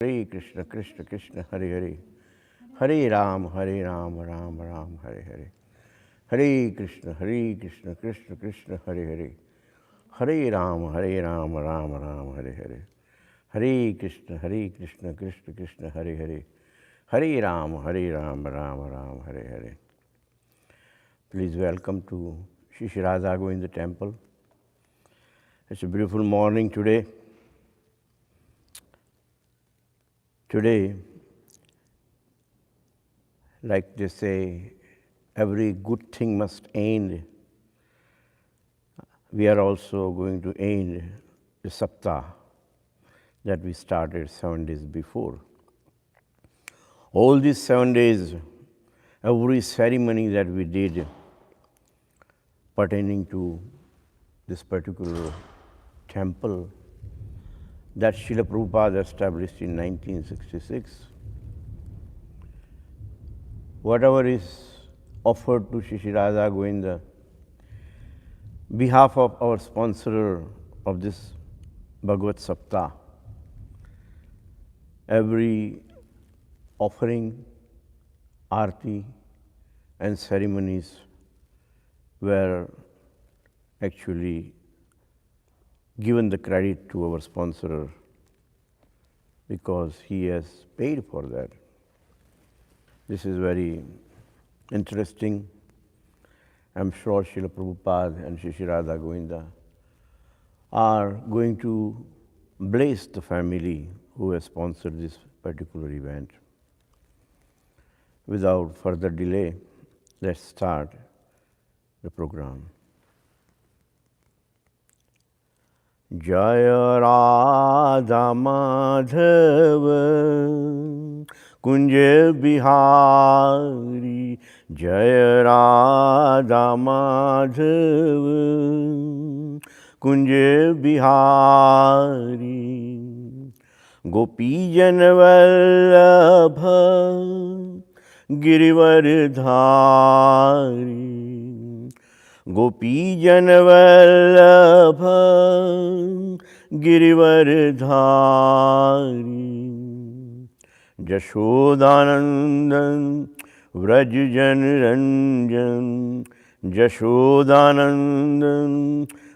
Hare Krishna, Krishna Krishna, Hare Hare, Hare Ram, Ram Ram, Hare Hare, Hare Krishna, Krishna Krishna, Hare Hare, Hare Ram, Ram Ram, Hare Hare, Hare Krishna, Krishna Krishna, Hare Hare, Hare Ram, Ram Ram, Hare Hare. Please welcome to Shri Radha Govinda Temple. It's a beautiful morning today. Today, like they say, every good thing must end. We are also going to end the saptāha that we started 7 days before. All these 7 days, every ceremony that we did pertaining to this particular temple that Srila Prabhupada established in 1966. Whatever is offered to Shri Radha Govinda, behalf of our sponsor of this Bhagavad-saptāha, every offering, arti and ceremonies were actually given the credit to our sponsor because he has paid for that. This is very interesting. I'm sure Srila Prabhupada and Shri Radha Govinda are going to bless the family who has sponsored this particular event. Without further delay, let's start the program. Jaya Radha Madhava Nikuñja-bihārī, Jaya Radha Madhava Nikuñja-bihārī, Gopijan Vallabha Girivardhari, Gopijan Vallabha Girivardhari, Jashodanandan Vrajajan Ranjan, Jashodanandan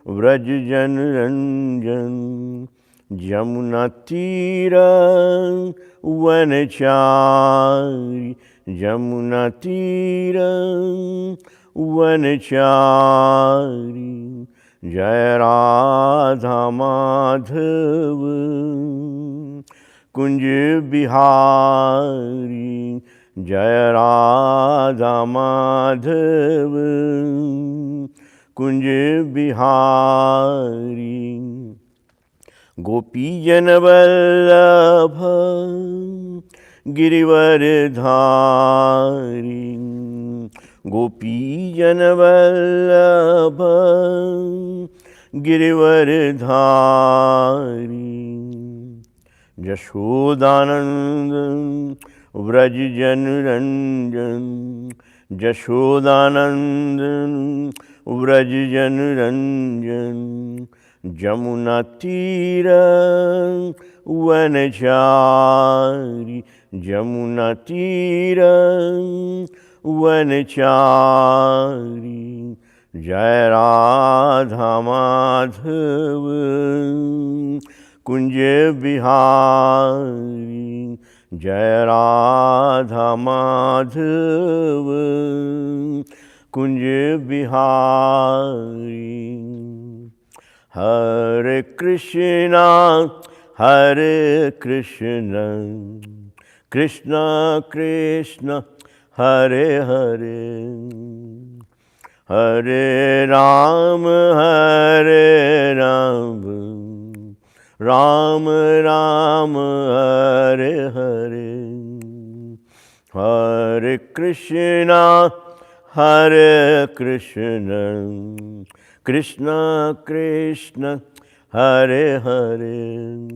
Vrajajan Ranjan, Jamunatira Vanachari, Jamunatira Vanachari, Jaya Radha Madhava Nikuñja-bihārī, Jaya Radha Madhava Nikuñja-bihārī, Gopijan Vallabha Girivardhari, Gopijan Vallabha Girivardhari, Jashodanandan Vrajajan Ranjan, Jashodanandan Vrajajan Ranjan, Jamunatira Vanachari, Jamunatira Vanachari, Jaya Radha Madhava Nikuñja-bihārī, Jaya Radha Madhava Nikuñja-bihārī. Hare Krishna, Krishna Krishna, Hare Hare, Hare Ram, Ram Ram, Hare Hare, Hare Krishna, Krishna Krishna, Hare Hare,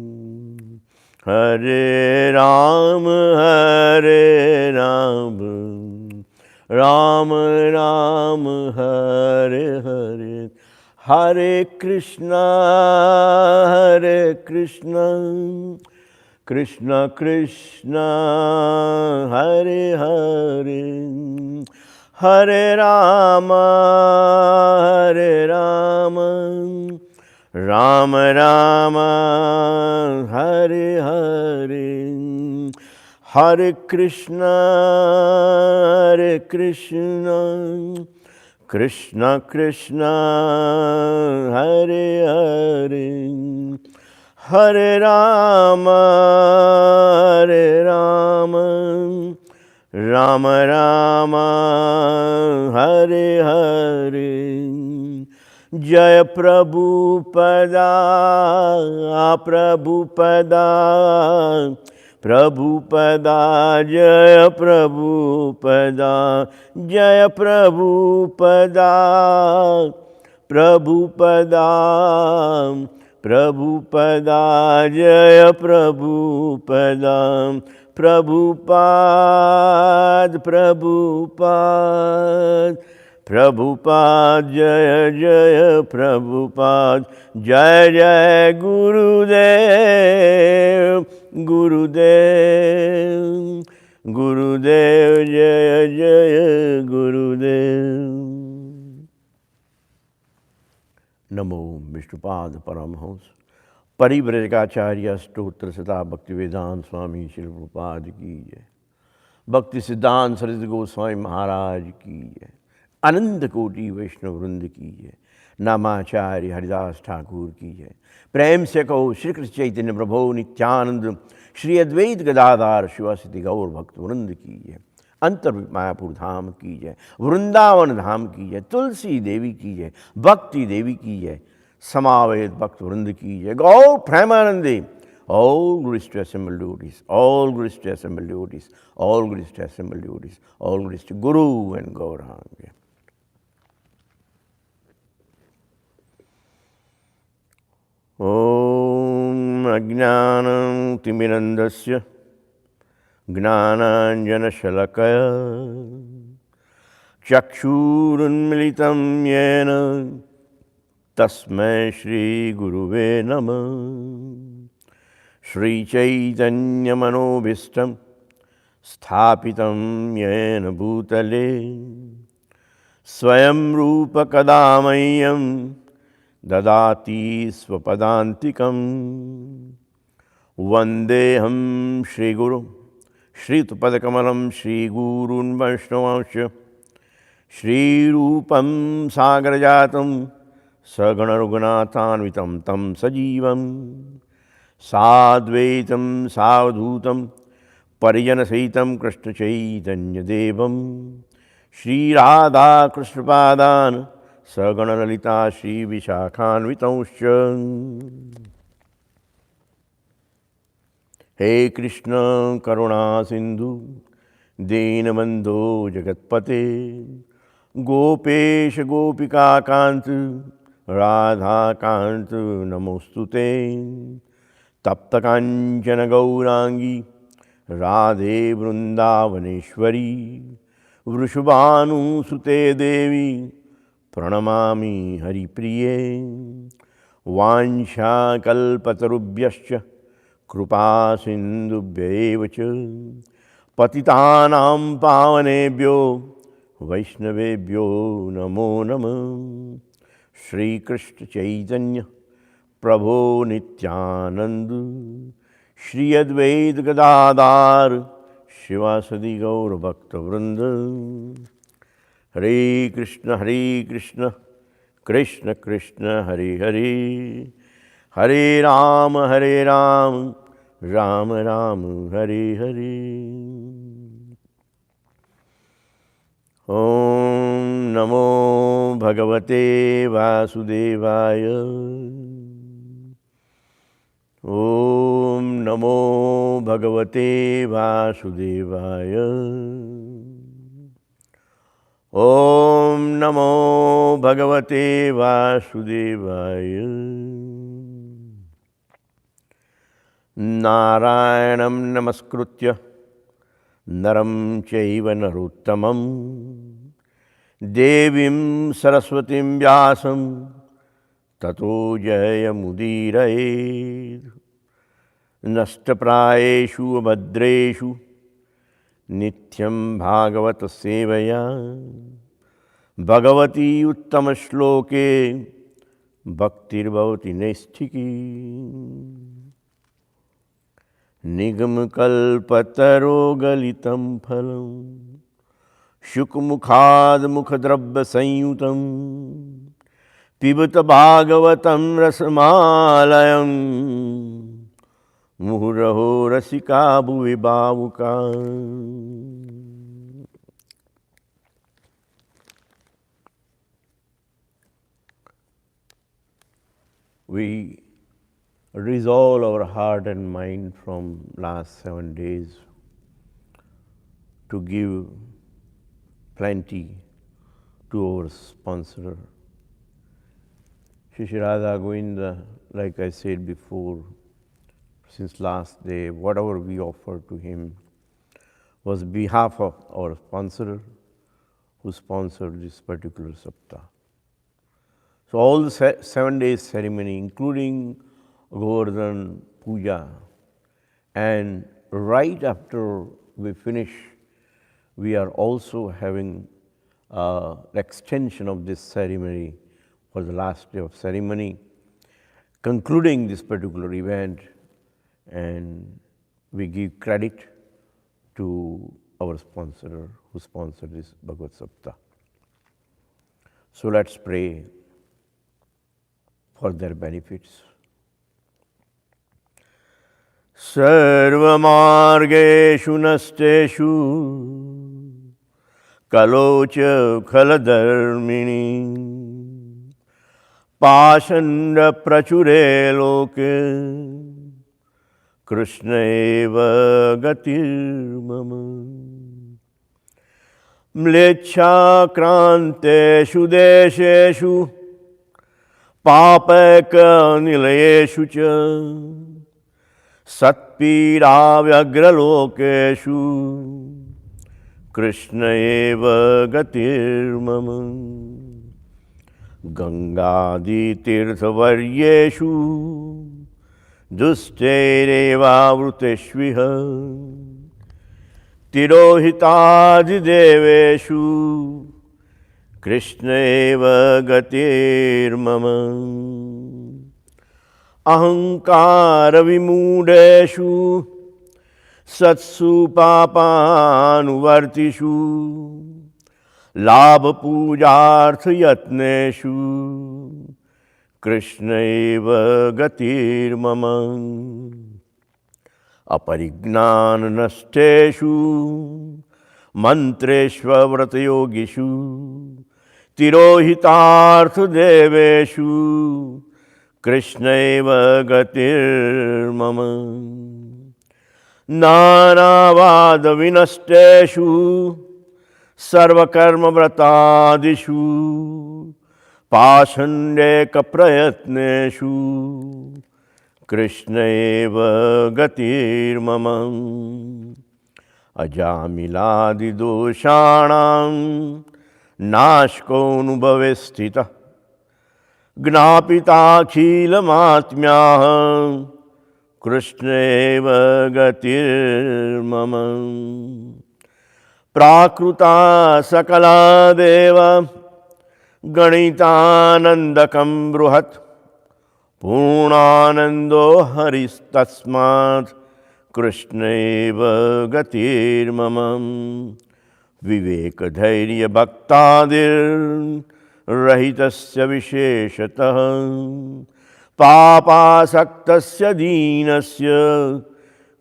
Hare Ram, Ram Ram, Hare Hare, Hare Krishna, Krishna Krishna Hare Hare, Hare Rama Hare Rama, Rama Rama Hare Hare, Hare Krishna Krishna Krishna Hare Hare, Hare Rama Rama Rama Hare Hare, Jaya Prabhupada Prabhupada, Prabhupada Jaya Prabhupada, Jaya Prabhupada, Prabhupada, Prabhupada Jaya Prabhupada, Prabhupada, Prabhupada, Prabhupada Jaya Jaya Prabhupada, Jaya Jaya Gurudev, Gurudev, Gurudev Jaya Jaya Gurudev. नमो विष्णुपाद परमहंस परिव्रजकाचार्य स्तोत्र सदा भक्ति वेदांत स्वामी श्री प्रभुपाद की जय। भक्ति सिद्धांत सरस्वती गोस्वामी महाराज की जय। अनंत कोटि वैष्णव वृंद की जय। नामाचार्य हरिदास ठाकुर की जय। प्रेम से कहो श्री कृष्ण चैतन्य प्रभो नित्यानंद श्री अद्वैत गदाधार शिवासति गौर भक्त वृंद की जय। अंतर मायापुर धाम की जय, वृंदावन धाम की जय, तुलसी देवी की जय, भक्ति देवी की जय, समावेद भक्त वृंद की जय, गौर प्रेमानंदे, all glories to assembled devotees, all glories to assembled devotees, all glories to assembled devotees, all glories to Guru and Gauranga. Om Ajnanam Timirandasya Gnananjanashalakaya Chakshurunmilitam Yena Tasmai Shri Guruve Namah. Shri Chaitanya Manobhishtam Sthapitam Yena Bhutale Swayam Rupa Kadamayam Dadati Swapadantikam. Vandeham Shri Guru Shri Tupadakamalam Shri Gurun Vaishnavamsya Shri Rupam Sagrajatam Sagana Raghunatanvitam Tam Sajivam Sadvaitam Savadhutam Parijana Saitam Krishna Chaitanya Devam Shri Radha Krishna Padan Sagana Lalita Shri Vishakhanvitamsya. He Krishna Karuna Sindhu Dinabandho Jagatpate Gopesh Gopika Kantu Radha Kantu Namostute Tapta Kanchana Gaurangi Radhe Vrindavaneshwari Vrishubhanu Sute Devi Pranamami Hari Priye Vansha Kalpatarubhyascha Krupa Sindhubhyev cha Patitanam Pavanebhyo Vaishnavebhyo Namo Namah. Shri Krishna Chaitanya Prabho Nityanand Shri Advaita Gadadhar Shivasadi Gaur Bhakta Vrinda. Hare Krishna Krishna Krishna Hare Hare, Hare Rama Rama Rama Hare Hare. Om Namo Bhagavate Vasudevaya. Om Namo Bhagavate Vasudevaya. Om Namo Bhagavate Vasudevaya. Narayanam Namaskritya Naram Chaiva Narottamam Devim Saraswatim Vyasam Tato Jayamudiraye. नष्टप्रायेषु अभद्रेषु नित्यं भागवत सेवया भगवती उत्तमश्लोके भक्तिर्भवति नैष्ठिकी। निगमकल्पतरोगलितं फलं शुकमुखाद् मुखद्रव्यसंयुतं पिबत भागवतं रसमालयं मुहुरहो रसिका भुवि भावुका। We resolve our heart and mind from last 7 days to give plenty to our sponsor. Shri Radha Govinda, like I said before, since last day, whatever we offered to him was behalf of our sponsor who sponsored this particular saptaha. So all the 7 days ceremony, including Govardhan Puja, and right after we finish, we are also having extension of this ceremony for the last day of ceremony, concluding this particular event, and we give credit to our sponsor who sponsored this Bhagavad-saptāha. So let's pray for their benefits. Sarvamargeshu nasteshu kalocha khaladharmini pashanda prachure loke Krishna eva gatir mama mlecha kranteshu desheshu papaka nilayeshu cha satpira vyagralokeshu Krishna eva gatir mama Gangadi tirthavaryeshu dustereva vruteshviha tirohitadi deveshu Krishna eva gatir mama ahankara vimudeshu satsu papanuvartishu labha pujartha yatneshu Krishna eva gatir mama aparignana nasteshu mantreshva vrata yogishu tirohitartha deveshu Krishna eva gatir mama nanavada vinasteshu sarvakarma vratadishu pashandeka prayatneshu Krishna eva gatir mama ajamiladi doshanam nashko nubhavestita Gnapitakhila-matmyaham Krishna eva gatir mama Prakruta sakala deva Ganitanandakam bruhat Purnanando haristasmat Krishna eva gatir mama Viveka dhairya bhaktadir Rahitasya visheshatah Papasaktasya dīnasya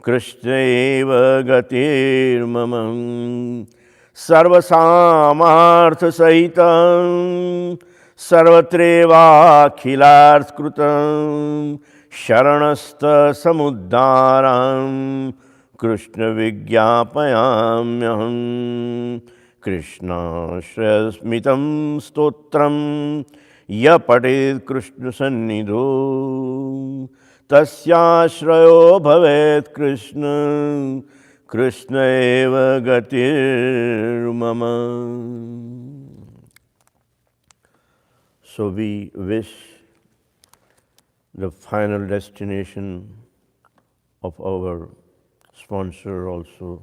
Krishna eva gatir mama Sarvasamartha sahitam Sarvatreva akhilarthkrutam Sharanasta samuddaram Krishna vigyapayamyaham Krishna shriyasmitam stotram ya patet Krishna sannidho tasya shrayo bhavet Krishna Krishna eva gatir mama. So we wish the final destination of our sponsor also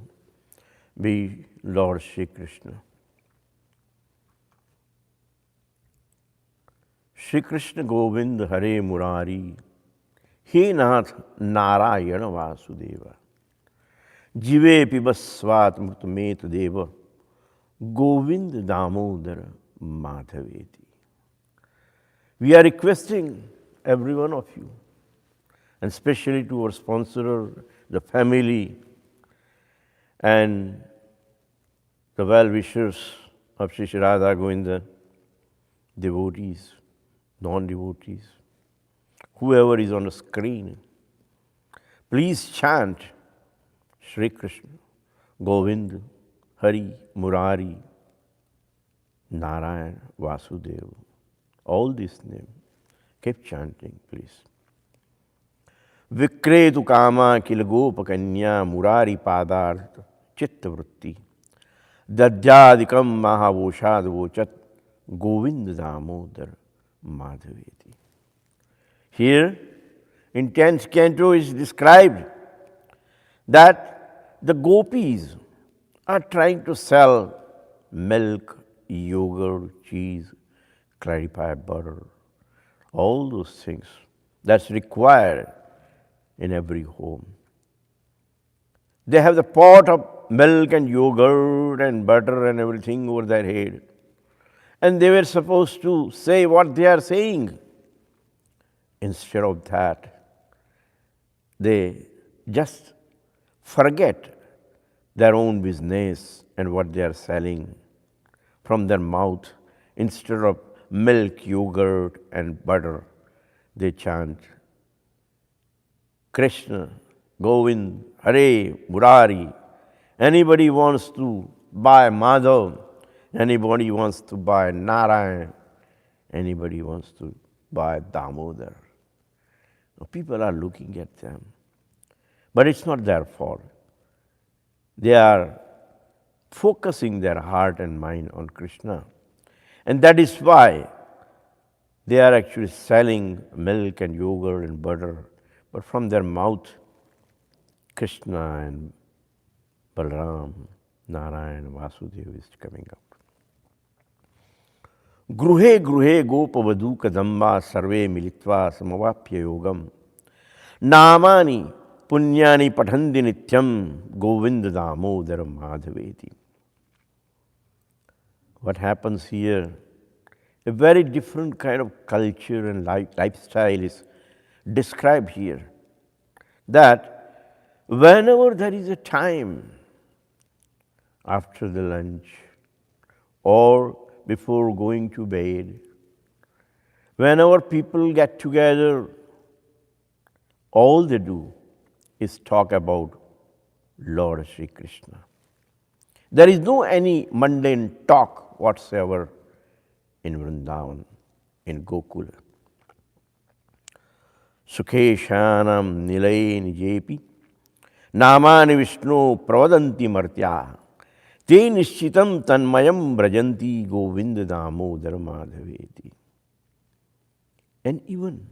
be Lord Shri Krishna. Shri Krishna Govind Hare Murari, He Nath Narayana Vasudeva, Jive Pibasvat Murtamet Deva, Govind Damodara Madhaveti. We are requesting every one of you, and especially to our sponsor, the family, and the well-wishers of Sri Radha Govinda, devotees, non-devotees, whoever is on the screen, please chant Shri Krishna, Govind, Hari, Murari, Narayan, Vasudeva, all these names. Keep chanting, please. Vikretu Kama Kilagopa Kanya Murari Padartha Chitta Vritti Dadjadikam Mahavoshad Vochat Govind Damodar Madhaveti. Here, in 10th canto is described that the gopis are trying to sell milk, yogurt, cheese, clarified butter, all those things that's required in every home. They have the pot of milk and yogurt and butter and everything over their head. And they were supposed to say what they are saying. Instead of that, they just forget their own business and what they are selling from their mouth. Instead of milk, yogurt, and butter, they chant Krishna, Govind, Hare, Murari. Anybody wants to buy Madhav, anybody wants to buy Narayan, anybody wants to buy Damodar. People are looking at them. But it's not their fault. They are focusing their heart and mind on Krishna. And that is why they are actually selling milk and yogurt and butter. But from their mouth, Krishna and Balaram, Narayan, Vasudeva is coming up. Gruhe gruhe gopavadu kadamba sarve militva samavapya yogam namani punyani pathandi nityam govinda damodara madhaveti. What happens here? A very different kind of culture and lifestyle is described here. That whenever there is a time after the lunch or before going to bed, whenever people get together, all they do is talk about Lord Shri Krishna. There is no any mundane talk whatsoever in Vrindavan, in Gokula. Sukheshanam nilay nijepi namani Vishnu pravadanti martya te nishchitam tanmayam brajanti govinda damodara madhaveti. And even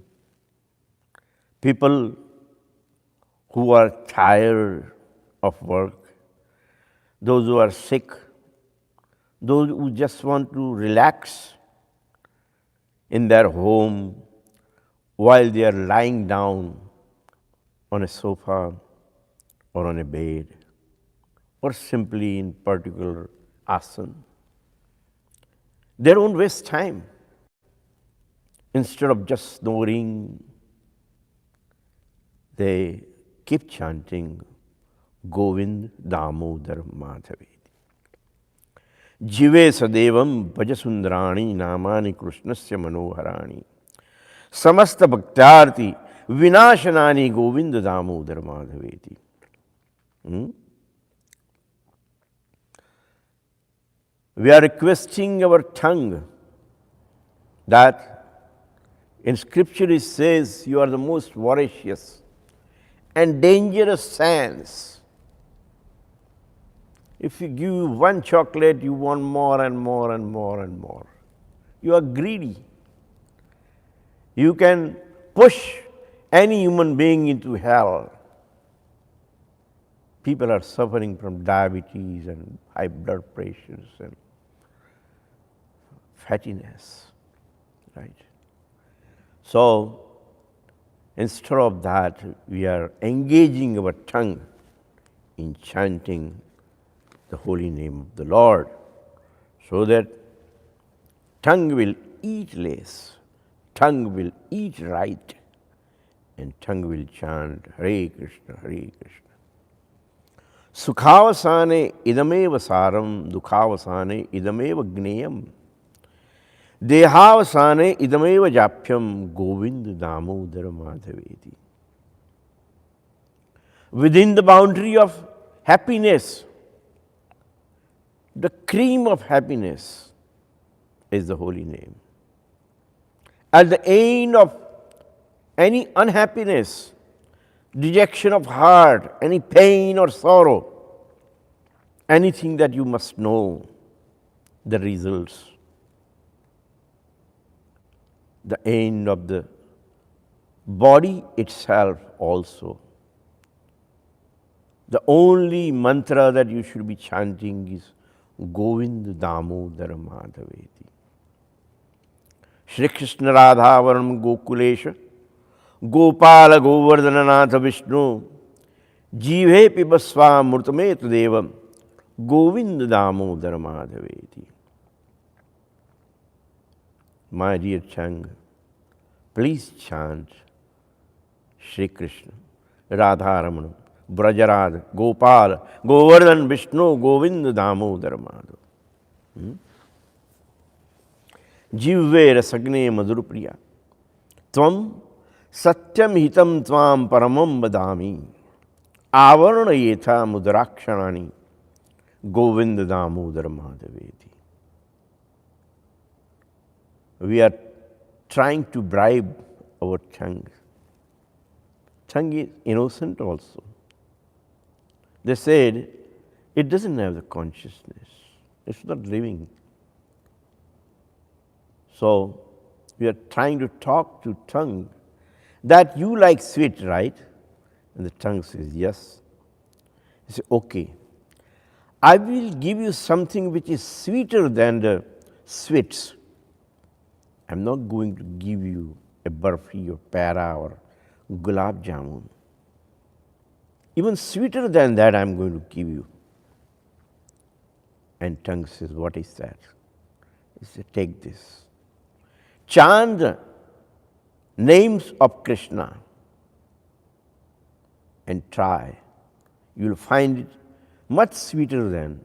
people who are tired of work, those who are sick, those who just want to relax in their home while they are lying down on a sofa or on a bed or simply in particular asana. They don't waste time. Instead of just snoring, they keep chanting Govind Damodar Madhaveti. Jive sadevam bhajasundrani namani krishnasya manoharani samasta bhaktyarti vinashanani Govinda Damodar Madhaveti. We are requesting our tongue that in scripture it says you are the most voracious and dangerous sands. If you give one chocolate, you want more and more and more and more. You are greedy. You can push any human being into hell people are suffering from diabetes and high blood pressures and fattiness, right? So, instead of that, we are engaging our tongue in chanting the holy name of the Lord, so that tongue will eat less, tongue will eat right, and tongue will chant Hare Krishna, Hare Krishna. Sukhavasane idameva saram, dukhavasane idameva gneyam. Dehavasane idameva japyam, Govind Damodara Madhaveti. Within the boundary of happiness, the cream of happiness is the holy name. At the end of any unhappiness, dejection of heart, any pain or sorrow, anything that you must know, the results, the end of the body itself also. The only mantra that you should be chanting is Govind Damodara Madhaveti. Shri Krishna Radha Varam Gokulesha Gopala Govardhananath Vishnu Jive Pibasva Murtamet Devam Govind Damodara Madhaveti. My dear Chang, please chant Shri Krishna, Radharamana, Brajarad, Gopal, Govardhan, Vishnu, Govind Damodara Madhav. Jivve rasagne madhurupriya Tvam satyam hitam tvam paramam vadami Avarana yetha mudarakshanani Govind Damodara Madhaveti. We are trying to bribe our tongue. Tongue is innocent also. They said it doesn't have the consciousness. It's not living. So we are trying to talk to tongue that you like sweet, right? And the tongue says yes. You say, okay, I will give you something which is sweeter than the sweets. I'm not going to give you a barfi or para or gulab jamun. Even sweeter than that I'm going to give you. And tongue says, what is that? He said, take this. Chant the names of Krishna and try. You will find it much sweeter than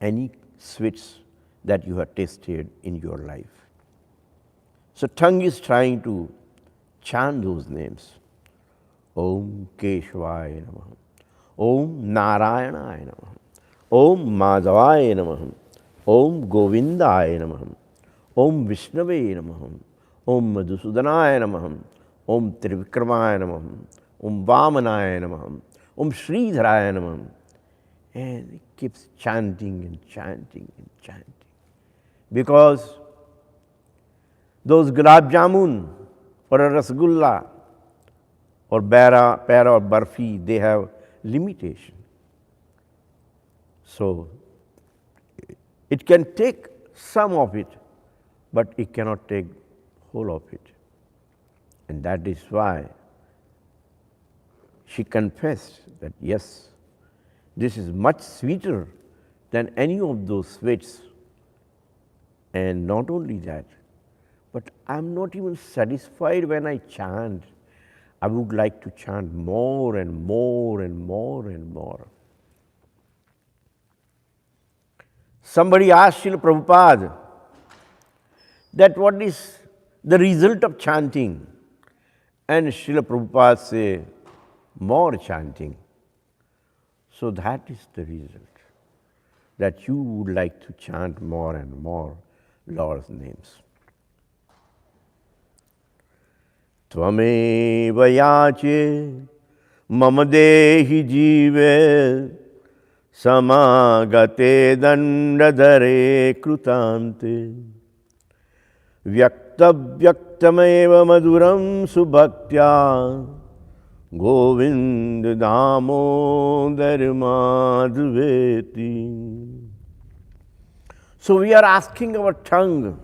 any sweets that you have tasted in your life. So tongue is trying to chant those names. Om Keshvaya Namaha, Om Narayana Namaha, Om Madhavaya Namaha, Om Govindaya Namaha, Om Vishnave Namaha, Om Madhusudanaya Namaha, Om Trivikramaya Namaha, Om Vamanaya Namaha, Om Sridharaya Namaha. And it keeps chanting and chanting and chanting. Because those gulab jamun or a rasgulla or para or barfi, they have limitation. So it can take some of it, but it cannot take whole of it. And that is why she confessed that yes, this is much sweeter than any of those sweets. And not only that, but I'm not even satisfied when I chant. I would like to chant more and more and more and more. Somebody asked Srila Prabhupada that what is the result of chanting? And Srila Prabhupada said, more chanting. So that is the result, that you would like to chant more and more Lord's names. Tvameva yache mama dehi jive samagate dandadhare krutante vyakta vyaktameva maduram subhaktya Govind Damodar Madhveti. So we are asking our tongue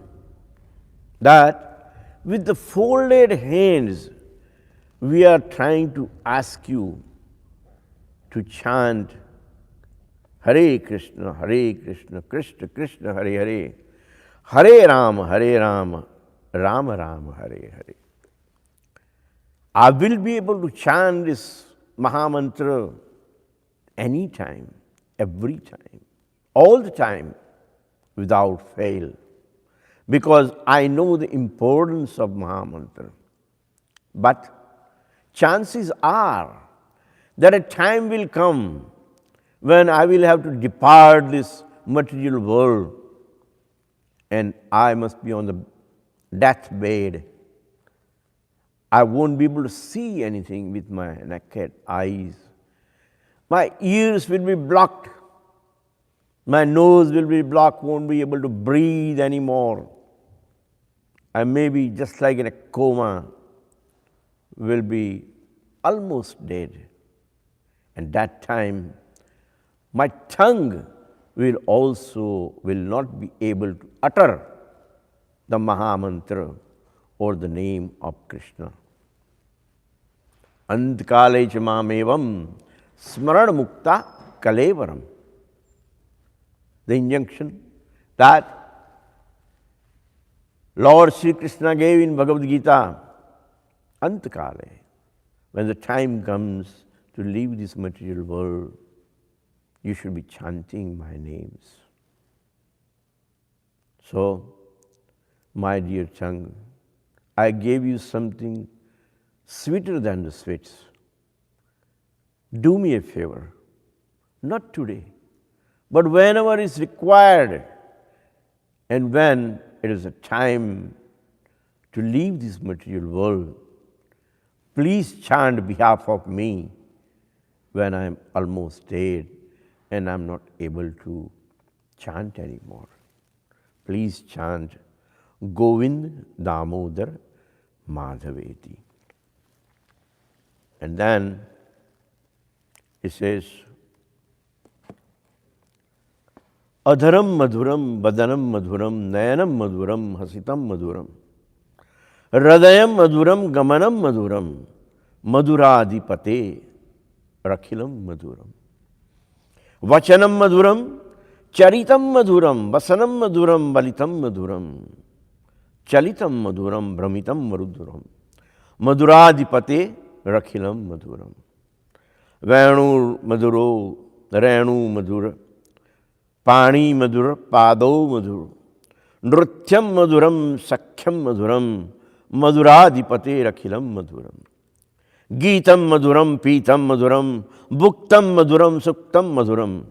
that with the folded hands, we are trying to ask you to chant Hare Krishna, Krishna Krishna, Hare Hare, Hare Rama, Rama Rama, Hare Hare. I will be able to chant this Mahamantra anytime, every time, all the time, without fail, because I know the importance of Mahamantra. But chances are that a time will come when I will have to depart this material world and I must be on the deathbed. I won't be able to see anything with my naked eyes. My ears will be blocked. My nose will be blocked, won't be able to breathe anymore. I may be just like in a coma, will be almost dead. And that time, my tongue will not be able to utter the Mahamantra or the name of Krishna. Antkale cha mamevam smaran mukta kalevaram. The injunction that Lord Sri Krishna gave in Bhagavad-gita, Antkale, when the time comes to leave this material world, you should be chanting my names. So, my dear tongue, I gave you something sweeter than the sweets. Do me a favor, not today, but whenever is required, and when it is a time to leave this material world, please chant on behalf of me when I am almost dead and I am not able to chant anymore. Please chant Govind Damodar Madhaveti. And then it says, Adharam madhuram, badanam madhuram, nayanam madhuram, hasitam madhuram, hradayam madhuram, gamanam madhuram, madhuradipate, rakhilam madhuram, vachanam madhuram, charitam madhuram, vasanam madhuram, balitam madhuram, chalitam madhuram, brahmitam marudhuram, madhuradipate, rakhilam madhuram, venu madhuro, renu madhura, Pani madhura, pado madhura, nrutyam madhuram, sakhyam madhuram, madhuradipate rakhilam madhuram, geetam madhuram, pitam madhuram, bhuktam madhuram, suktam madhuram,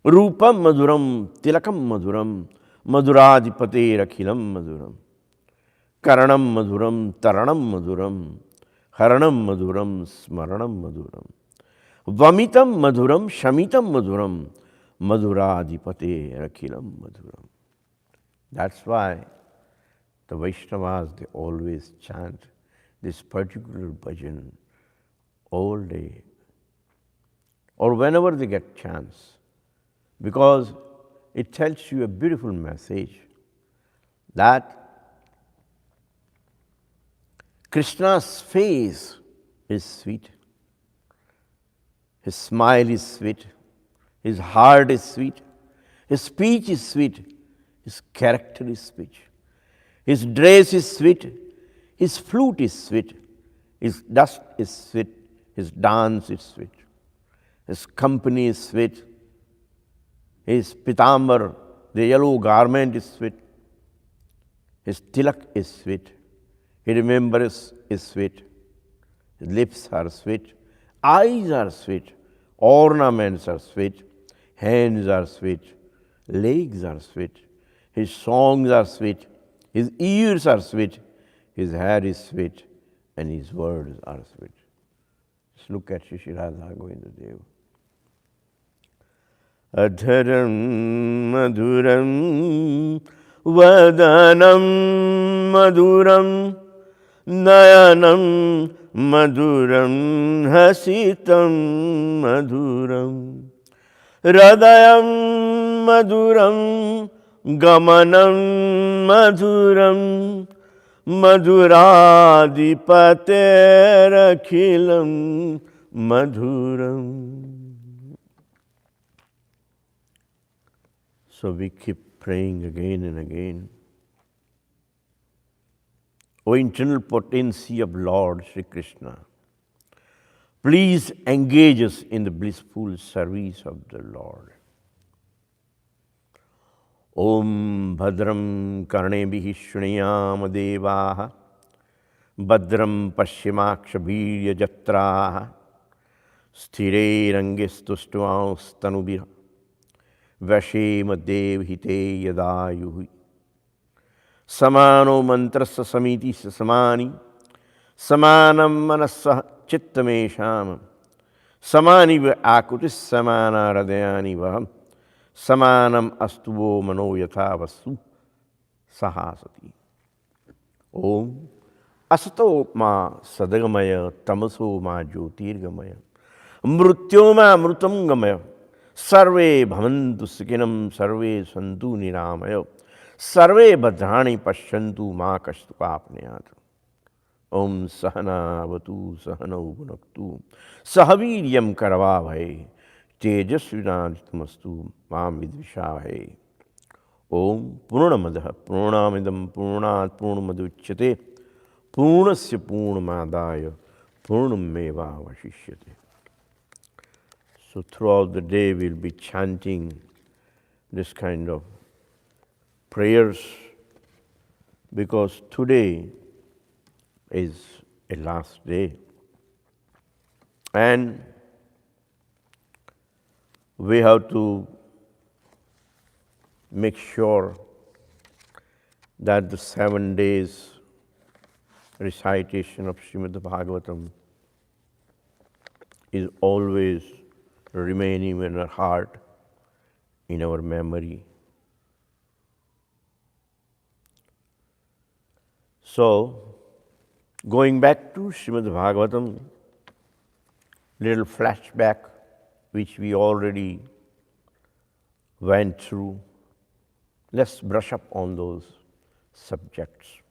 rupam madhuram, tilakam madhuram, madhuradipate rakhilam madhuram, karanam madhuram, taranam madhuram, haranam madhuram, smaranam madhuram, vamitam madhuram, shamitam madhuram, Madhuradipate Rakhilam Madhuram. That's why the Vaishnavas, they always chant this particular bhajan all day or whenever they get chance, because it tells you a beautiful message that Krishna's face is sweet, his smile is sweet, his heart is sweet, his speech is sweet, his character is sweet, his dress is sweet, his flute is sweet, his dust is sweet, his dance is sweet, his company is sweet, his pitambar, the yellow garment is sweet, his tilak is sweet, his remembrance is sweet, his lips are sweet, eyes are sweet, ornaments are sweet, hands are sweet, legs are sweet, his songs are sweet, his ears are sweet, his hair is sweet, and his words are sweet. Just look at Shri Radha Govinda. Adharam madhuram, vadanam madhuram, nayanam Madhuram hasitam madhuram Hridayam madhuram Gamanam madhuram Madhuradipatera-khilam madhuram. So we keep praying again and again. O internal potency of Lord Sri Krishna, please engage us in the blissful service of the Lord. Om Bhadram Karnebihi Shriyam Devaha Bhadram Pashyimakshabhirya Jatraha Sthire Rangistustuastanubira Vashema Devhite Yadayuhi Samano Mantrasa Samiti Samani Samanam Manasa Chittamesham Samani Akutis Samana Radayani Vaham Samanam astuvo mano yatha vastu sahasati. Om asato ma sadagamaya tamaso ma jyotirgamaya mrutyoma mrutam gamaya sarve bhavantu sukinam sarve santu niramaya sarve bhadrani pashyantu ma kashtu papniyat. Om sahana avatu sahanau bhunaktu sahaviryam karavavai Tejasvinaditamastu mam vidvishavahe. Om Purnamadaha Purnamidam Purnat Purnamadhuchyate Purnasya Purnamadaya Purnameva Vashishyate. So throughout the day we'll be chanting this kind of prayers because today is a last day. And we have to make sure that the 7 days recitation of Śrīmad-Bhāgavatam is always remaining in our heart, in our memory. So, going back to Śrīmad-Bhāgavatam, little flashback which we already went through. Let's brush up on those subjects.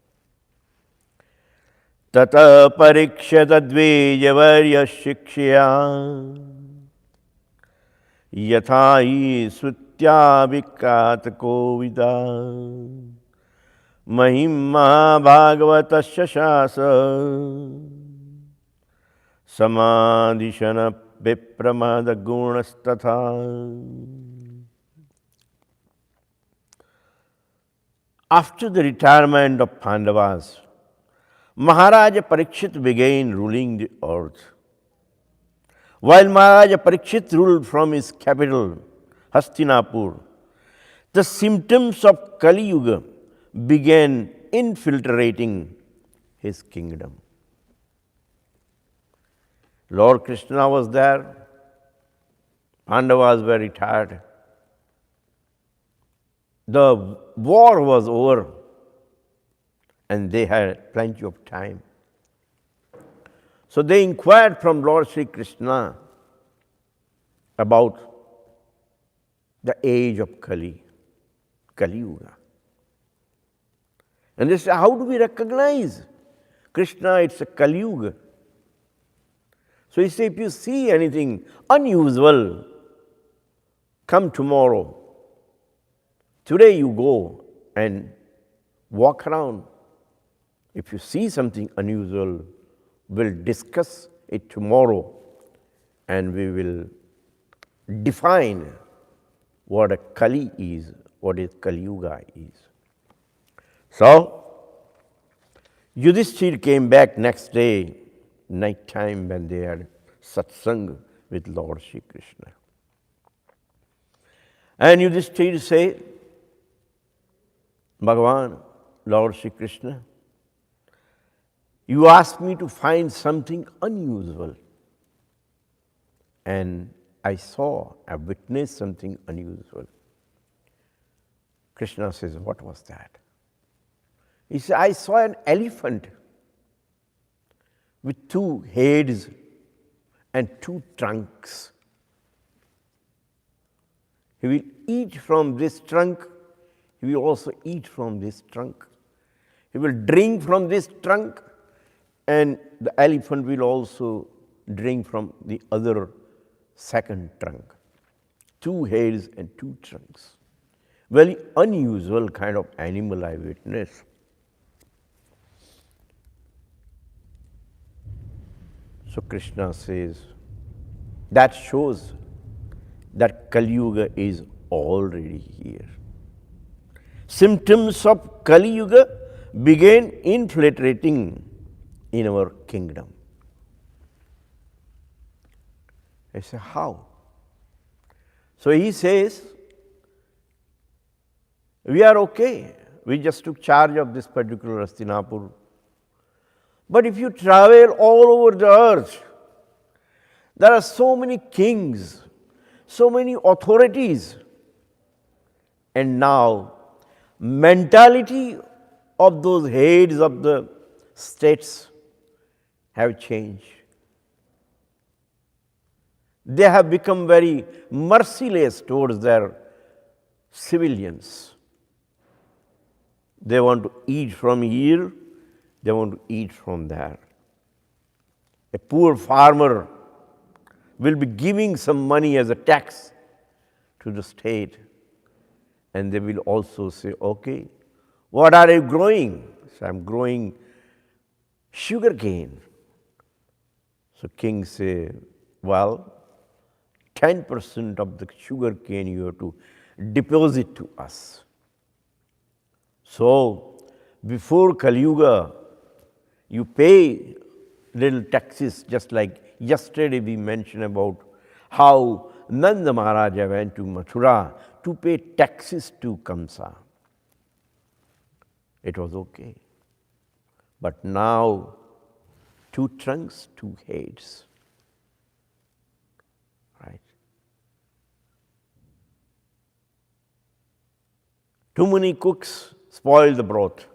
Tata parikshata dveyavarya shikshya yathai sutya vikata kovida mahimma bhagavatasya shasa samadhishana Vipramada gunastatha. After the retirement of Pandavas, Maharaja Parikshit began ruling the earth. While Maharaja Parikshit ruled from his capital, Hastinapur, the symptoms of Kali Yuga began infiltrating his kingdom. Lord Krishna was there, Pandavas were retired. The war was over and they had plenty of time. So they inquired from Lord Sri Krishna about the age of Kali Yuga. And they said, how do we recognize Krishna? It's a Kali Yuga. So he said, if you see anything unusual, come tomorrow. Today you go and walk around. If you see something unusual, we'll discuss it tomorrow and we will define what a Kali is, what is Kali Yuga is. So, Yudhishthira came back next day, night time, when they had satsang with Lord Sri Krishna. And Yudhishthira said, Bhagavan, Lord Sri Krishna, you asked me to find something unusual. And I witnessed something unusual. Krishna says, what was that? He said, I saw an elephant with two heads and two trunks. He will eat from this trunk, he will also eat from this trunk. He will drink from this trunk, and the elephant will also drink from the other second trunk. Two heads and two trunks. Very unusual kind of animal I witnessed. So Krishna says, that shows that Kali Yuga is already here. Symptoms of Kali Yuga began infiltrating in our kingdom. I say, how? So he says, we are okay. We just took charge of this particular Hastinapur. But if you travel all over the earth, there are so many kings, so many authorities, and now mentality of those heads of the states have changed. They have become very merciless towards their civilians. They want to eat from here, they want to eat from there. A poor farmer will be giving some money as a tax to the state, and they will also say, okay, what are you growing? So I'm growing sugar cane. So king say, well, 10% of the sugar cane you have to deposit to us. So before Kali Yuga, you pay little taxes, just like yesterday we mentioned about how Nanda Maharaja went to Mathura to pay taxes to Kamsa. It was okay. But now, two trunks, two heads. Right? Too many cooks spoil the broth.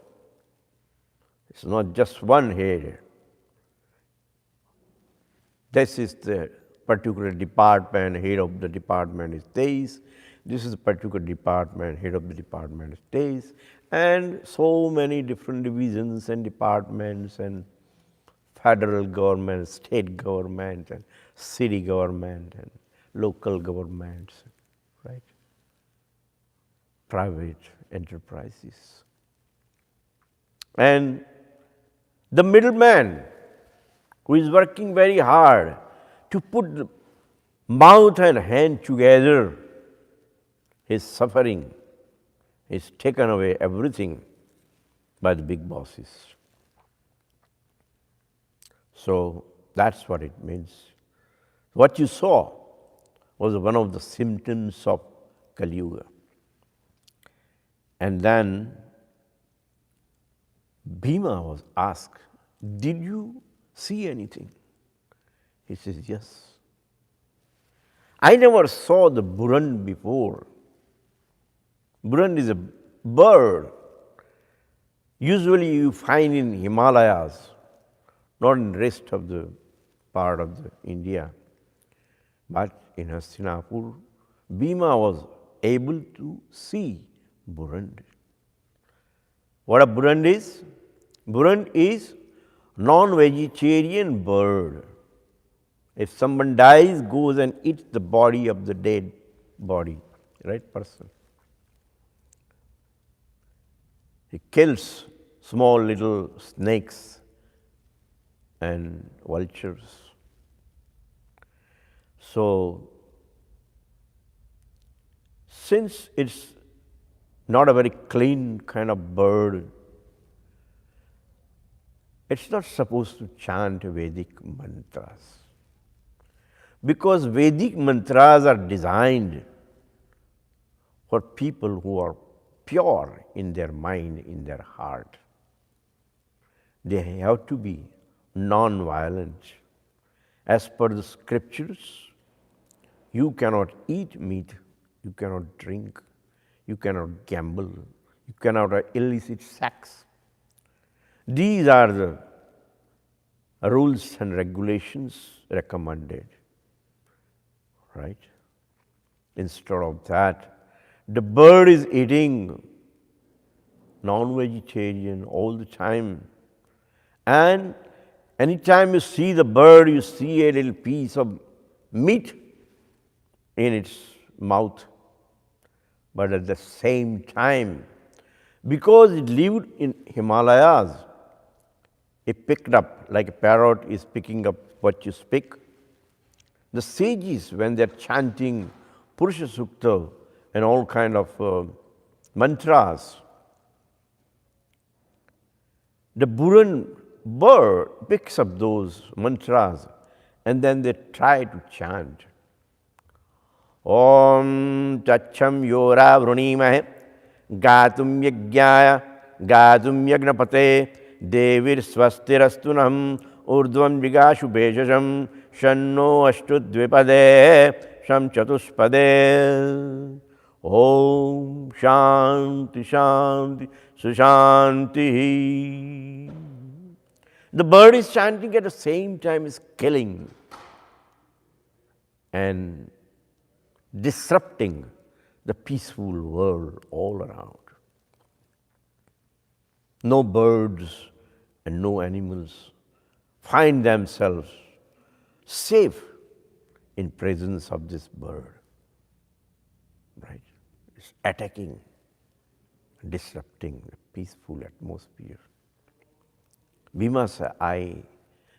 It's not just one head. This is the particular department, head of the department is this. This is the particular department, head of the department is this. And so many different divisions and departments and federal government, state government and city government and local governments, right? Private enterprises. And the middleman who is working very hard to put the mouth and hand together, is suffering, is taken away everything by the big bosses. So that's what it means. What you saw was one of the symptoms of Kali Yuga. And then Bhima was asked, did you see anything? He says, yes. I never saw the Buran before. Buran is a bird. Usually you find in Himalayas, not in the rest of the part of the India. But in Hastinapur, Bhima was able to see Buran. What a Buran is? Buran is non-vegetarian bird. If someone dies, goes and eats the body of the dead body, right person. He kills small little snakes and vultures. So, since it's not a very clean kind of bird, it's not supposed to chant Vedic mantras. Because Vedic mantras are designed for people who are pure in their mind, in their heart. They have to be non-violent. As per the scriptures, you cannot eat meat, you cannot drink, you cannot gamble, you cannot have illicit sex. These are the rules and regulations recommended, right? Instead of that, the bird is eating non-vegetarian all the time. And anytime you see the bird, you see a little piece of meat in its mouth. But at the same time, because it lived in Himalayas, it picked up, like a parrot is picking up what you speak. The sages, when they're chanting Purusha Sukta and all kind of mantras, the Buran bird picks up those mantras and then they try to chant. Om Tacham Yora Vrunimahe Gatum Yagyaya Gatum Yagnapate Devir Swastirastunam Urdvam Vigashu Bejajam Shanno Ashtudvipade Sham Chatuspade. Om Shanti Shanti Sushanti. The bird is chanting at the same time is killing and disrupting the peaceful world all around. No birds and no animals find themselves safe in presence of this bird. Right? It's attacking, disrupting the peaceful atmosphere. Bhima said, I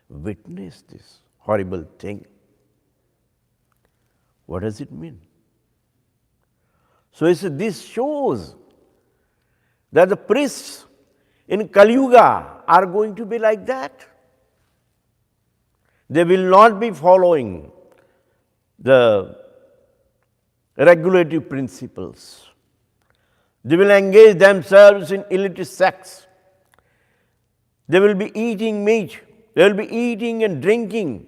witnessed this horrible thing. What does it mean? So he said, this shows that the priests in Kali Yuga are going to be like that. They will not be following the regulative principles. They will engage themselves in illicit sex. They will be eating meat. They will be eating and drinking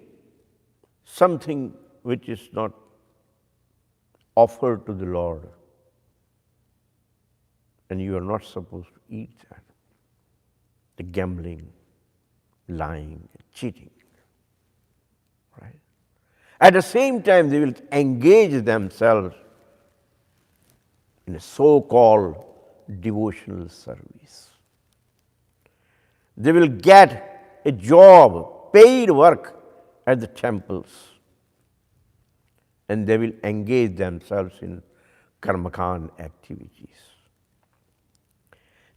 something which is not offered to the Lord. And you are not supposed to eat that. The gambling, lying, cheating. Right? At the same time, they will engage themselves in a so-called devotional service. They will get a job, paid work at the temples. And they will engage themselves in karmakand activities.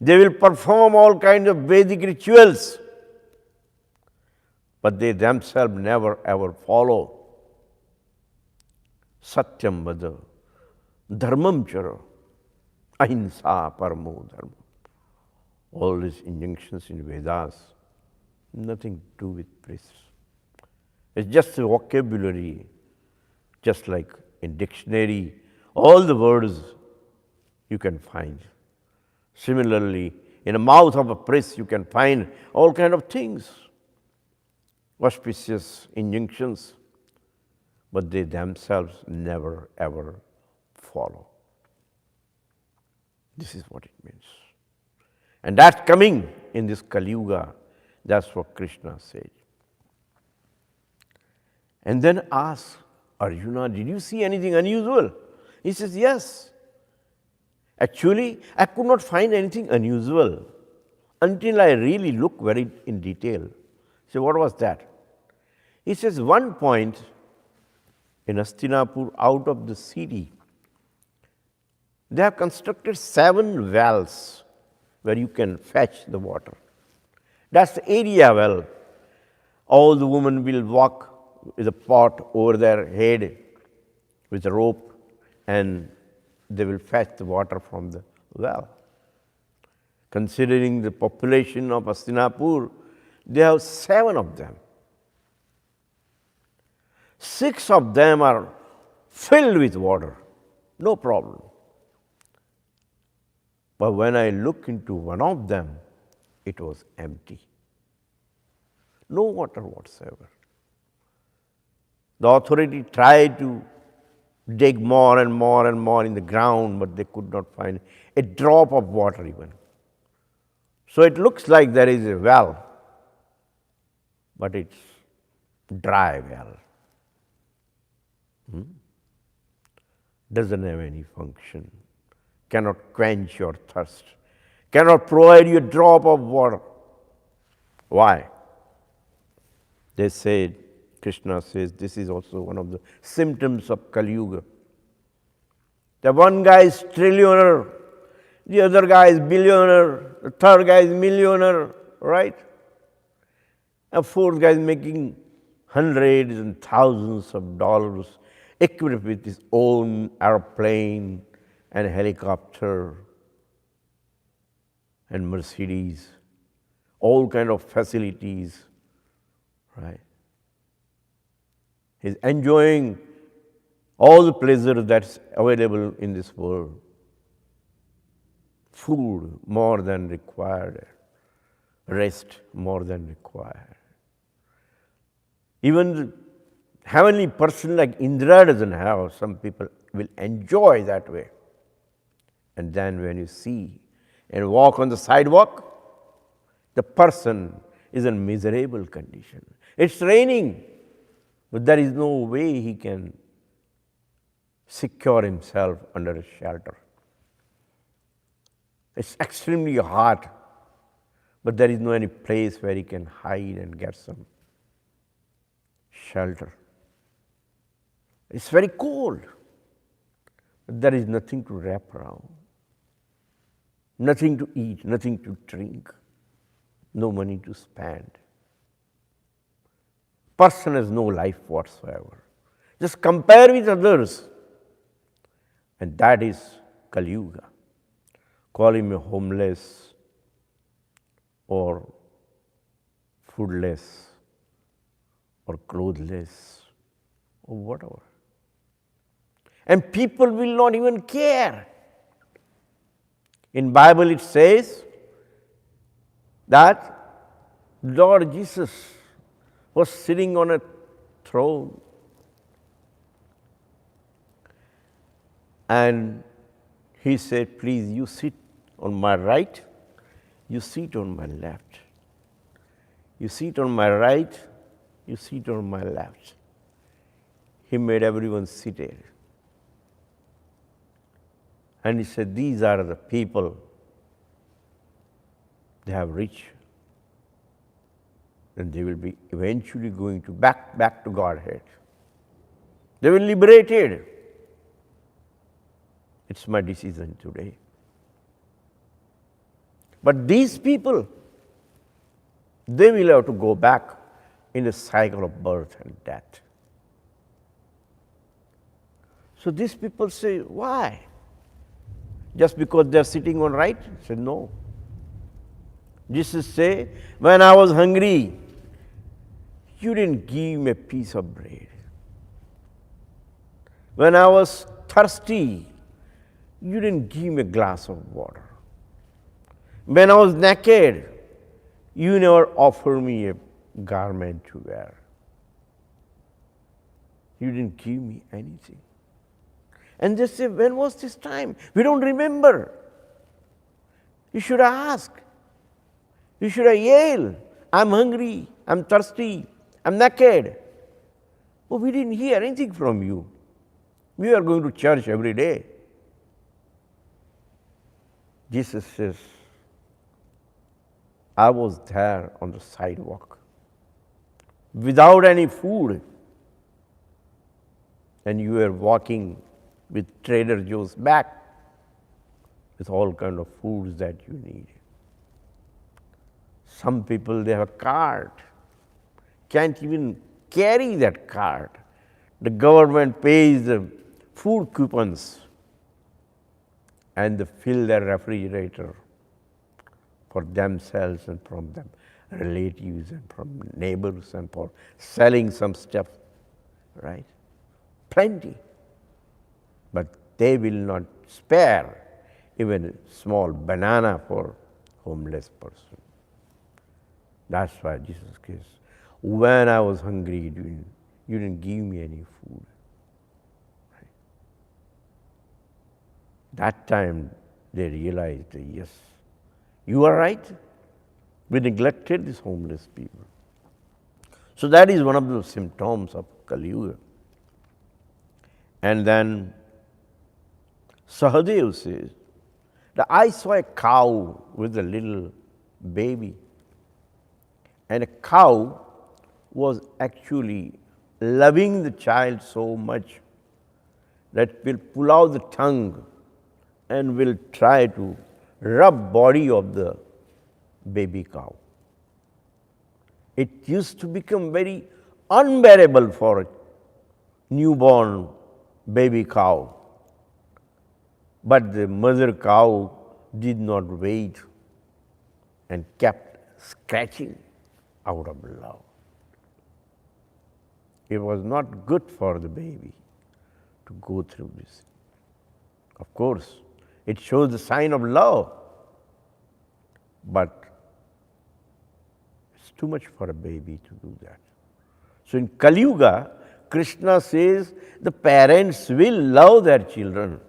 They will perform all kinds of Vedic rituals, but they themselves never ever follow. Satyam vada, dharmam chara, ahimsa paramo dharma. All these injunctions in Vedas, nothing to do with priests. It's just a vocabulary, just like in dictionary, all the words you can find. Similarly, in the mouth of a priest, you can find all kinds of things, auspicious injunctions, but they themselves never ever follow. This is what it means. And that's coming in this Kali Yuga. That's what Krishna said. And then ask Arjuna, did you see anything unusual? He says, yes. Actually, I could not find anything unusual until I really looked very in detail. So what was that? He says, one point in Hastinapur, out of the city, they have constructed 7 wells where you can fetch the water. That's the area well. All the women will walk with a pot over their head with a rope, and they will fetch the water from the well. Considering the population of Hastinapur, they have 7 of them. 6 of them are filled with water, no problem. But when I look into one of them, it was empty. No water whatsoever. The authority tried to dig more and more and more in the ground, but they could not find a drop of water even. So it looks like there is a well, but it's dry well. Doesn't have any function, cannot quench your thirst, cannot provide you a drop of water. Why? They said, Krishna says, this is also one of the symptoms of Kali Yuga. The one guy is trillionaire, the other guy is billionaire, the third guy is millionaire, right? A fourth guy is making hundreds and thousands of dollars, equipped with his own airplane and helicopter and Mercedes, all kind of facilities, right? He's enjoying all the pleasure that's available in this world. Food more than required, rest more than required. Even the heavenly person like Indra doesn't have. Some people will enjoy that way. And then when you see and walk on the sidewalk, the person is in miserable condition. It's raining, but there is no way he can secure himself under a shelter. It's extremely hot, but there is no any place where he can hide and get some shelter. It's very cold, but there is nothing to wrap around, nothing to eat, nothing to drink, no money to spend. Person has no life whatsoever. Just compare with others, and that is Kali Yuga. Call him a homeless or foodless or clothless or whatever. And people will not even care. In Bible it says that Lord Jesus was sitting on a throne and he said, please, you sit on my right, you sit on my left. You sit on my right, you sit on my left. He made everyone seated. And he said, these are the people, they have reached, and they will be eventually going to back to Godhead. They will be liberated. It's my decision today. But these people, they will have to go back in a cycle of birth and death. So these people say, why? Just because they're sitting on right? I said, no. Jesus say, when I was hungry, you didn't give me a piece of bread. When I was thirsty, you didn't give me a glass of water. When I was naked, you never offered me a garment to wear. You didn't give me anything. And they say, when was this time? We don't remember. You should have asked. You should have yelled, I'm hungry, I'm thirsty, I'm naked. Oh, we didn't hear anything from you. We are going to church every day. Jesus says, I was there on the sidewalk without any food, and you were walking with Trader Joe's bag with all kind of foods that you need. Some people, they have a cart, can't even carry that cart. The government pays the food coupons and they fill their refrigerator for themselves and from them relatives and from neighbors and for selling some stuff, right? Plenty. But they will not spare even a small banana for homeless person. That's why Jesus says, when I was hungry, you didn't give me any food. Right? That time they realized, yes, you are right. We neglected these homeless people. So that is one of the symptoms of Kali Yuga. And then Sahadev says that I saw a cow with a little baby, and a cow was actually loving the child so much that will pull out the tongue and will try to rub body of the baby cow. It used to become very unbearable for a newborn baby cow. But the mother cow did not wait and kept scratching out of love. It was not good for the baby to go through this. Of course, it shows the sign of love, but it's too much for a baby to do that. So in Kali Yuga, Krishna says the parents will love their children,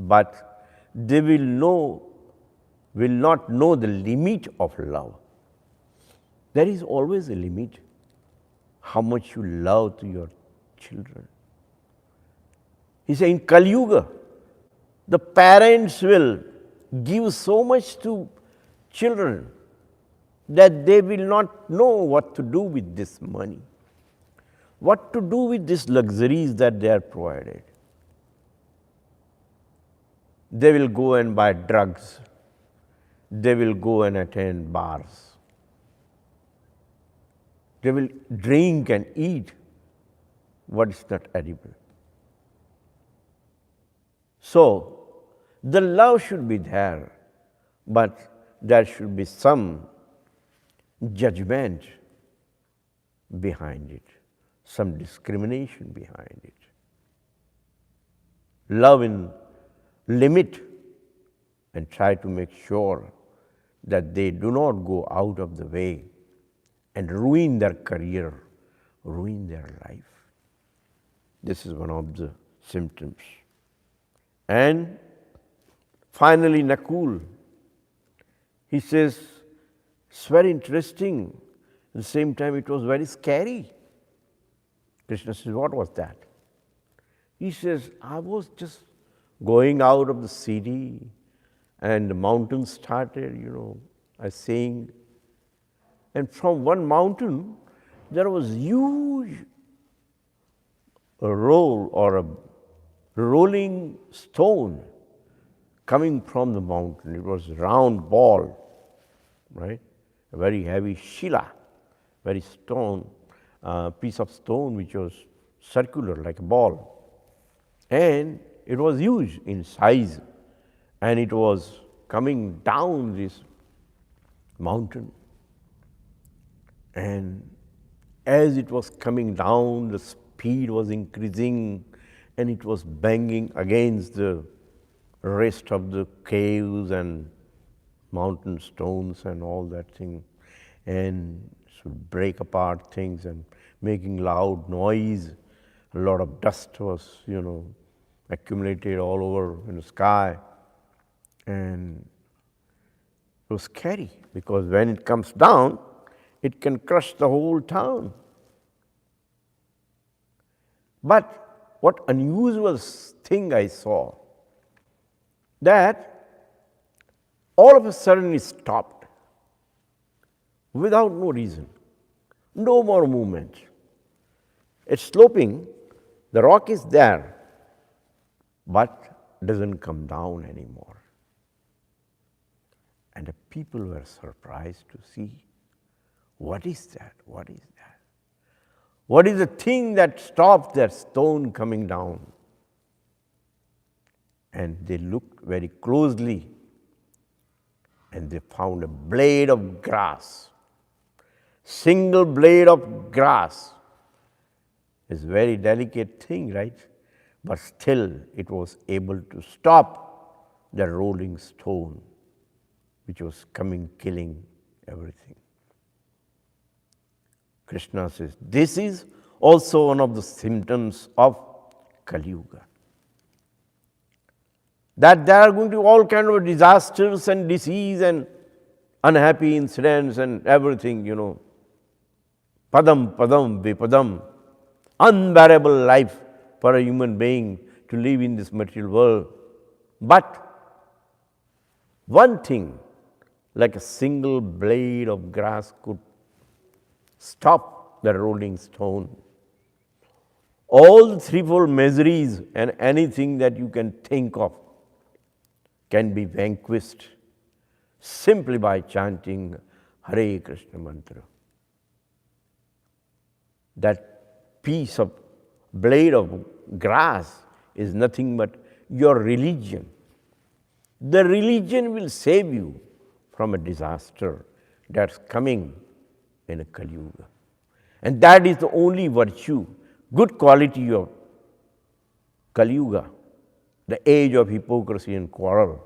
but they will not know the limit of love. There is always a limit, how much you love to your children. He said in Kali Yuga, the parents will give so much to children that they will not know what to do with this money, what to do with these luxuries that they are provided. They will go and buy drugs. They will go and attend bars. They will drink and eat what is not edible. So, the love should be there, but there should be some judgment behind it, some discrimination behind it. Love in limit and try to make sure that they do not go out of the way and ruin their career, ruin their life. This is one of the symptoms. And finally, Nakul, he says, it's very interesting. At the same time, it was very scary. Krishna says, what was that? He says, I was just going out of the city and the mountain started, I saying, and from one mountain, there was huge roll or a rolling stone coming from the mountain. It was a round ball, right? A very heavy shila, very stone, piece of stone which was circular like a ball. And it was huge in size, and it was coming down this mountain. And as it was coming down, the speed was increasing, and it was banging against the rest of the caves and mountain stones and all that thing, and should break apart things and making loud noise. A lot of dust was, accumulated all over in the sky, and it was scary because when it comes down, it can crush the whole town. But what unusual thing I saw, that all of a sudden it stopped without no reason, no more movement. It's sloping, the rock is there, but doesn't come down anymore. And the people were surprised to see, what is that? What is that? What is the thing that stops that stone coming down? And they looked very closely, and they found a blade of grass. Single blade of grass is a very delicate thing, right? But still it was able to stop the rolling stone which was coming, killing everything. Krishna says, this is also one of the symptoms of Kali Yuga. That there are going to be all kinds of disasters and disease and unhappy incidents and everything, Padam padam vipadam. Unbearable life for a human being to live in this material world. But one thing, like a single blade of grass could stop the rolling stone. All the threefold miseries and anything that you can think of can be vanquished simply by chanting Hare Krishna mantra. That piece of blade of grass is nothing but your religion. The religion will save you from a disaster that's coming in a Kali Yuga. And that is the only virtue, good quality of Kali Yuga, the age of hypocrisy and quarrel.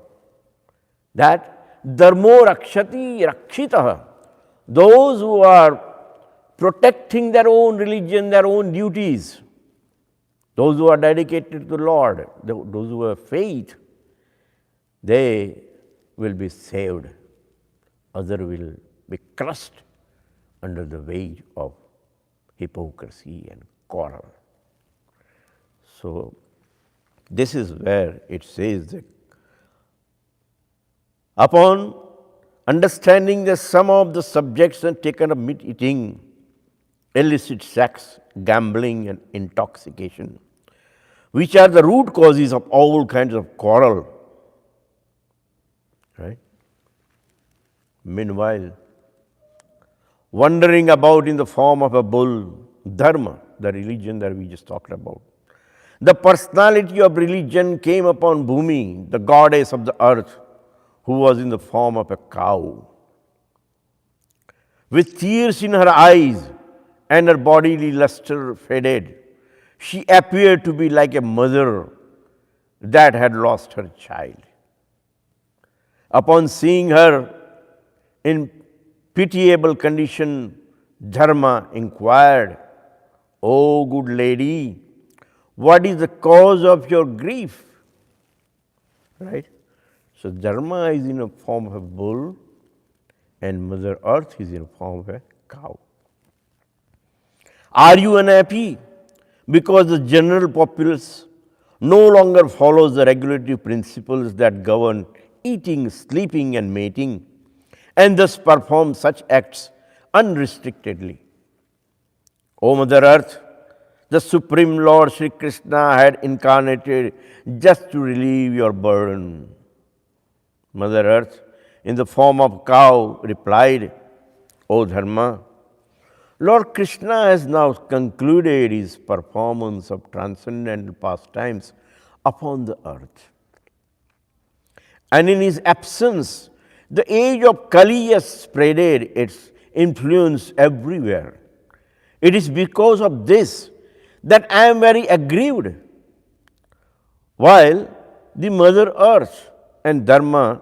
That dharmo rakshati rakshitaha, those who are protecting their own religion, their own duties, those who are dedicated to the Lord, those who have faith, they will be saved. Others will be crushed under the weight of hypocrisy and quarrel. So, this is where it says that upon understanding the sum of the subjects and taken up meat eating, illicit sex, gambling and intoxication, which are the root causes of all kinds of quarrel, right? Meanwhile, wandering about in the form of a bull, dharma, the religion that we just talked about. The personality of religion came upon Bhumi, the goddess of the earth, who was in the form of a cow. With tears in her eyes and her bodily luster faded, she appeared to be like a mother that had lost her child. Upon seeing her in pitiable condition, Dharma inquired, "O good lady, what is the cause of your grief?" Right? So Dharma is in a form of a bull and Mother Earth is in a form of a cow. Are you unhappy because the general populace no longer follows the regulatory principles that govern eating, sleeping and mating, and thus perform such acts unrestrictedly? O Mother Earth, the Supreme Lord Shri Krishna had incarnated just to relieve your burden. Mother Earth, in the form of cow, replied, "O Dharma, Lord Krishna has now concluded his performance of transcendental pastimes upon the earth. And in his absence, the age of Kali has spreaded its influence everywhere. It is because of this that I am very aggrieved." While the Mother Earth and Dharma,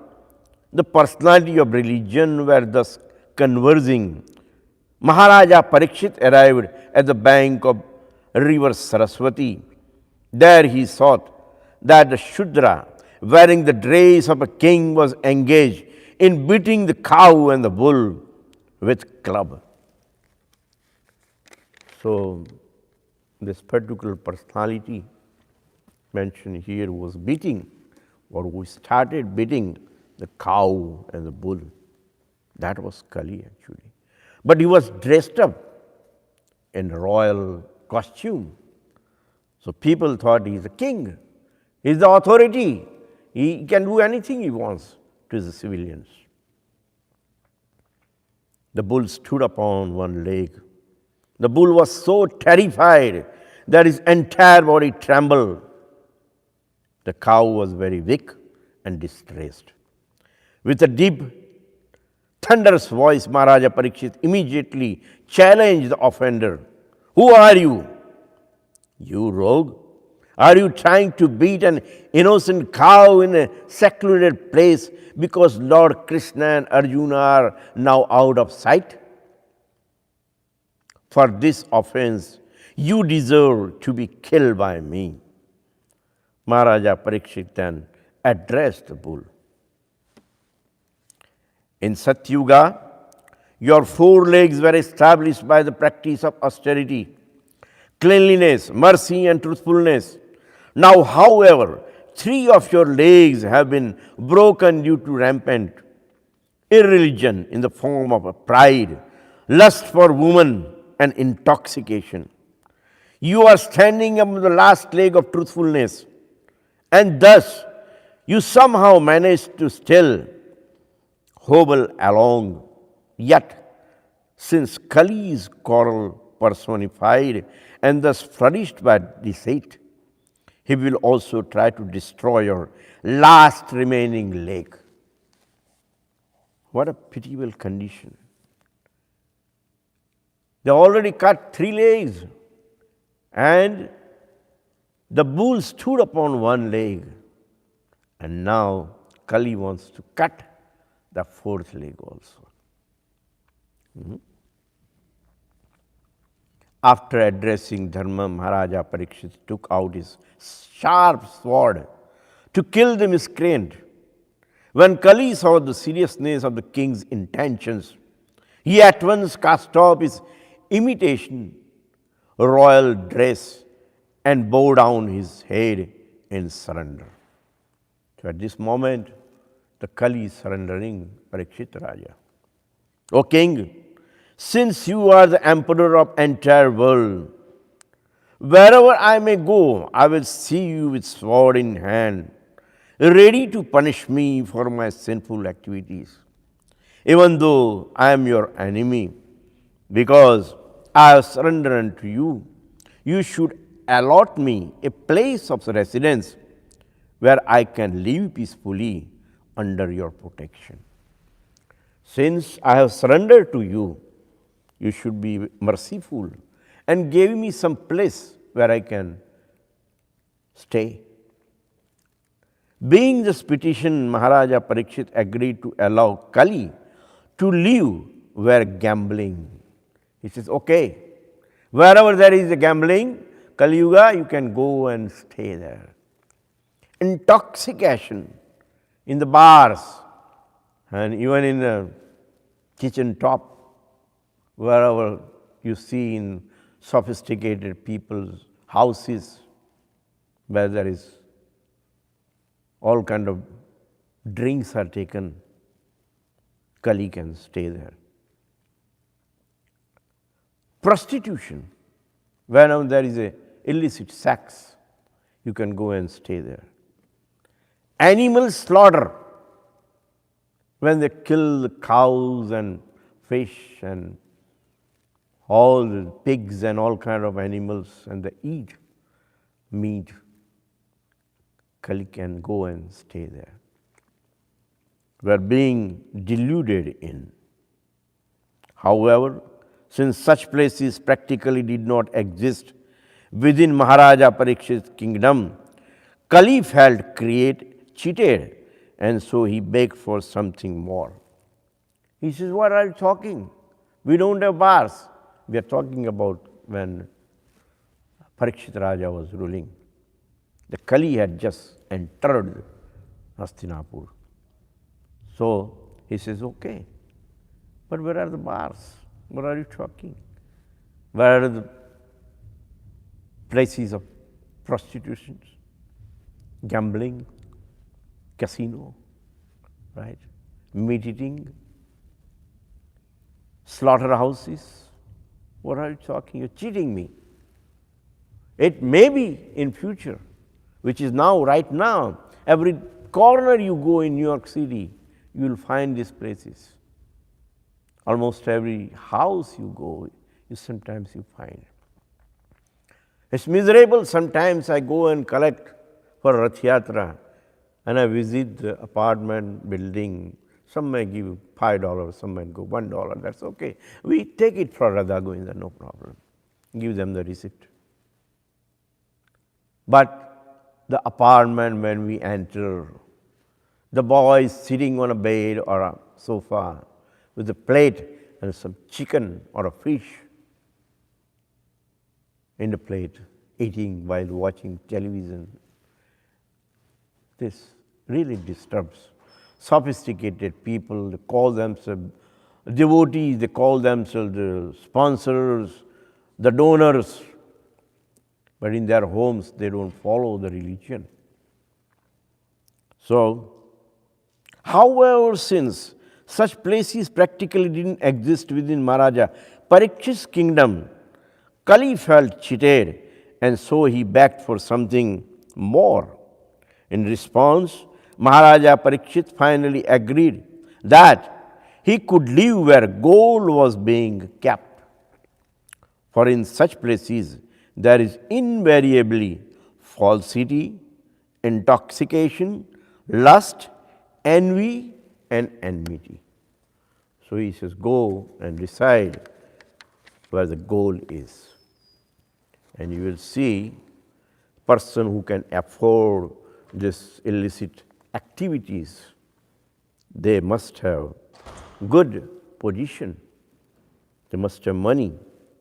the personality of religion, were thus conversing, Maharaja Parikshit arrived at the bank of river Saraswati. There he saw that the Shudra, wearing the dress of a king, was engaged in beating the cow and the bull with club. So, this particular personality mentioned here was beating, or who started beating the cow and the bull. That was Kali actually. But he was dressed up in royal costume. So people thought he's a king. He's the authority. He can do anything he wants to the civilians. The bull stood upon one leg. The bull was so terrified that his entire body trembled. The cow was very weak and distressed. With a deep, thunderous voice, Maharaja Parikshit immediately challenged the offender. "Who are you? You rogue? Are you trying to beat an innocent cow in a secluded place because Lord Krishna and Arjuna are now out of sight? For this offense, you deserve to be killed by me." Maharaja Parikshit then addressed the bull. In Satyuga, Your 4 legs were established by the practice of austerity, cleanliness, mercy, and truthfulness. Now, however, 3 of your legs have been broken due to rampant irreligion in the form of pride, lust for woman, and intoxication. You are standing on the last leg of truthfulness, and thus you somehow manage to still hobble along. Yet, since Kali is coral personified and thus flourished by deceit, he will also try to destroy your last remaining leg. What a pitiable condition. They already cut 3 legs, and the bull stood upon 1 leg, and now Kali wants to cut the 4th leg also. After addressing Dharma, Maharaja Parikshit took out his sharp sword to kill the miscreant. When Kali saw the seriousness of the king's intentions, he at once cast off his imitation royal dress and bowed down his head in surrender. So at this moment, the Kali is surrendering Parikshit Raja. O king, since you are the emperor of entire world, wherever I may go, I will see you with sword in hand, ready to punish me for my sinful activities. Even though I am your enemy, because I have surrendered unto you, you should allot me a place of residence where I can live peacefully under your protection. Since I have surrendered to you, you should be merciful and give me some place where I can stay. Being this petition, Maharaja Parikshit agreed to allow Kali to live where gambling. He says, okay, wherever there is a gambling, Kali Yuga, you can go and stay there. Intoxication in the bars and even in the kitchen top, wherever you see in sophisticated people's houses where there is all kind of drinks are taken, Kali can stay there. Prostitution, whenever there is a illicit sex, you can go and stay there. Animal slaughter, when they kill the cows and fish and all the pigs and all kind of animals and they eat meat, Kali can go and stay there. We are being deluded in. However, since such places practically did not exist within Maharaja Parikshit's kingdom, Kali felt cheated, and so he begged for something more. He says, what are you talking? We don't have bars. We are talking about when Parikshit Raja was ruling. The Kali had just entered Hastinapur. So he says, okay, but where are the bars? What are you talking? Where are the places of prostitution, gambling, casino, right? Meat eating, slaughterhouses. What are you talking? You're cheating me. It may be in future, which is now, right now. Every corner you go in New York City, you will find these places. Almost every house you go, sometimes you find. It's miserable. Sometimes I go and collect for Rath Yatra and I visit the apartment building. Some may give $5, some may go $1. That's okay. We take it for Radha Govinda, no problem. Give them the receipt. But the apartment, when we enter, the boy is sitting on a bed or a sofa with a plate and some chicken or a fish in the plate, eating while watching television. This really disturbs. Sophisticated people, they call themselves devotees, they call themselves the sponsors, the donors, but in their homes they don't follow the religion. So, however, since such places practically didn't exist within Maharaja Parikshit's kingdom, Kali felt cheated, and so he begged for something more. In response, Maharaja Parikshit finally agreed that he could live where gold was being kept. For in such places, there is invariably falsity, intoxication, lust, envy, and enmity. So he says, go and decide where the goal is. And you will see person who can afford this illicit activities, they must have good position, they must have money,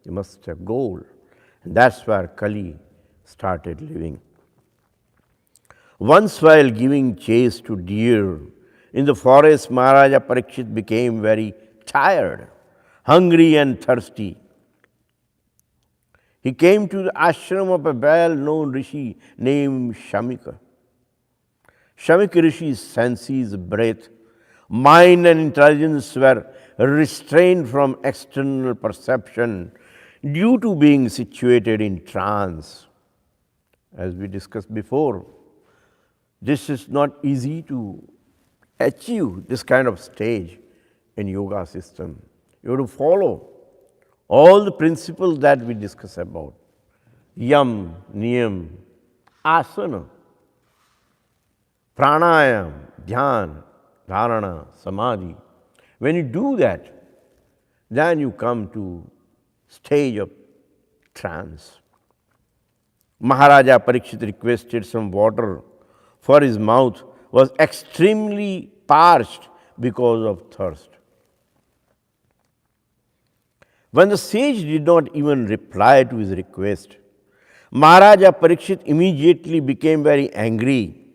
they must have gold. And that's where Kali started living. Once while giving chase to deer in the forest, Maharaja Parikshit became very tired, hungry and thirsty. He came to the ashram of a well-known rishi named Shamika. Shamika Rishi's senses, breath, mind and intelligence were restrained from external perception due to being situated in trance. As we discussed before, this is not easy to achieve this kind of stage in yoga system. You have to follow all the principles that we discuss about. Yam, Niyam, Asana, Pranayam, Dhyan, Dharana, Samadhi. When you do that, then you come to stage of trance. Maharaja Parikshit requested some water, for his mouth was extremely parched because of thirst. When the sage did not even reply to his request, Maharaja Parikshit immediately became very angry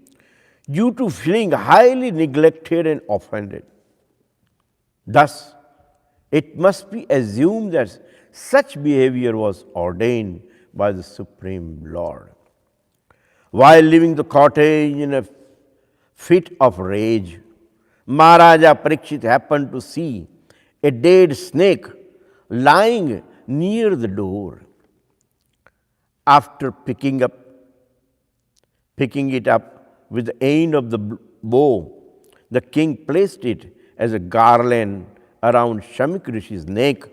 due to feeling highly neglected and offended. Thus, it must be assumed that such behavior was ordained by the Supreme Lord. While leaving the cottage in a fit of rage, Maharaja Parikshit happened to see a dead snake lying near the door. After picking it up with the end of the bow, the king placed it as a garland around Shamik Rishi's neck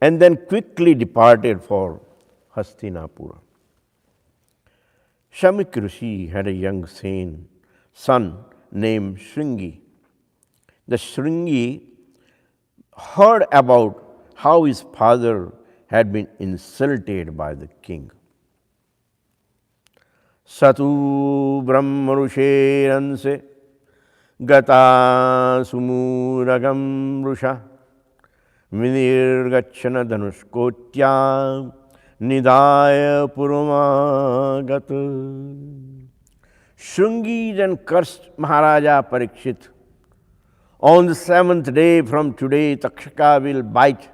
and then quickly departed for Hastinapura. Shamik Rishi had a young son named Shringi. The Shringi heard about how his father had been insulted by the king. Satu brahmarusheranse gata sumuragam rusha vinirgachana dhanushkotya nidaya purumagata. Shringi then cursed Maharaja Parikshit. On the 7th day from today, Takshaka will bite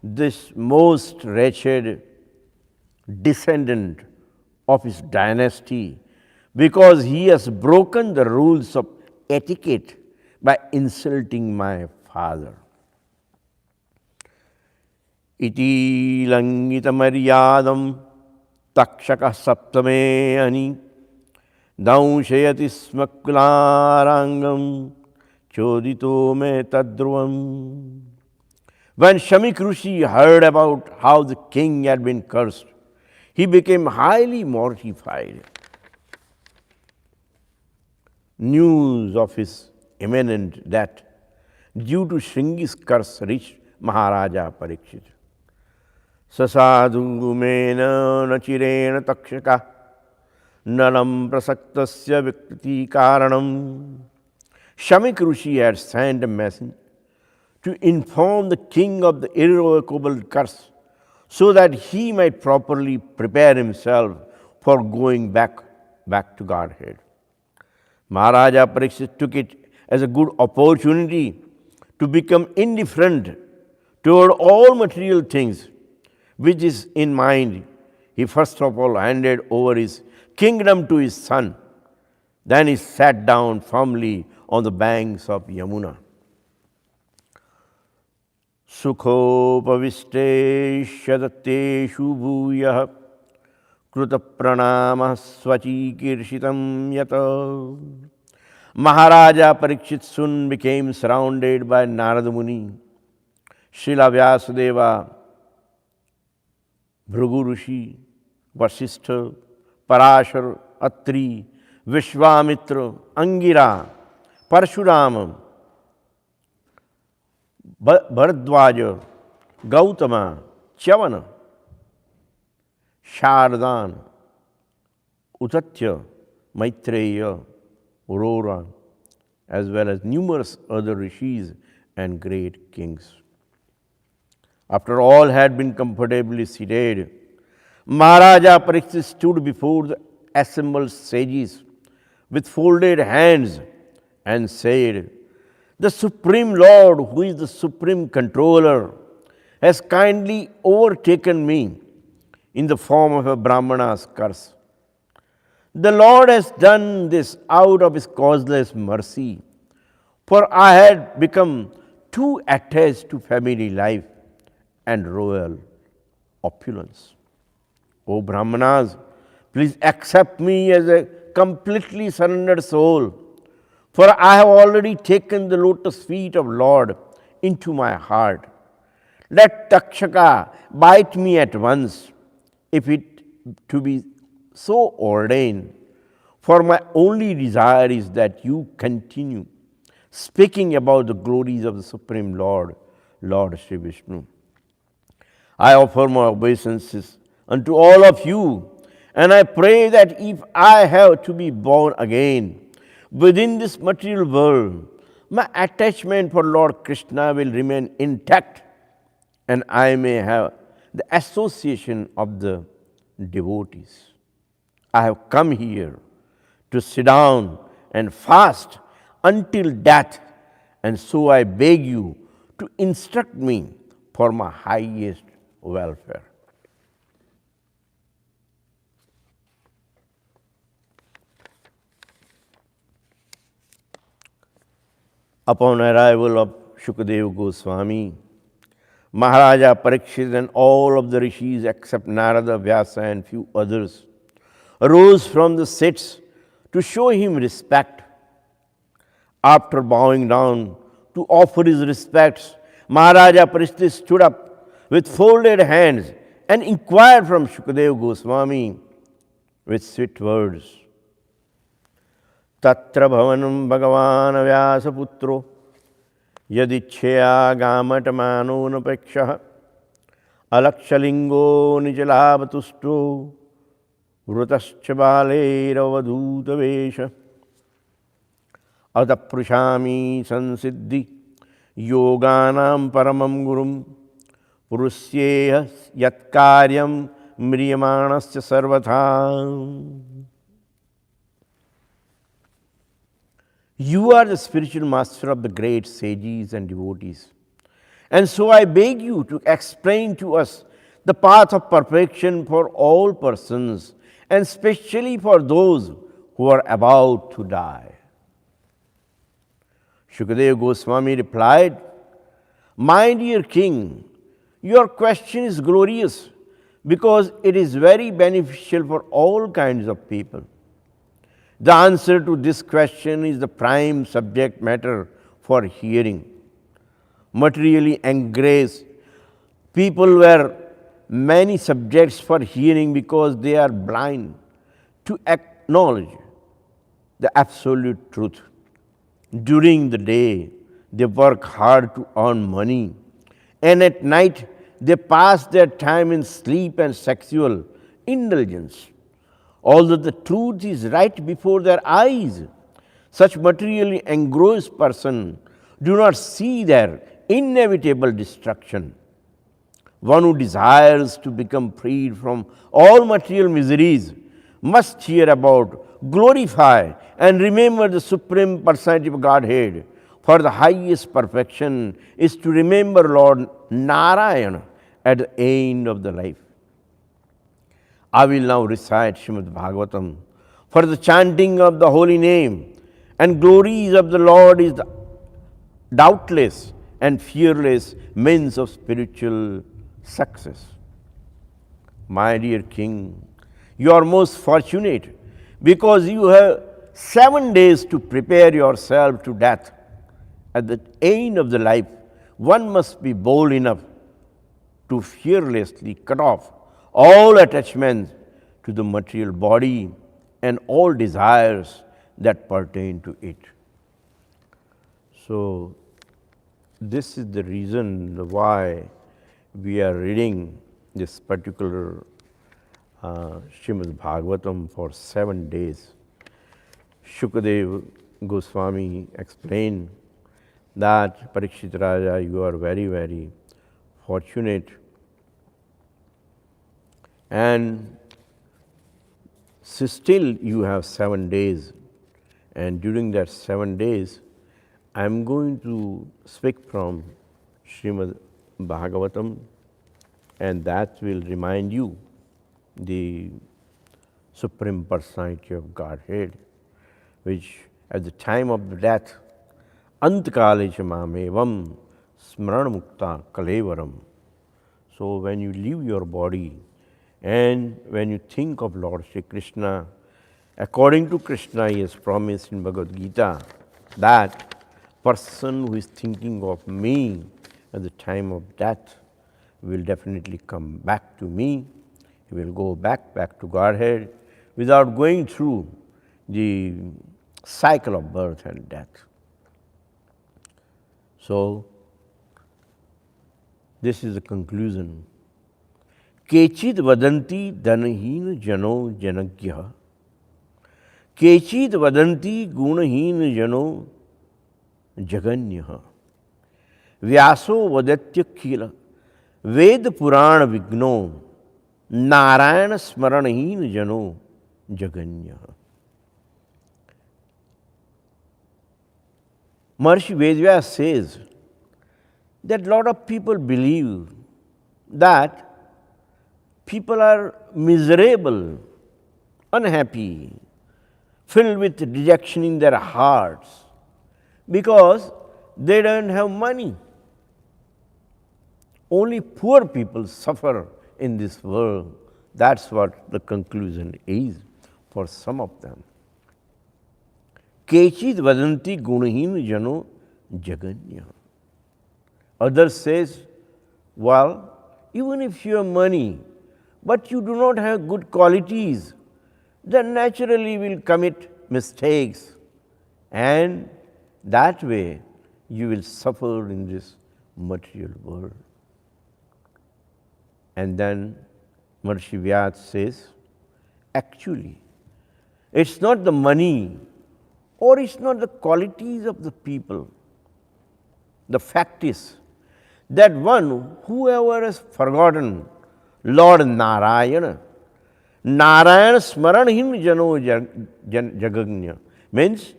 this most wretched descendant of his dynasty because he has broken the rules of etiquette by insulting my father. Iti langita maryadam takshaka saptame ani daunshayati smaklarangam chodito me tadruvam. When Shamik Rishi heard about how the king had been cursed, he became highly mortified. News of his imminent death due to Shringi's curse reached Maharaja Parikshit. Sasadu mena nachirena takshaka nalam prasaktasya vikriti karanam. Shamik Rishi had sent a message to inform the king of the irrevocable curse so that he might properly prepare himself for going back to Godhead. Maharaja Parikshit took it as a good opportunity to become indifferent toward all material things, which is in mind, he first of all handed over his kingdom to his son. Then he sat down firmly on the banks of Yamuna. Sukhopavishtesha datteshu bhuyah kruta pranamah swachikirsitam yata. Maharaja Parikshit soon became surrounded by Narada Muni, Srila Vyasadeva, Bhrigu Rishi, Vasishtha, Parashar, Atri, Vishwamitra, Angira, Parshurama, Bharadwaja, Gautama, Chavana, Shardan, Utatya, Maitreya, Aurora, as well as numerous other rishis and great kings. After all had been comfortably seated, Maharaja Parikshit stood before the assembled sages with folded hands and said, "The Supreme Lord, who is the Supreme Controller, has kindly overtaken me in the form of a Brahmana's curse. The Lord has done this out of his causeless mercy, for I had become too attached to family life and royal opulence. O Brahmanas, please accept me as a completely surrendered soul, for I have already taken the lotus feet of Lord into my heart. Let Takshaka bite me at once, if it to be so ordained, for my only desire is that you continue speaking about the glories of the Supreme Lord, Lord Sri Vishnu. I offer my obeisances unto all of you, and I pray that if I have to be born again within this material world, my attachment for Lord Krishna will remain intact, and I may have the association of the devotees. I have come here to sit down and fast until death, and so I beg you to instruct me for my highest welfare." Upon arrival of Shukadeva Goswami, Maharaja Parikshit and all of the rishis except Narada, Vyasa and few others arose from the seats to show him respect. After bowing down to offer his respects, Maharaja Parikshit stood up with folded hands and inquired from Shukadeva Goswami with sweet words. Tatra bhavanam bhagavan vyasa putro yadichya gamatamano napeksha alakshalingo nijalabatusto vrutascha baleravadhuta vesha adaprushami sansiddhi yoganam paramam gurum purusyeha yatkaryam mriyamanasya sarvatha. You are the spiritual master of the great sages and devotees. And so I beg you to explain to us the path of perfection for all persons, and especially for those who are about to die. Shukadeva Goswami replied, "My dear king, your question is glorious because it is very beneficial for all kinds of people. The answer to this question is the prime subject matter for hearing. Materially engrossed people were many subjects for hearing because they are blind to acknowledge the absolute truth. During the day, they work hard to earn money, and at night, they pass their time in sleep and sexual indulgence. Although the truth is right before their eyes, such materially engrossed persons do not see their inevitable destruction. One who desires to become freed from all material miseries must hear about, glorify, and remember the Supreme Personality of Godhead, for the highest perfection is to remember Lord Narayana at the end of the life. I will now recite Śrīmad-Bhāgavatam for the chanting of the holy name and glories of the Lord is the doubtless and fearless means of spiritual success. My dear King, you are most fortunate because you have 7 days to prepare yourself to death. At the end of the life, one must be bold enough to fearlessly cut off all attachments to the material body and all desires that pertain to it. So, this is the reason why we are reading this particular Śrīmad-Bhāgavatam for 7 days. Shukadeva Goswami explained that, Parikshit Raja, you are very, very fortunate, and still you have 7 days, and during that 7 days, I am going to speak from Śrīmad-Bhāgavatam, and that will remind you the Supreme Personality of Godhead, which at the time of the death, Antakale mamevam smarana mukta kalevaram. So when you leave your body and when you think of Lord Sri Krishna, according to Krishna, he has promised in Bhagavad-gītā that person who is thinking of me at the time of death will definitely come back to me. He will go back to Godhead without going through the cycle of birth and death. So, this is the conclusion. Kechid vadanti dhanahīna jano janagya. Kechid vadanti gunahīna jano jaganya. Vyaso vadatya khila ved purana vigno Narayana smaranahīna jano jaganya. Maharishi Vedvyas says that a lot of people believe that people are miserable, unhappy, filled with dejection in their hearts because they don't have money. Only poor people suffer in this world. That's what the conclusion is for some of them. Kechid vadanti gunahin jano jaganya. Others says, well, even if you have money, but you do not have good qualities, then naturally you will commit mistakes, and that way you will suffer in this material world. And then Maharishi Vyas says, actually, it's not the money or it's not the qualities of the people. The fact is that one, whoever has forgotten Lord Narayana, Narayana smaranahīna jano jaganya, means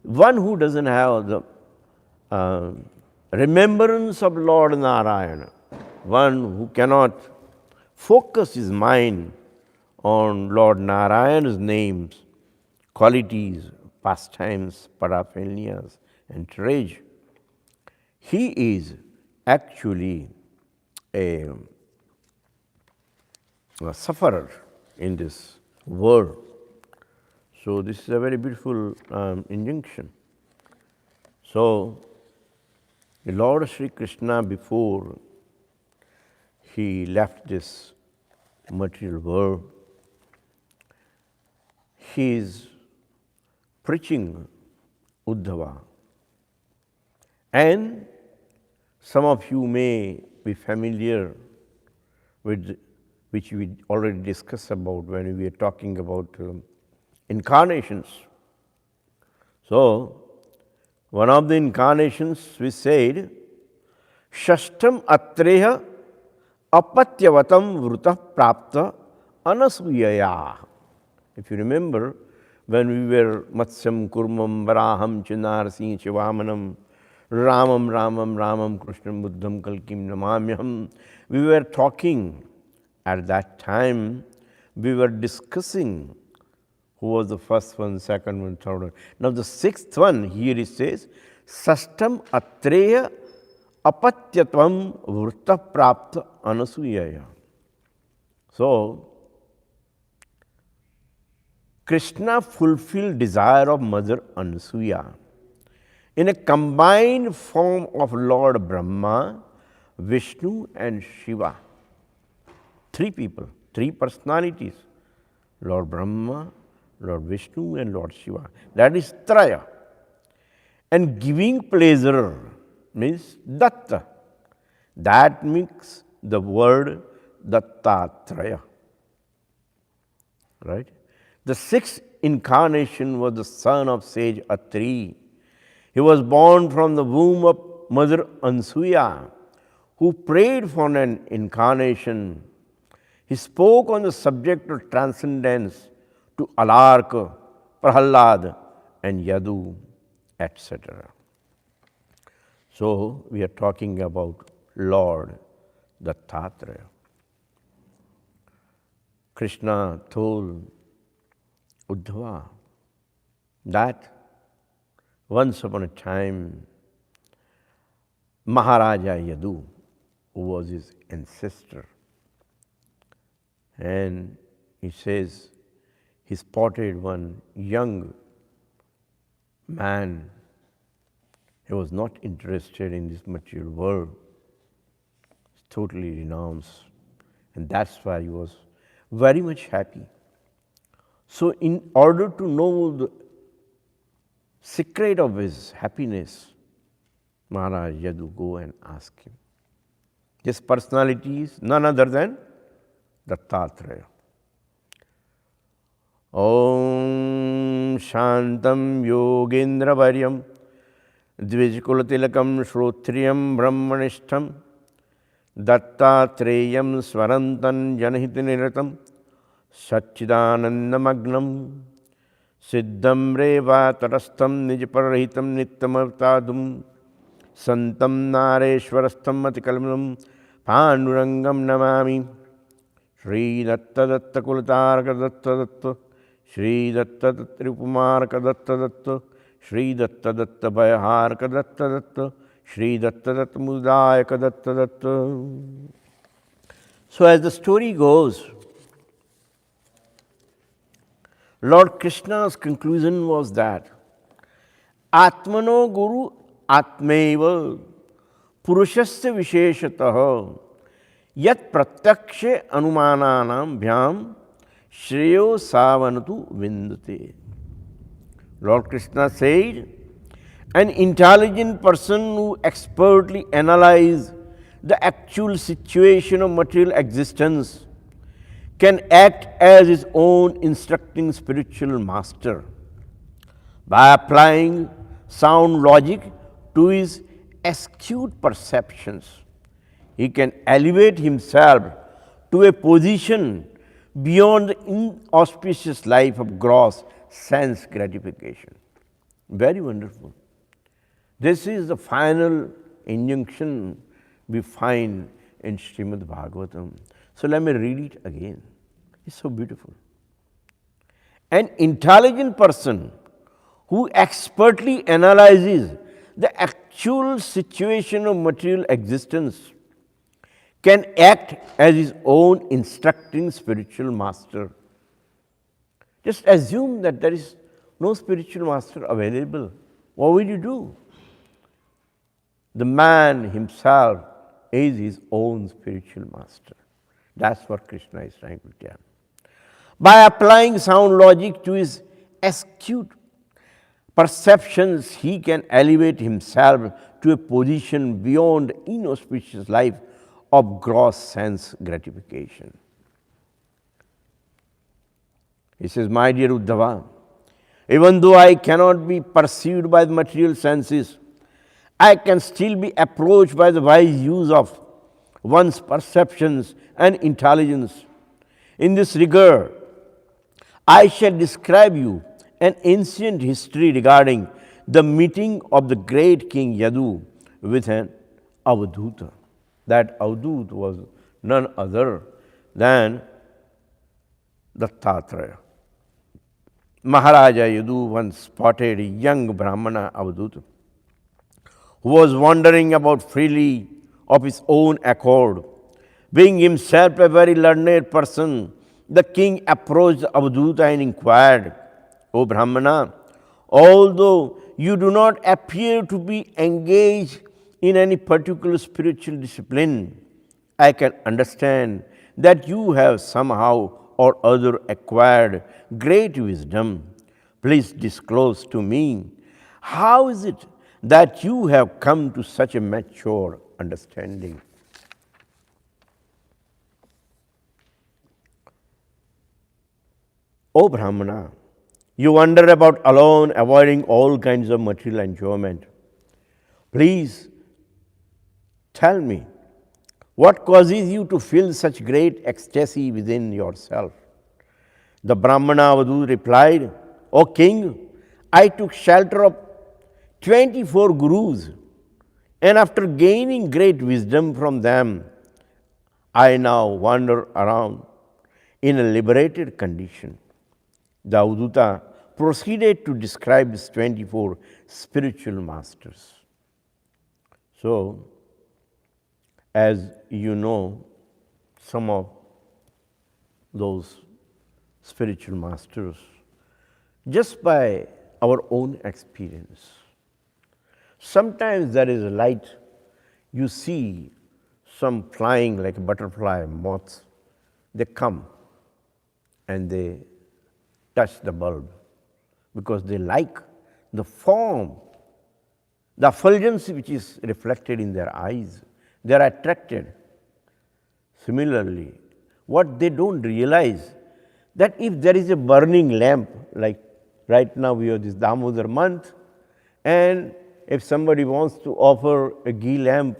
one who doesn't have the remembrance of Lord Narayana, one who cannot focus his mind on Lord Narayana's names, qualities, pastimes, paraphernalias, and treasure, he is actually a sufferer in this world. So this is a very beautiful injunction. So the Lord Sri Krishna, before he left this material world, he is preaching Uddhava. And some of you may be familiar with which we already discussed about when we were talking about incarnations. So, one of the incarnations we said, Shashtam Atreha Apatyavatam Vrutah Prapta Anasuyaya. If you remember, when we were Matsyam Kurmam Varaham Chinarsi Chivamanam Ramam, Ramam, Ramam, Krishnam, Buddham, Kalkim, Namamyam. We were talking at that time, we were discussing who was the first one, second one, third one. Now the sixth one, here it says, Sashtam Atreya Apatyatvam Vrta Prapta Anasuyaya. So, Krishna fulfilled desire of Mother Anasuya in a combined form of Lord Brahma, Vishnu and Shiva. Three people, three personalities, Lord Brahma, Lord Vishnu and Lord Shiva. That is Traya. And giving pleasure means Datta. That makes the word Dattatraya. Right? The sixth incarnation was the son of sage Atri. He was born from the womb of Mother Ansuya, who prayed for an incarnation. He spoke on the subject of transcendence to Alarka, Prahalad and Yadu, etc. So, we are talking about Lord Dattatreya. Krishna told Uddhava that once upon a time, Maharaja Yadu, who was his ancestor, and he says he spotted one young man. He was not interested in this material world, totally renounced, and that's why he was very much happy. So in order to know the secret of his happiness, Maharaj Yadu go and ask him. This personality is none other than Dattatreya. Om Shantam Yogendra Varyam Dvijkulatilakam Shrotriyam Brahmanishtam Dattathreyam Swarantan Janhitiniratam Satchidanandamagnam Siddham Reva Tarastam Nijaparahitam Nittamavtadum Santam Nareshwarastam Atikalmanam Pandurangam Namami Shri Datta Datta Kulataraka Datta Datta Shri Datta Datta Rupumaraka Datta Datta Shri Datta Datta Bhayaharaka Datta Datta Shri Datta Datta Mudayaka Datta Datta. So as the story goes, Lord Krishna's conclusion was that Atmano Guru Atmeva Purushasya Visheshataha Yat Pratyakshe Anumananam Bhyam Shreyo Savanatu Vindate. Lord Krishna said, an intelligent person who expertly analyzes the actual situation of material existence can act as his own instructing spiritual master. By applying sound logic to his acute perceptions, he can elevate himself to a position beyond the inauspicious life of gross sense gratification. Very wonderful. This is the final injunction we find in Śrīmad-Bhāgavatam. So let me read it again. It's so beautiful. An intelligent person who expertly analyzes the actual situation of material existence can act as his own instructing spiritual master. Just assume that there is no spiritual master available. What will you do? The man himself is his own spiritual master. That's what Krishna is trying to tell. By applying sound logic to his acute perceptions, he can elevate himself to a position beyond the inauspicious life of gross sense gratification. He says, my dear Uddhava, even though I cannot be perceived by the material senses, I can still be approached by the wise use of one's perceptions and intelligence. In this regard, I shall describe you an ancient history regarding the meeting of the great King Yadu with an Avadhuta. That Avadhuta was none other than Dattatreya. Maharaja Yadu once spotted a young Brahmana Avadhuta who was wandering about freely of his own accord. Being himself a very learned person, the king approached Avadhuta and inquired, O Brahmana, although you do not appear to be engaged in any particular spiritual discipline, I can understand that you have somehow or other acquired great wisdom. Please disclose to me, how is it that you have come to such a mature understanding? O Brahmana, you wander about alone, avoiding all kinds of material enjoyment. Please tell me, what causes you to feel such great ecstasy within yourself? The Brahmana Avadhuta replied, O king, I took shelter of 24 gurus, and after gaining great wisdom from them, I now wander around in a liberated condition. The Avadhuta proceeded to describe his 24 spiritual masters. So, as you know, some of those spiritual masters, just by our own experience, sometimes there is a light, you see some flying like a butterfly, moths, they come and they touch the bulb because they like the form, the effulgence which is reflected in their eyes. They are attracted. Similarly, what they don't realize, that if there is a burning lamp, like right now we have this Damodar month, and if somebody wants to offer a ghee lamp,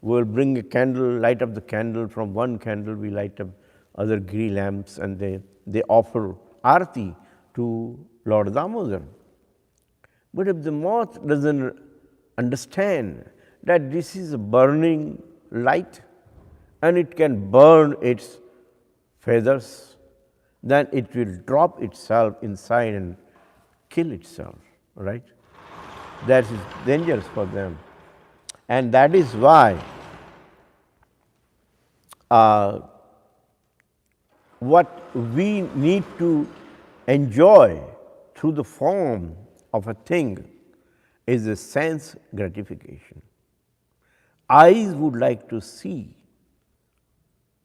we will bring a candle, light up the candle. From one candle we light up other ghee lamps, and they offer arati to Lord Damodar. But if the moth doesn't understand that this is a burning light and it can burn its feathers, then it will drop itself inside and kill itself, right? That is dangerous for them. And that is why what we need to enjoy through the form of a thing is a sense gratification. Eyes would like to see,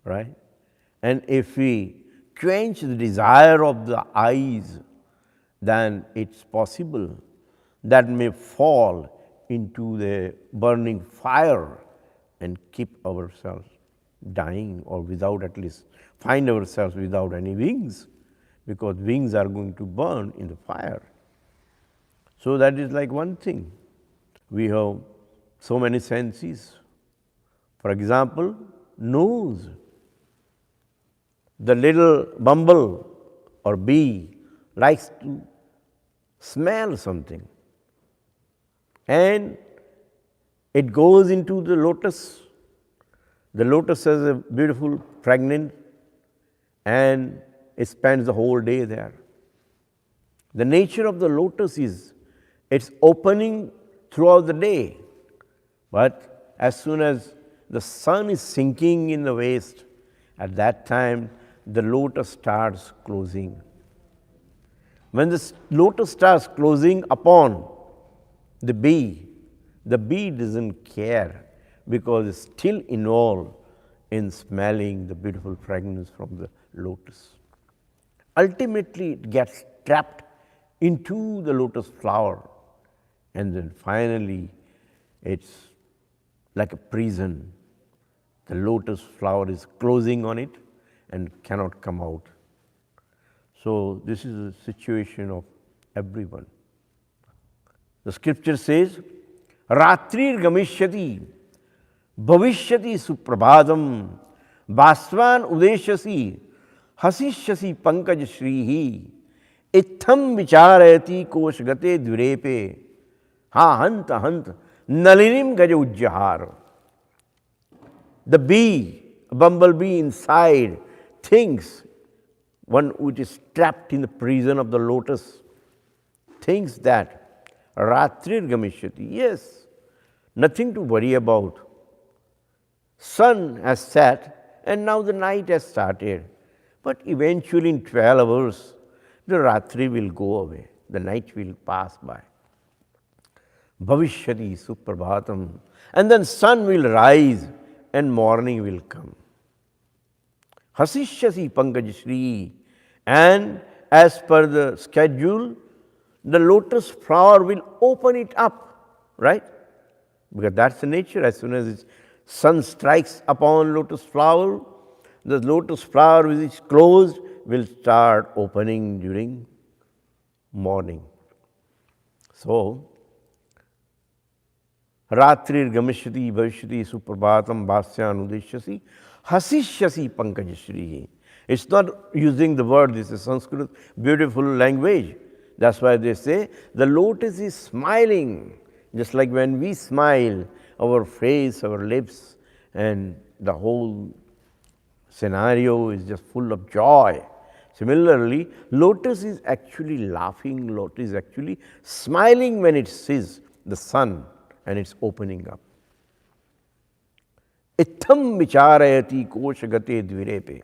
right? And if we quench the desire of the eyes, then it's possible that may fall into the burning fire and keep ourselves dying, or without, at least find ourselves without any wings, because wings are going to burn in the fire. So that is like one thing. We have so many senses. For example, nose. The little bumble or bee likes to smell something, and it goes into the lotus. The lotus has a beautiful fragrance, and it spends the whole day there. The nature of the lotus is it's opening throughout the day, but as soon as the sun is sinking in the west, at that time the lotus starts closing. When the lotus starts closing upon the bee doesn't care, because it's still involved in smelling the beautiful fragrance from the lotus. Ultimately, it gets trapped into the lotus flower, and then finally it's like a prison. The lotus flower is closing on it and cannot come out. So this is the situation of everyone. The scripture says, Ratrir Gamishyati Bhavishyati Suprabhadam Baswan Udeshasi Hasishyasi Pankaj Shrihi Itham vicharayati koshgate dvirepe ha hanta hant nalinim gajujjahar. The bee, a bumblebee inside, thinks, one which is trapped in the prison of the lotus, thinks that Ratrir Gamishyati, yes, nothing to worry about. Sun has set and now the night has started. But eventually in 12 hours, the Ratri will go away, the night will pass by. Bhavishyati Suprabhatam, and then sun will rise and morning will come. Hasishyasi Pankajashri, and as per the schedule, the lotus flower will open it up, right? Because that's the nature. As soon as the sun strikes upon lotus flower, the lotus flower which is closed will start opening during morning. So, Ratrir Gamishyati Bhavishyati Suprabhatam Bhasyan Udeshyasi Hasishyasi Pankajashri. It's not using the word, this is Sanskrit, beautiful language. That's why they say the lotus is smiling. Just like when we smile, our face, our lips, and the whole scenario is just full of joy. Similarly, lotus is actually laughing, lotus is actually smiling when it sees the sun and it's opening up. Itham vicharayati koshagate dvirepe.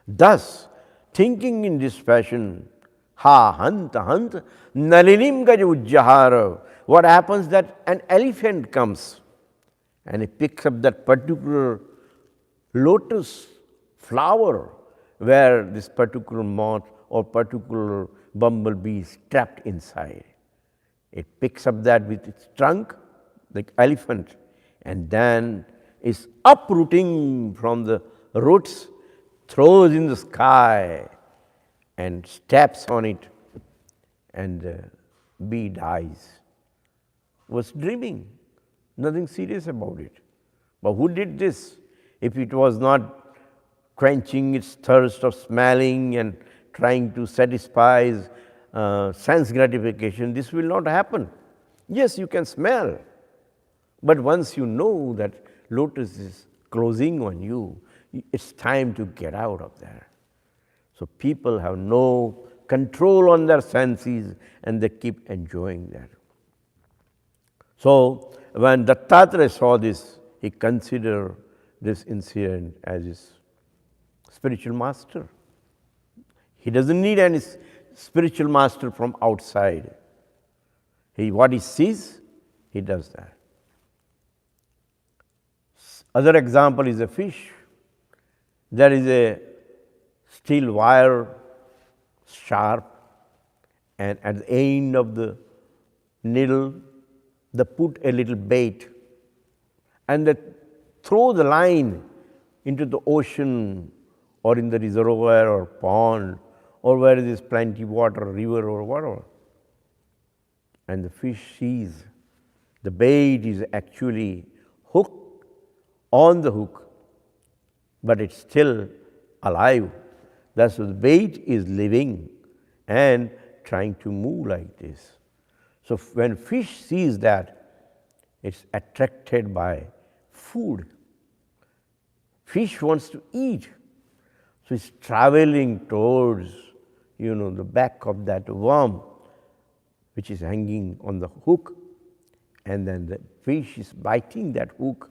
Thus, thinking in this fashion, ha hanta hant nalinim gajujjahara. What happens that an elephant comes and he picks up that particular lotus flower where this particular moth or particular bumblebee is trapped inside. It picks up that with its trunk, like elephant, and then is uprooting from the roots, throws in the sky and steps on it, and the bee dies. Was dreaming, nothing serious about it. But who did this? If it was not quenching its thirst of smelling and trying to satisfy sense gratification, this will not happen. Yes, you can smell, but once you know that lotus is closing on you, it's time to get out of there. So people have no control on their senses and they keep enjoying that. So when Dattatreya saw this, he considered this incident as his spiritual master. He doesn't need any spiritual master from outside. What he sees, he does that. Other example is a fish. There is a steel wire, sharp, and at the end of the needle, they put a little bait and they throw the line into the ocean or in the reservoir or pond or where there is plenty water, river or whatever. And the fish sees the bait is actually hooked on the hook, but it's still alive. That's why the bait is living and trying to move like this. So when fish sees that, it's attracted by food. Fish wants to eat. So it's traveling towards, the back of that worm, which is hanging on the hook. And then the fish is biting that hook.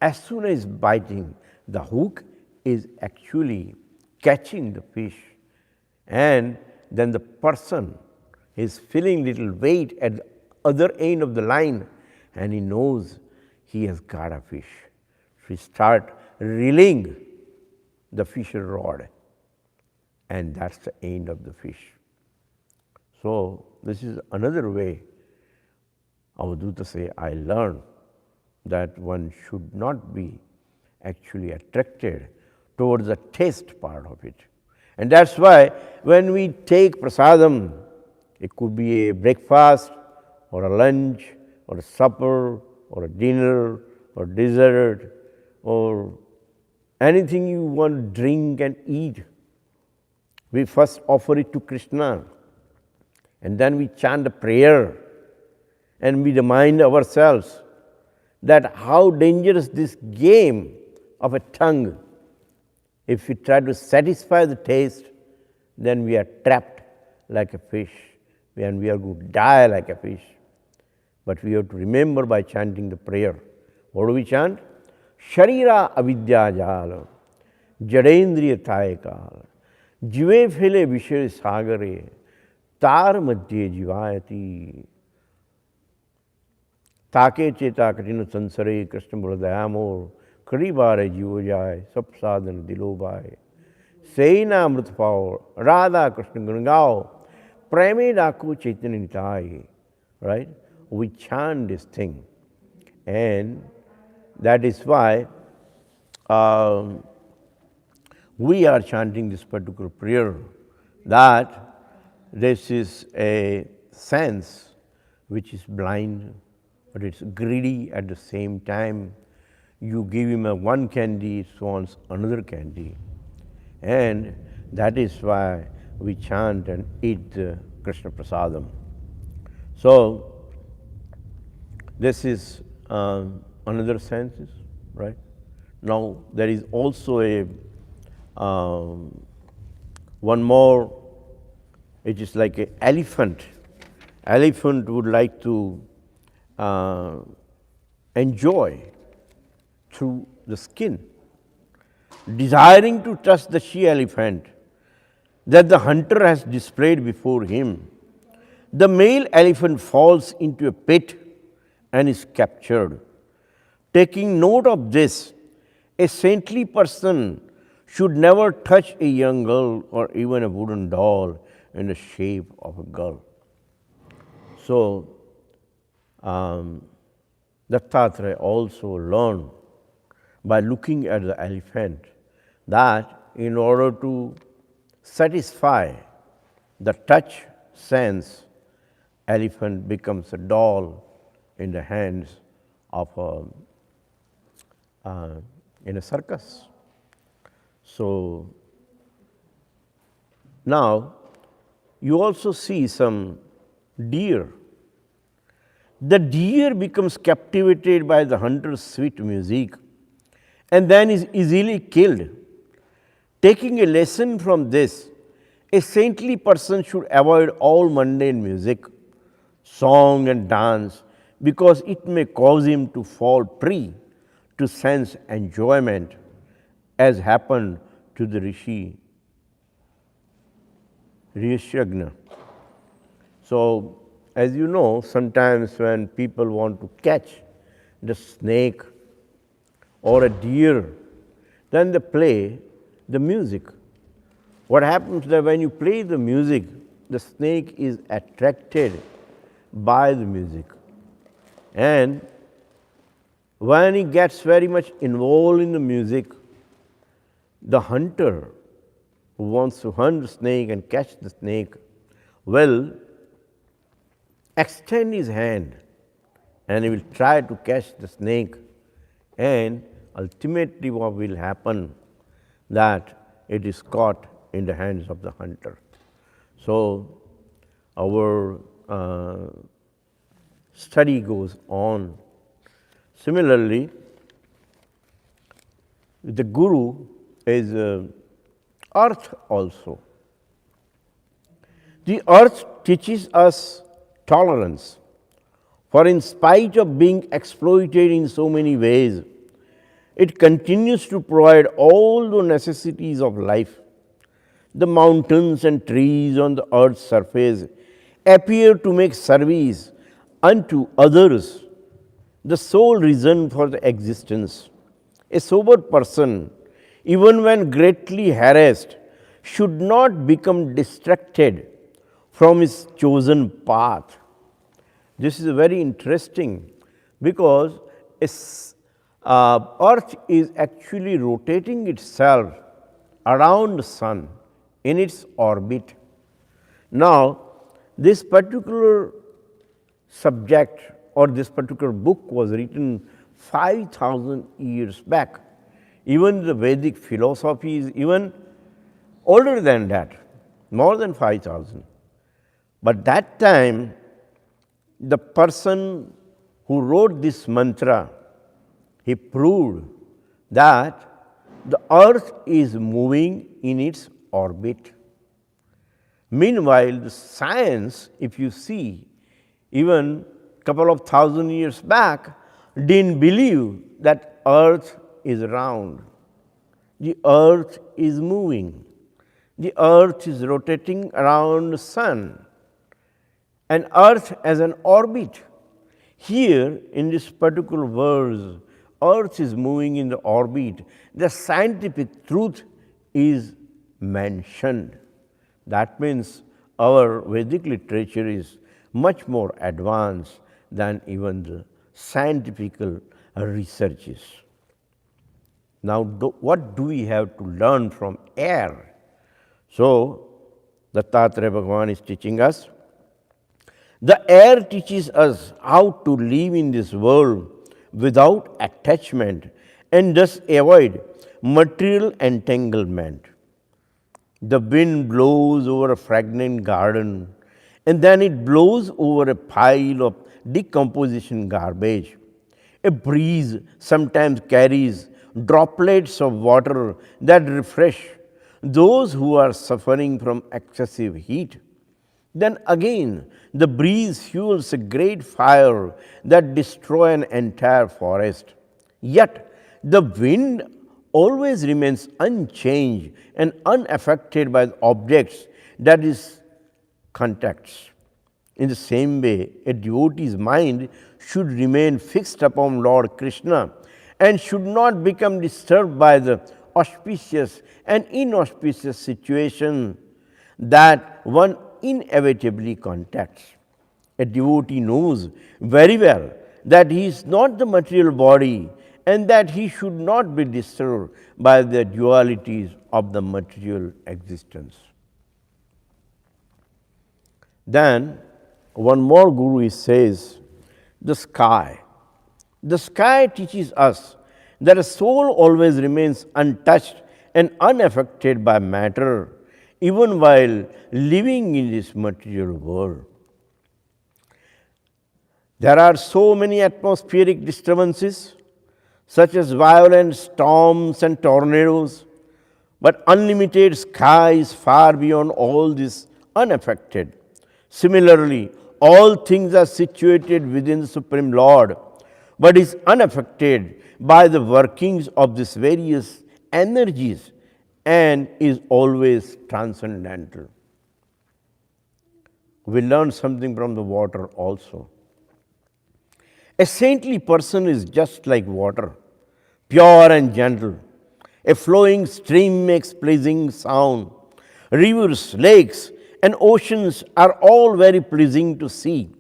As soon as it's biting, the hook is actually catching the fish. And then the person is feeling little weight at the other end of the line and he knows he has got a fish. So he starts reeling the fishing rod and that's the end of the fish. So this is another way Avadhuta say, I learned that one should not be actually attracted towards the taste part of it. And that's why when we take prasadam, it could be a breakfast or a lunch or a supper or a dinner or dessert or anything you want to drink and eat. We first offer it to Krishna. And then we chant a prayer and we remind ourselves that how dangerous this game of a tongue. If we try to satisfy the taste, then we are trapped like a fish and we are going to die like a fish. But we have to remember by chanting the prayer. What do we chant? Sharira avidya jala, jadendriya tayakala, jive phile vishaya sagare, tar madhye jivayati. ताके चेता कठिन संसरे कृष्ण मुरदयामोर कड़ी बारे जीवो जाए सब साधन दिलो बाए सही ना अमृत पाओ राधा कृष्ण गुण गाओ प्रेमे डाको चैतन्य Nitai. Right? We chant this thing, and that is why we are chanting this particular prayer, that this is a sense which is blind, but it's greedy at the same time. You give him one candy, it wants another candy. And that is why we chant and eat the Krishna Prasadam. So, this is another sense, right? Now, there is also a one more, it is like an elephant. Elephant would like to enjoy through the skin, desiring to touch the she-elephant that the hunter has displayed before him. The male elephant falls into a pit and is captured. Taking note of this, a saintly person should never touch a young girl or even a wooden doll in the shape of a girl. So, Dattatreya also learned by looking at the elephant that in order to satisfy the touch sense, elephant becomes a doll in the hands of in a circus. So now you also see some deer. The deer becomes captivated by the hunter's sweet music and then is easily killed. Taking a lesson from this, a saintly person should avoid all mundane music, song and dance, because it may cause him to fall prey to sense enjoyment, as happened to the Rishi Rishagna. So, as you know, sometimes when people want to catch the snake or a deer, then they play the music. What happens that when you play the music, the snake is attracted by the music. And when he gets very much involved in the music, the hunter who wants to hunt the snake and catch the snake will extend his hand and he will try to catch the snake, and ultimately what will happen that it is caught in the hands of the hunter. So our study goes on. Similarly, the Guru is earth also. The earth teaches us tolerance, for in spite of being exploited in so many ways, it continues to provide all the necessities of life. The mountains and trees on the earth's surface appear to make service unto others the sole reason for the existence. A sober person, even when greatly harassed, should not become distracted from his chosen path. This is very interesting because earth is actually rotating itself around the sun in its orbit. Now, this particular subject or this particular book was written 5,000 years back. Even the Vedic philosophy is even older than that, more than 5,000. But that time, the person who wrote this mantra, he proved that the earth is moving in its orbit. Meanwhile, the science, if you see, even a couple of thousand years back, didn't believe that earth is round. The earth is moving. The earth is rotating around the sun. And earth as an orbit. Here, in this particular verse, earth is moving in the orbit. The scientific truth is mentioned. That means our Vedic literature is much more advanced than even the scientific researches. Now, what do we have to learn from air? So, Dattatreya Bhagavan is teaching us. The air teaches us how to live in this world without attachment and thus avoid material entanglement. The wind blows over a fragrant garden and then it blows over a pile of decomposition garbage. A breeze sometimes carries droplets of water that refresh those who are suffering from excessive heat. Then again, the breeze fuels a great fire that destroys an entire forest. Yet, the wind always remains unchanged and unaffected by the objects that it contacts. In the same way, a devotee's mind should remain fixed upon Lord Krishna and should not become disturbed by the auspicious and inauspicious situation that one inevitably contacts. A devotee knows very well that he is not the material body and that he should not be disturbed by the dualities of the material existence. Then one more guru says, the sky. The sky teaches us that a soul always remains untouched and unaffected by matter, even while living in this material world. There are so many atmospheric disturbances, such as violent storms and tornadoes, but unlimited sky is far beyond all this, unaffected. Similarly, all things are situated within the Supreme Lord, but is unaffected by the workings of these various energies and is always transcendental. We learn something from the water also. A saintly person is just like water, pure and gentle. A flowing stream makes pleasing sound. Rivers, lakes, and oceans are all very pleasing to see.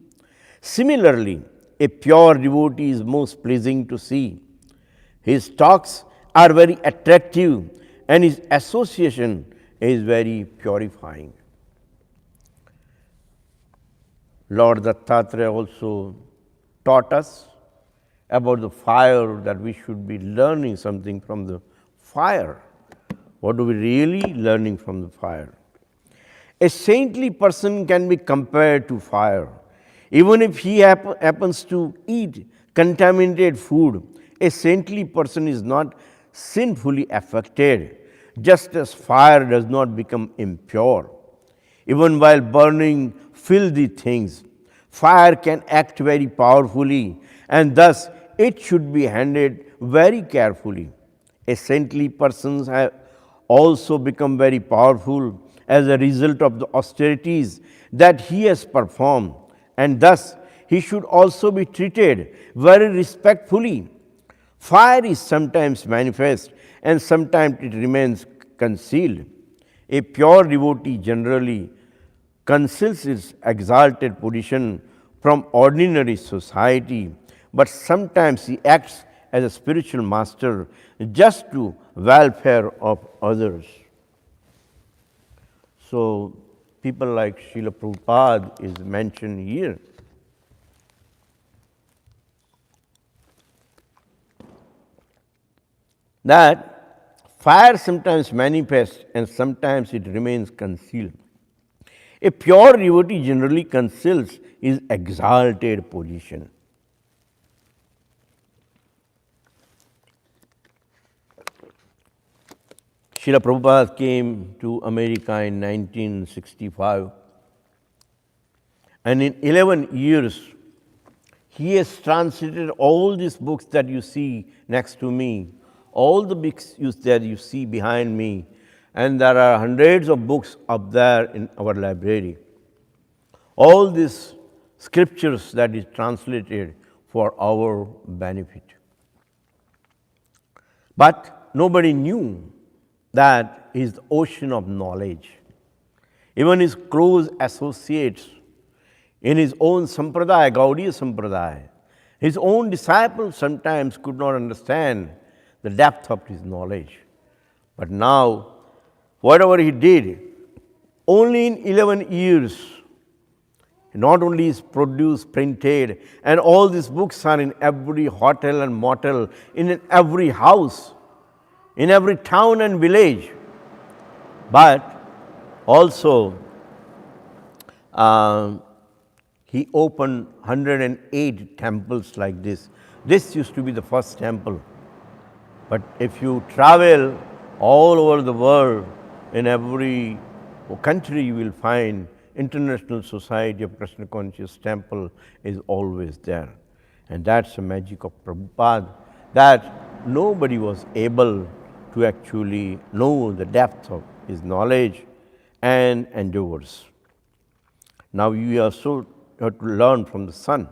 Similarly, a pure devotee is most pleasing to see. His talks are very attractive and his association is very purifying. Lord Dattatreya also taught us about the fire, that we should be learning something from the fire. What are we really learning from the fire? A saintly person can be compared to fire. Even if he happens to eat contaminated food, a saintly person is not sinfully affected, just as fire does not become impure. Even while burning filthy things, fire can act very powerfully, and thus it should be handled very carefully. A saintly person have also become very powerful as a result of the austerities that he has performed, and thus he should also be treated very respectfully. Fire is sometimes manifest and sometimes it remains concealed. A pure devotee generally conceals his exalted position from ordinary society, but sometimes he acts as a spiritual master just to welfare of others. So people like Srila Prabhupada is mentioned here. That fire sometimes manifests and sometimes it remains concealed. A pure devotee generally conceals his exalted position. Srila Prabhupada came to America in 1965, and in 11 years, he has translated all these books that you see next to me, all the books that you see behind me, and there are hundreds of books up there in our library. All these scriptures that is translated for our benefit. But nobody knew that is the ocean of knowledge. Even his close associates in his own sampradaya, Gaudiya sampradaya, his own disciples sometimes could not understand the depth of his knowledge. But now, whatever he did, only in 11 years, not only is produced, printed, and all these books are in every hotel and motel, in every house, in every town and village, but also he opened 108 temples like this. This used to be the first temple. But if you travel all over the world, in every country you will find International Society of Krishna Conscious Temple is always there. And that's the magic of Prabhupada, that nobody was able to actually know the depth of his knowledge and endeavors. Now you also have to learn from the sun.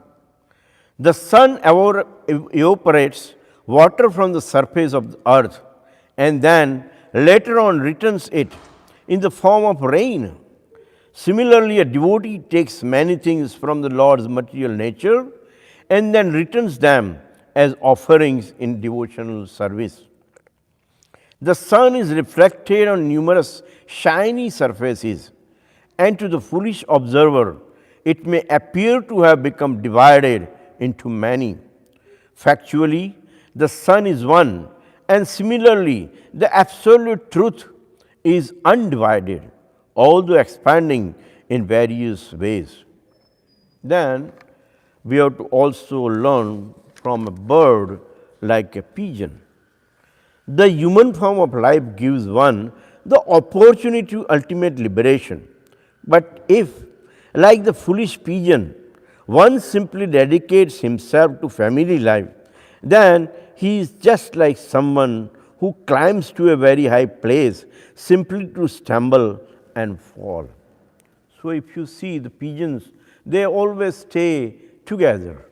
The sun evaporates water from the surface of the earth and then later on returns it in the form of rain. Similarly, a devotee takes many things from the Lord's material nature and then returns them as offerings in devotional service. The sun is reflected on numerous shiny surfaces, and to the foolish observer, it may appear to have become divided into many. Factually, the sun is one, and similarly, the absolute truth is undivided, although expanding in various ways. Then, we have to also learn from a bird like a pigeon. The human form of life gives one the opportunity to ultimate liberation. But if, like the foolish pigeon, one simply dedicates himself to family life, then he is just like someone who climbs to a very high place simply to stumble and fall. So if you see the pigeons, they always stay together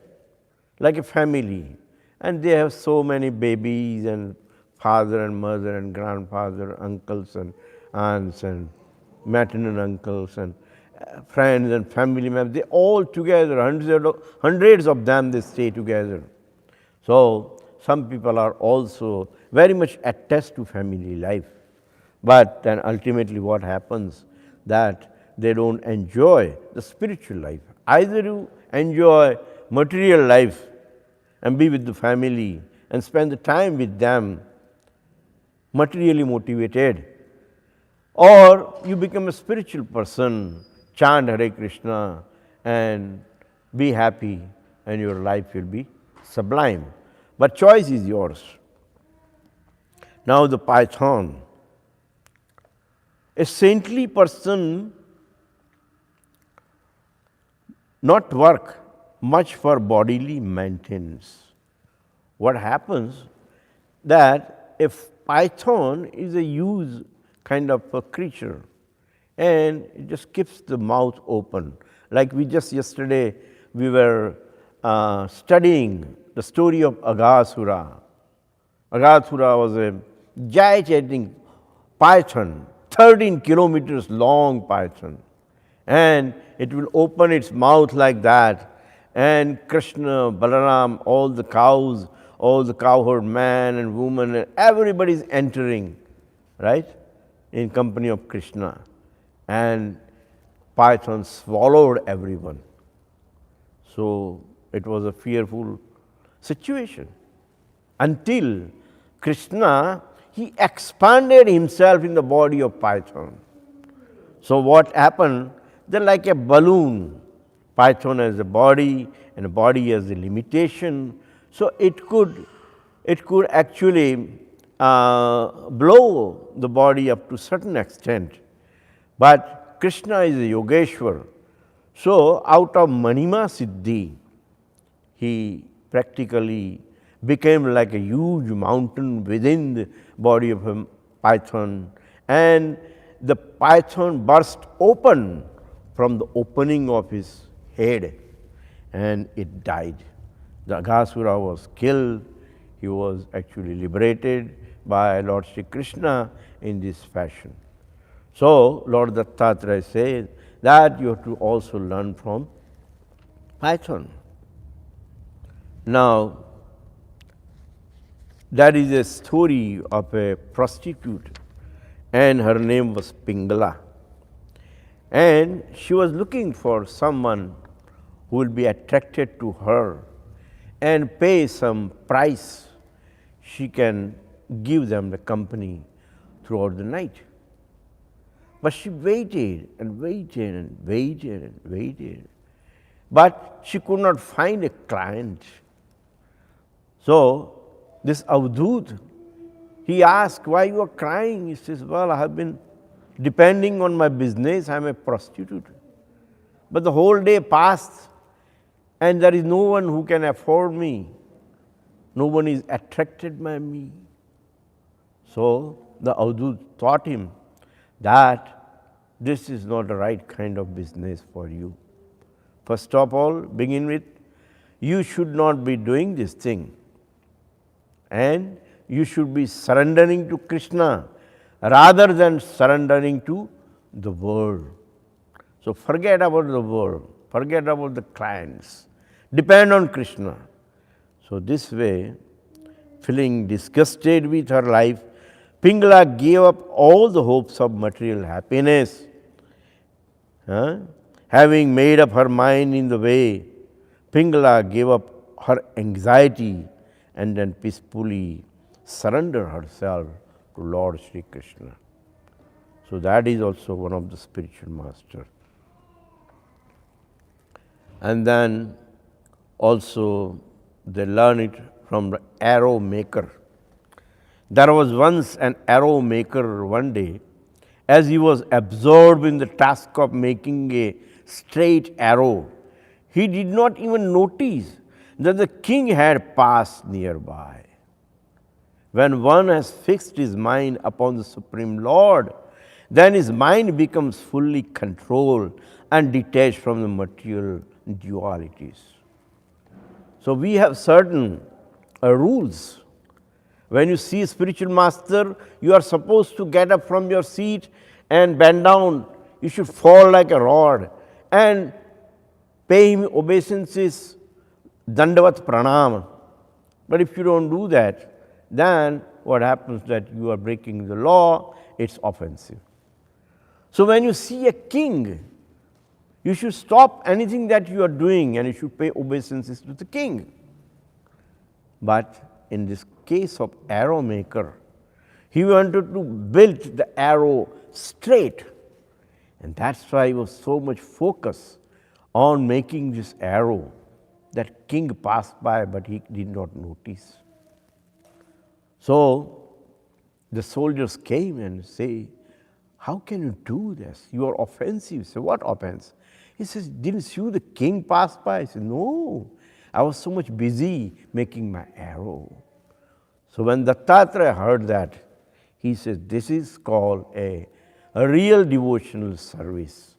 like a family, and they have so many babies and father and mother and grandfather, uncles and aunts and maternal uncles and friends and family members. They all together, hundreds of them, they stay together. So some people are also very much attached to family life. But then ultimately what happens, that they don't enjoy the spiritual life. Either you enjoy material life and be with the family and spend the time with them, materially motivated, or you become a spiritual person, chant Hare Krishna and be happy, and your life will be sublime. But choice is yours. Now the python. A saintly person not work much for bodily maintenance. What happens that if python is a huge kind of a creature and it just keeps the mouth open. Like we just yesterday, we were studying the story of Aghasura. Aghasura was a gigantic python, 13 kilometers long python. And it will open its mouth like that. And Krishna, Balaram, all the cows, all the cowherd man and woman, and everybody is entering, right, in company of Krishna. And python swallowed everyone. So it was a fearful situation. Until Krishna, he expanded himself in the body of python. So what happened, they're like a balloon. Python has a body and a body has a limitation. So it could actually blow the body up to a certain extent. But Krishna is a Yogeshwar. So out of Manima Siddhi, he practically became like a huge mountain within the body of a python, and the python burst open from the opening of his head and it died. The Aghasura was killed. He was actually liberated by Lord Sri Krishna in this fashion. So Lord Dattatreya says that you have to also learn from python. Now, that is a story of a prostitute, and her name was Pingala. And she was looking for someone who will be attracted to her and pay some price. She can give them the company throughout the night. But she waited and waited and waited and waited. But she could not find a client. So this Avadhut, he asked, why you are crying? He says, well, I have been depending on my business. I am a prostitute. But the whole day passed and there is no one who can afford me. No one is attracted by me. So the Avadhut taught him that this is not the right kind of business for you. First of all, begin with, you should not be doing this thing. And you should be surrendering to Krishna rather than surrendering to the world. So forget about the world, forget about the clients, depend on Krishna. So this way, feeling disgusted with her life, Pingala gave up all the hopes of material happiness. Having made up her mind in the way, Pingala gave up her anxiety and then peacefully surrender herself to Lord Sri Krishna. So that is also one of the spiritual masters. And then also they learn it from the arrow maker. There was once an arrow maker one day, as he was absorbed in the task of making a straight arrow, he did not even notice that the king had passed nearby. When one has fixed his mind upon the Supreme Lord, then his mind becomes fully controlled and detached from the material dualities. So we have certain rules. When you see a spiritual master, you are supposed to get up from your seat and bend down. You should fall like a rod and pay him obeisances, dandavat pranam. But if you don't do that, then what happens that you are breaking the law, it's offensive. So when you see a king, you should stop anything that you are doing and you should pay obeisances to the king. But in this case of arrow maker, he wanted to build the arrow straight. And that's why he was so much focused on making this arrow that king passed by, but he did not notice. So the soldiers came and say, how can you do this? You are offensive. So what offense? He says, didn't you the king pass by? I said, no, I was so much busy making my arrow. So when Dattatreya heard that, he says, this is called a real devotional service.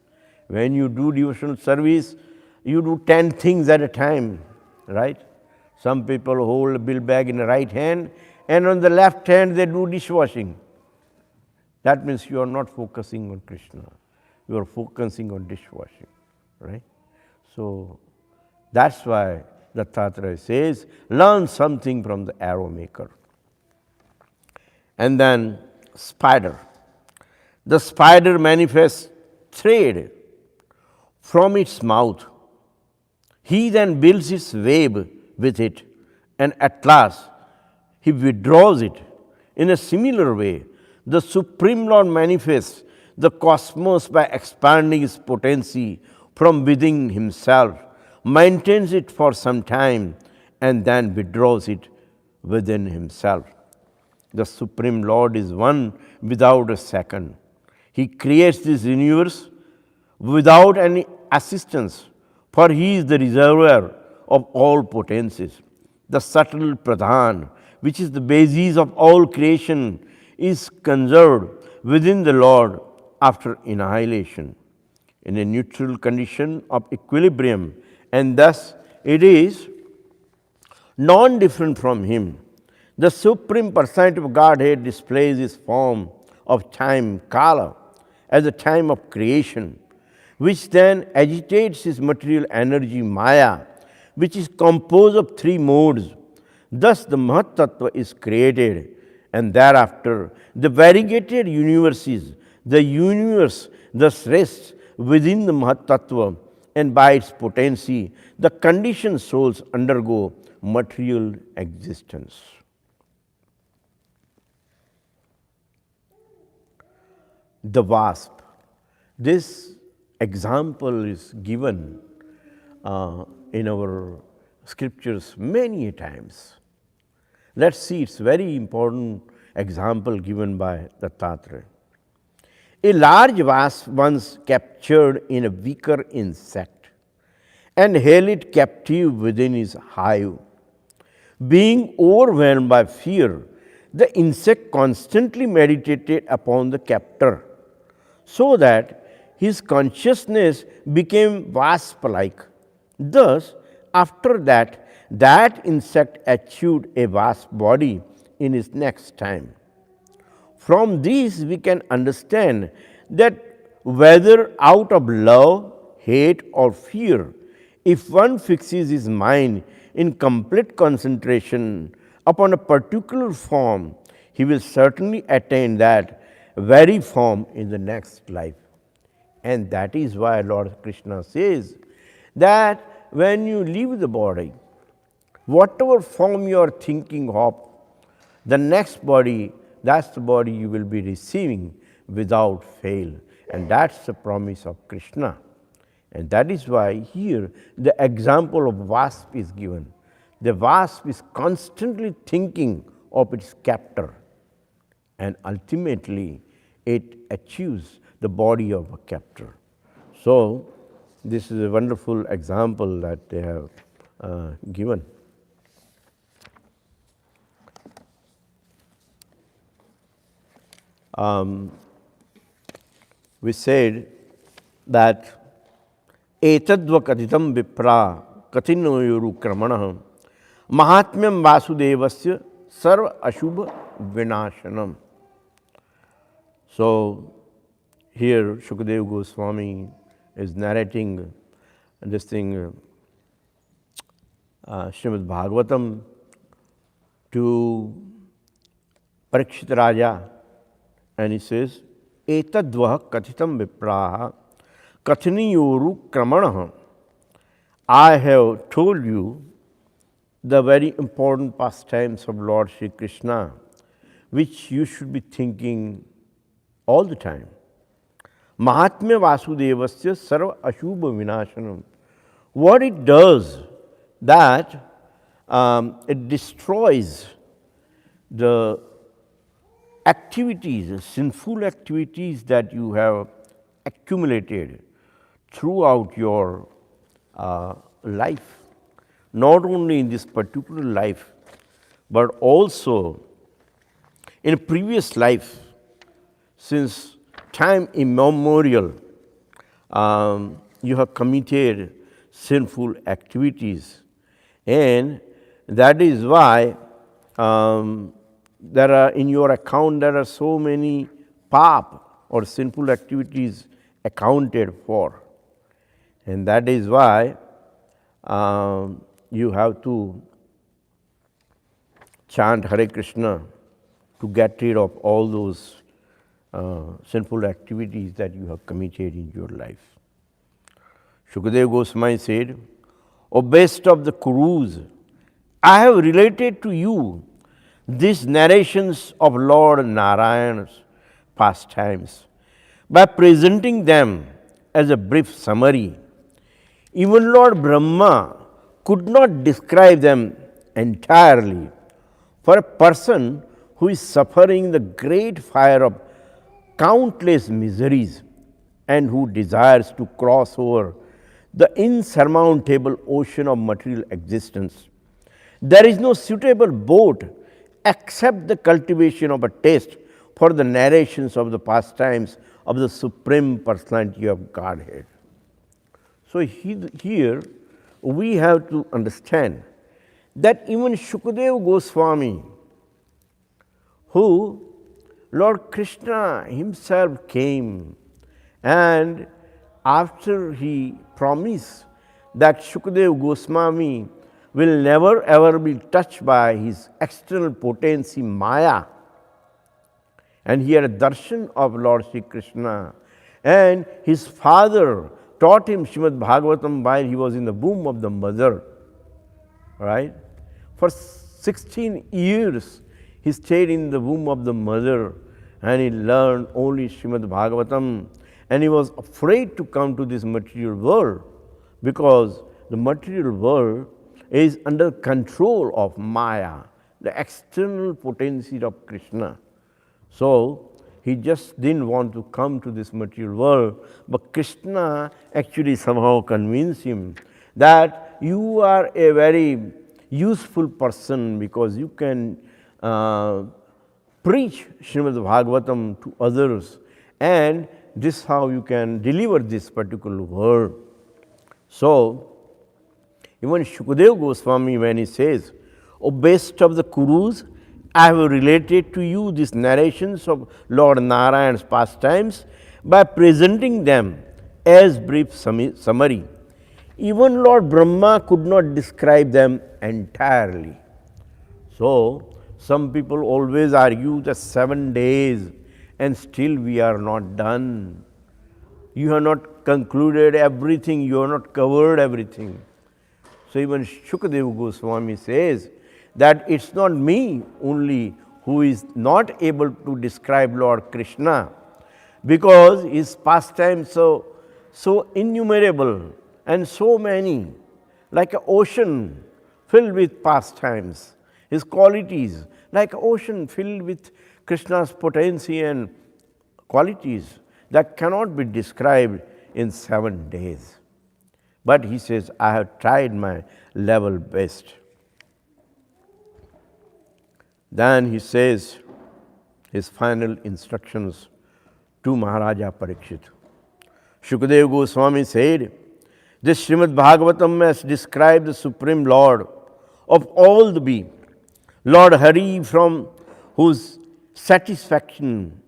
When you do devotional service, you do 10 things at a time, right? Some people hold a bill bag in the right hand, and on the left hand they do dishwashing. That means you are not focusing on Krishna. You are focusing on dishwashing, right? So that's why Dattatreya says, learn something from the arrow maker. And then spider. The spider manifests thread from its mouth. He then builds his web with it, and at last he withdraws it. In a similar way, the Supreme Lord manifests the cosmos by expanding its potency from within himself, maintains it for some time, and then withdraws it within himself. The Supreme Lord is one without a second. He creates this universe without any assistance, for he is the reservoir of all potencies. The subtle Pradhan, which is the basis of all creation, is conserved within the Lord after annihilation in a neutral condition of equilibrium, and thus it is non-different from him. The Supreme Personality of Godhead displays his form of time, Kala, as a time of creation, which then agitates his material energy, Maya, which is composed of three modes. Thus the Mahat Tattva is created, and thereafter the variegated universes, the universe thus rests within the Mahat Tattva, and by its potency, the conditioned souls undergo material existence. The wasp. This example is given in our scriptures many times. Let's see, it's very important example given by Dattatreya. A large wasp once captured in a weaker insect and held it captive within his hive. Being overwhelmed by fear, the insect constantly meditated upon the captor, so that his consciousness became wasp-like. Thus, after that, that insect achieved a wasp body in its next time. From this, we can understand that whether out of love, hate, or fear, if one fixes his mind in complete concentration upon a particular form, he will certainly attain that very form in the next life. And that is why Lord Krishna says that when you leave the body, whatever form you are thinking of, the next body, that's the body you will be receiving without fail. And that's the promise of Krishna. And that is why here the example of wasp is given. The wasp is constantly thinking of its captor, and ultimately it achieves the body of a captor. So this is a wonderful example that they have given. We said that etadva katitam vipra katinoyoru kramanah mahatmyam vasudevasya sarva ashubha vinashanam. So here Shukadeva Goswami is narrating this thing, Śrīmad-Bhāgavatam to Parikshit Raja, and he says, etadvah kathitam vipraha kathiniyoru kramanah. I have told you the very important pastimes of Lord Shri Krishna, which you should be thinking all the time. Mahatmya Vasudevasya Sarva Ashubha Vinashanam. What it does, that it destroys the activities, sinful activities that you have accumulated throughout your life. Not only in this particular life, but also in a previous life. Since time immemorial, you have committed sinful activities, and that is why there are in your account there are so many pap or sinful activities accounted for, and that is why you have to chant Hare Krishna to get rid of all those sinful activities that you have committed in your life. Shukadeva Goswami said, O best of the Kurus, I have related to you these narrations of Lord Narayan's pastimes, by presenting them as a brief summary. Even Lord Brahma could not describe them entirely. For a person who is suffering the great fire of countless miseries and who desires to cross over the insurmountable ocean of material existence, there is no suitable boat except the cultivation of a taste for the narrations of the pastimes of the Supreme Personality of Godhead. So here we have to understand that even Shukadeva Goswami, who Lord Krishna himself came, and after he promised that Shukadeva Goswami will never ever be touched by his external potency Maya, and he had a darshan of Lord Sri Krishna, and his father taught him Śrīmad-Bhāgavatam while he was in the womb of the mother, right? For 16 years he stayed in the womb of the mother and he learned only Śrīmad-Bhāgavatam, and he was afraid to come to this material world because the material world is under control of Maya, the external potency of Krishna. So he just didn't want to come to this material world, but Krishna actually somehow convinced him that you are a very useful person because you can preach Śrīmad-Bhāgavatam to others, and this is how you can deliver this particular word. So even Shukadeva Goswami, when he says, "O best of the Kurus, I have related to you these narrations of Lord Narayan's pastimes by presenting them as brief summary. Even Lord Brahma could not describe them entirely." So some people always argue that 7 days and still we are not done. You have not concluded everything, you have not covered everything. So even Shukadeva Goswami says that it's not me only who is not able to describe Lord Krishna, because his pastimes so innumerable and so many, like an ocean filled with pastimes. His qualities, like an ocean filled with Krishna's potency and qualities that cannot be described in 7 days. But he says, I have tried my level best. Then he says his final instructions to Maharaja Parikshit. Shukadeva Goswami said, this Śrīmad-Bhāgavatam has described the Supreme Lord of all the beings, Lord Hari, from whose satisfaction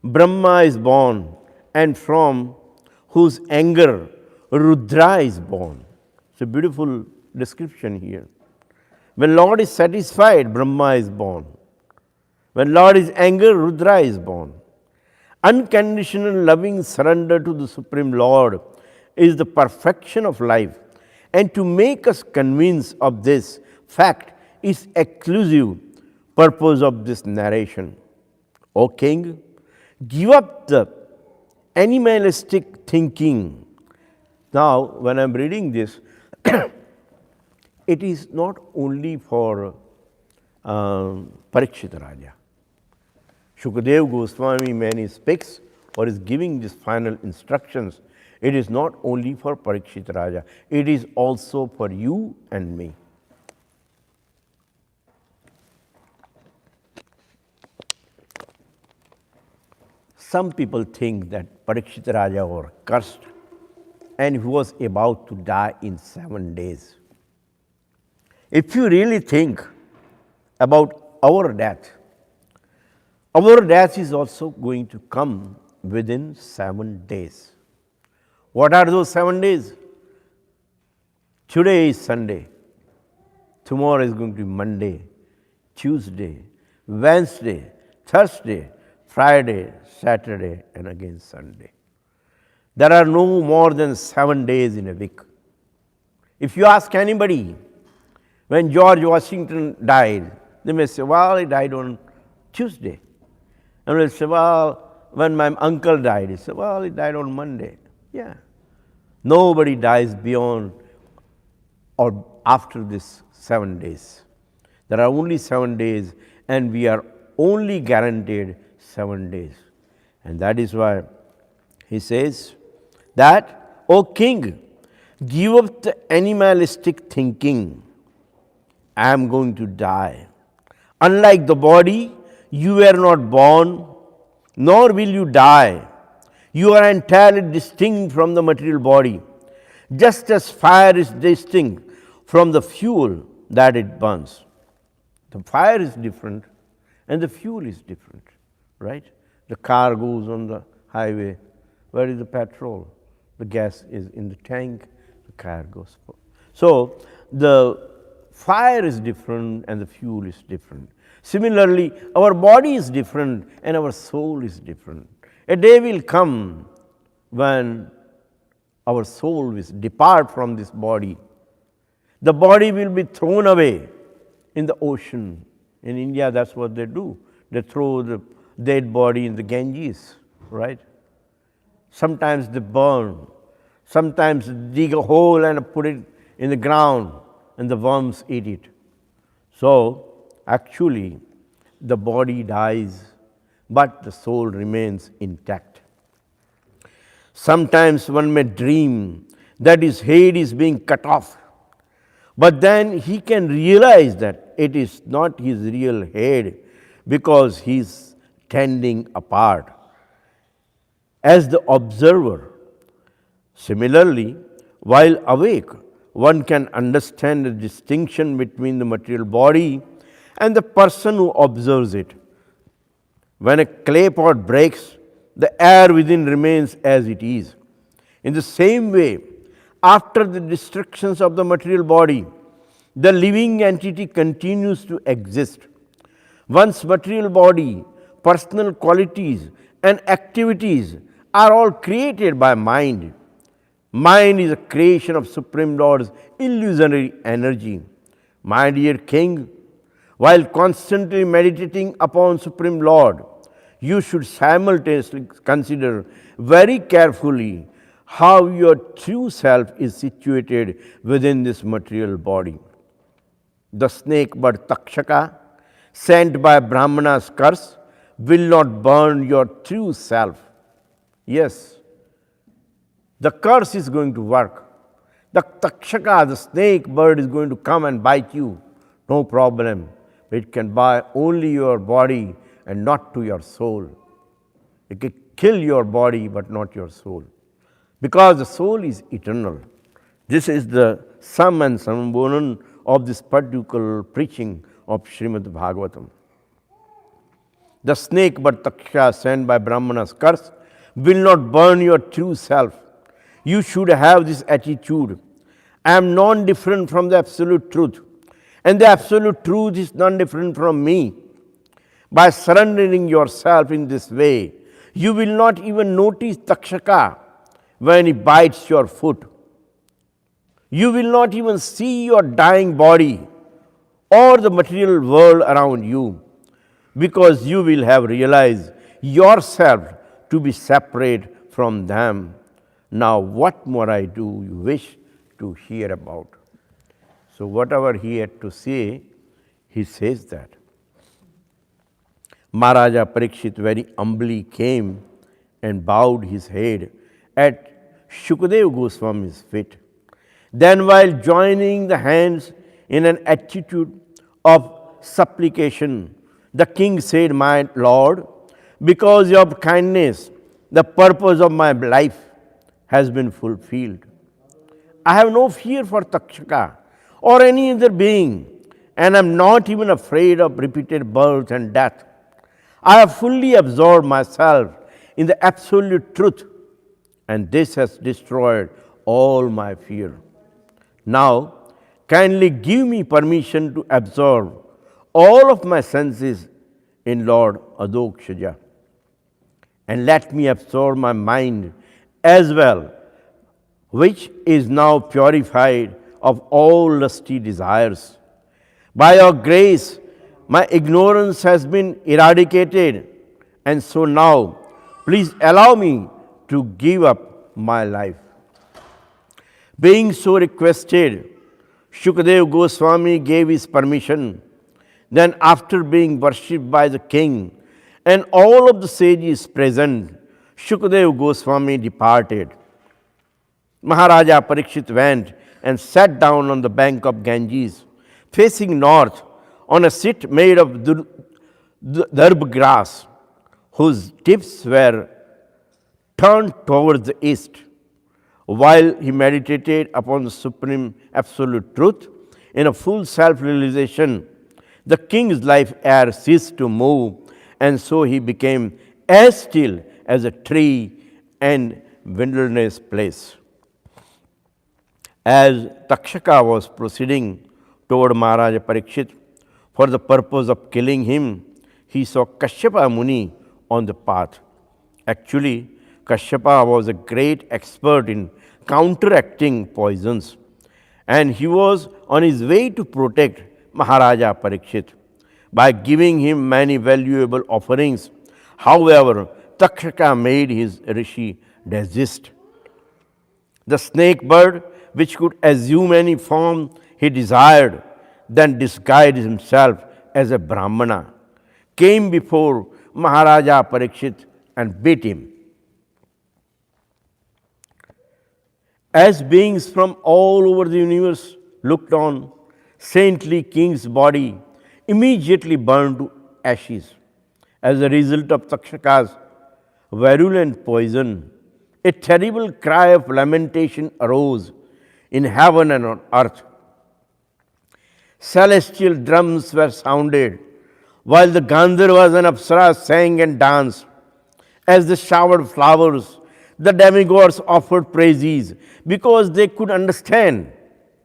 Brahma is born and from whose anger Rudra is born. It's a beautiful description here. When Lord is satisfied, Brahma is born. When Lord is angry, Rudra is born. Unconditional loving surrender to the Supreme Lord is the perfection of life. And to make us convinced of this fact is exclusive purpose of this narration. O King, give up the animalistic thinking. Now, when I'm reading this, it is not only for Parikshit Raja. Shukadeva Goswami, when he speaks or is giving these final instructions, it is not only for Parikshit Raja, it is also for you and me. Some people think that Parikshit Raja was cursed and he was about to die in 7 days. If you really think about our death is also going to come within 7 days. What are those 7 days? Today is Sunday. Tomorrow is going to be Monday, Tuesday, Wednesday, Thursday, Friday, Saturday, and again Sunday. There are no more than 7 days in a week. If you ask anybody, when George Washington died, they may say, well, he died on Tuesday. And we'll say, well, when my uncle died, he said, well, he died on Monday. Yeah. Nobody dies beyond or after this 7 days. There are only 7 days, and we are only guaranteed 7 days. And that is why he says that, O king, give up the animalistic thinking. I am going to die. Unlike the body, you were not born, nor will you die. You are entirely distinct from the material body, just as fire is distinct from the fuel that it burns. The fire is different and the fuel is different, right? The car goes on the highway. Where is the petrol? The gas is in the tank, the car goes. So the fire is different and the fuel is different. Similarly, our body is different and our soul is different. A day will come when our soul will depart from this body. The body will be thrown away in the ocean. In India, that's what they do. They throw the dead body in the Ganges, right? Sometimes they burn. Sometimes they dig a hole and put it in the ground, and the worms eat it. So, actually, the body dies, but the soul remains intact. Sometimes one may dream that his head is being cut off, but then he can realize that it is not his real head because he is standing apart as the observer. Similarly, while awake, one can understand the distinction between the material body and the person who observes it. When a clay pot breaks, the air within remains as it is. In the same way, after the destructions of the material body, the living entity continues to exist. One's material body, personal qualities, and activities are all created by mind. Mind is a creation of Supreme Lord's illusionary energy. My dear king, while constantly meditating upon Supreme Lord, you should simultaneously consider very carefully how your true self is situated within this material body. The snake bird Takshaka, sent by Brahmana's curse, will not burn your true self. Yes, the curse is going to work. The Takshaka, the snake bird, is going to come and bite you. No problem. It can bite only your body and not to your soul. It can kill your body but not your soul. Because the soul is eternal. This is the sum and sambonan of this particular preaching of Śrīmad-Bhāgavatam. The snake but Takshaka sent by Brahmana's curse will not burn your true self. You should have this attitude. I am non-different from the absolute truth, and the absolute truth is non-different from me. By surrendering yourself in this way, you will not even notice Takshaka when he bites your foot. You will not even see your dying body or the material world around you, because you will have realized yourself to be separate from them. Now, what more I do you wish to hear about? So, whatever he had to say, he says that. Maharaja Parikshit very humbly came and bowed his head at Shukadeva Goswami's feet. Then, while joining the hands in an attitude of supplication, the king said, My Lord, because of kindness, the purpose of my life has been fulfilled. I have no fear for Takshaka or any other being, and I am not even afraid of repeated birth and death. I have fully absorbed myself in the absolute truth, and this has destroyed all my fear. Now, kindly give me permission to absorb all of my senses in Lord Adokshaja, and let me absorb my mind as well, which is now purified of all lusty desires. By your grace, my ignorance has been eradicated, and so now Please allow me to give up my life. Being so requested, Shukadeva Goswami gave his permission. Then, after being worshipped by the king and all of the sages present, Shukadeva Goswami departed. Maharaja Parikshit went and sat down on the bank of Ganges, facing north, on a seat made of darb grass, whose tips were turned towards the east. While he meditated upon the supreme absolute truth, in a full self-realization, the king's life air ceased to move, and so he became as still as a tree and wilderness place. As Takshaka was proceeding toward Maharaja Parikshit for the purpose of killing him, he saw Kashyapa Muni on the path. Actually, Kashyapa was a great expert in counteracting poisons, and he was on his way to protect Maharaja Parikshit by giving him many valuable offerings. However, Takshaka made his rishi desist. The snake bird, which could assume any form he desired, then disguised himself as a Brahmana, came before Maharaja Parikshit and beat him. As beings from all over the universe looked on, saintly king's body immediately burned to ashes. As a result of Takshaka's virulent poison, a terrible cry of lamentation arose in heaven and on earth. Celestial drums were sounded, while the Gandharvas and Apsaras sang and danced. As they showered flowers, the demigods offered praises because they could understand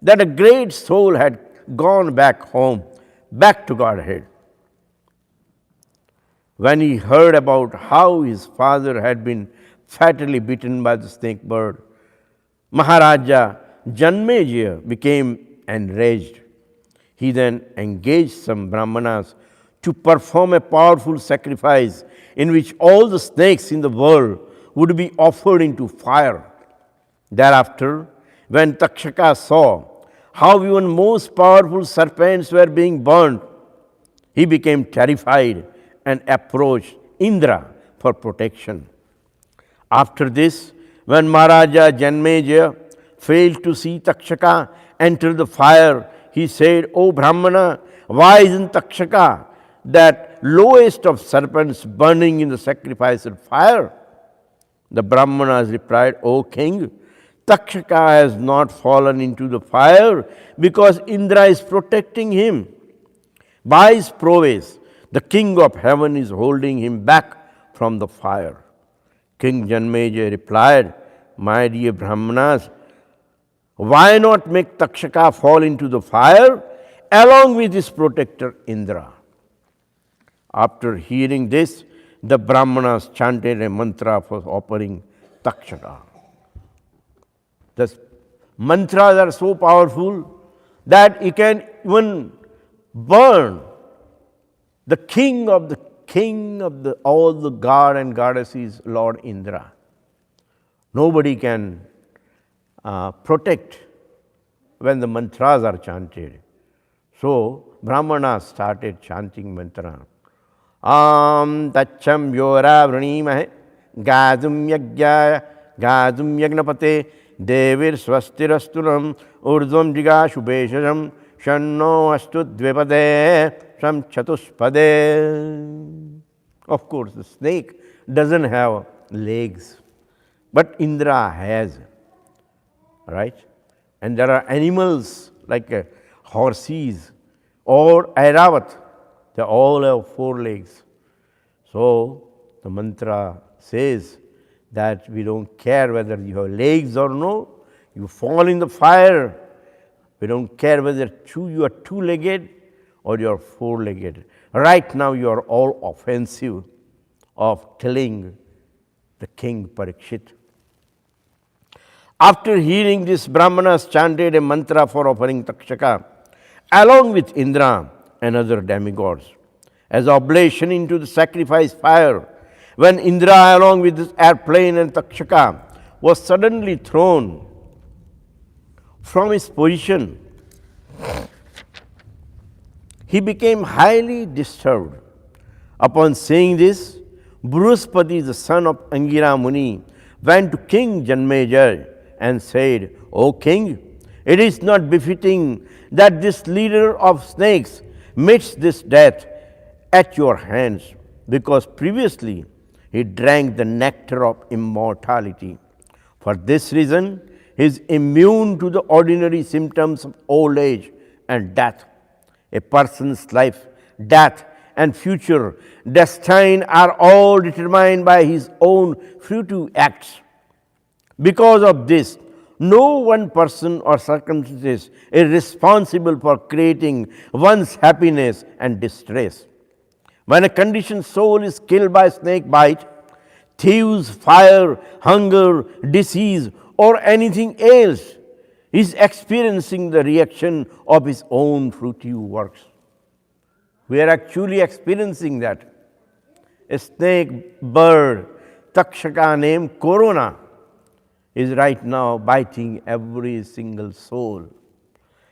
that a great soul had gone back home, back to Godhead. When he heard about how his father had been fatally bitten by the snake bird, Maharaja Janmejaya became enraged. He then engaged some Brahmanas to perform a powerful sacrifice in which all the snakes in the world would be offered into fire. Thereafter, when Takshaka saw how even most powerful serpents were being burned, he became terrified and approached Indra for protection. After this, when Maharaja Janmejaya failed to see Takshaka enter the fire, he said, "O Brahmana, why isn't Takshaka, that lowest of serpents, burning in the sacrificial fire?" The Brahmanas replied, "O king, Takshaka has not fallen into the fire because Indra is protecting him. By his prowess, the king of heaven is holding him back from the fire." King Janmejaya replied, "My dear Brahmanas, why not make Takshaka fall into the fire along with his protector Indra?" After hearing this, the Brahmanas chanted a mantra for offering Takshaka. The mantras are so powerful that it can even burn the king of all the god and goddesses, Lord Indra. Nobody can protect when the mantras are chanted. So Brahmanas started chanting mantra. Am tacham yora vranimahe gadum yagyaya gadum yagnapate devir swastirasturam urdvam jigashu beshajam shanno astu dvipade sam chatuspade. Of course, the snake doesn't have legs, but Indra has, right? And there are animals like horses or Airavat. They all have 4 legs. So the mantra says that we don't care whether you have legs or no, you fall in the fire. We don't care whether you are 2-legged or you are 4-legged. Right now you are all offensive of killing the king Parikshit. After hearing this, Brahmanas chanted a mantra for offering Takshaka along with Indra and other demigods as oblation into the sacrifice fire. when Indra along with his airplane and Takshaka was suddenly thrown from his position, he became highly disturbed. Upon seeing this, Bruhaspati, the son of Angira Muni, went to King Janmejaya and said, O king, it is not befitting that this leader of snakes meets this death at your hands, because previously he drank the nectar of immortality. For this reason, he is immune to the ordinary symptoms of old age and death. A person's life, death, and future destiny are all determined by his own fruitive acts. Because of this, no one person or circumstances is responsible for creating one's happiness and distress. When a conditioned soul is killed by snake bite, thieves, fire, hunger, disease, or anything else, he is experiencing the reaction of his own fruitive works. We are actually experiencing that. A snake bird, Takshaka named Corona, is right now biting every single soul.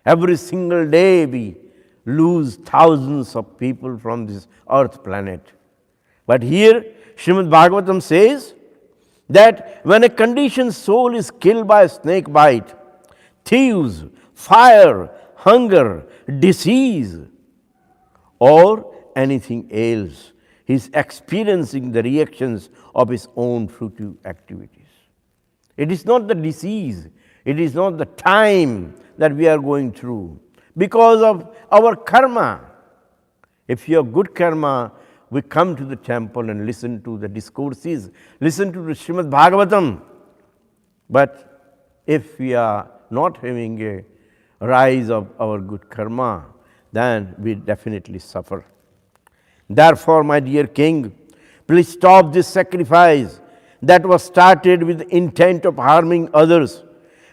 Every single day we lose thousands of people from this earth planet. But here, Śrīmad-Bhāgavatam says that when a conditioned soul is killed by a snake bite, thieves, fire, hunger, disease, or anything else, he is experiencing the reactions of his own fruitive activities. It is not the disease, it is not the time that we are going through, because of our karma. If you have good karma, we come to the temple and listen to the discourses, listen to the Śrīmad-Bhāgavatam. But if we are not having a rise of our good karma, then we definitely suffer. Therefore, my dear king, please stop this sacrifice that was started with the intent of harming others.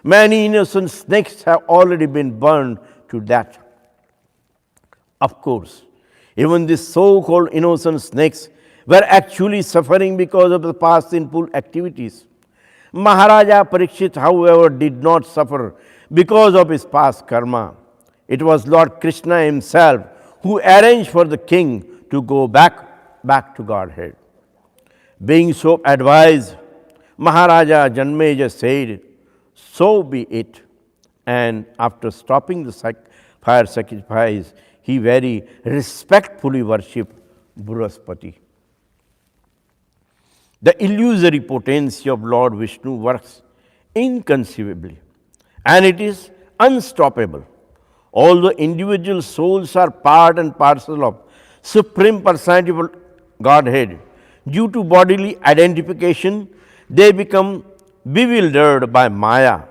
Many innocent snakes have already been burned to death. Of course, even these so-called innocent snakes were actually suffering because of the past sinful activities. Maharaja Parikshit, however, did not suffer because of his past karma. It was Lord Krishna himself who arranged for the king to go back to Godhead. Being so advised, Maharaja Janmejaya said, so be it. And after stopping the fire sacrifice, he very respectfully worshipped Bruhaspati. The illusory potency of Lord Vishnu works inconceivably, and it is unstoppable. Although individual souls are part and parcel of Supreme Personality of Godhead, due to bodily identification, they become bewildered by Maya.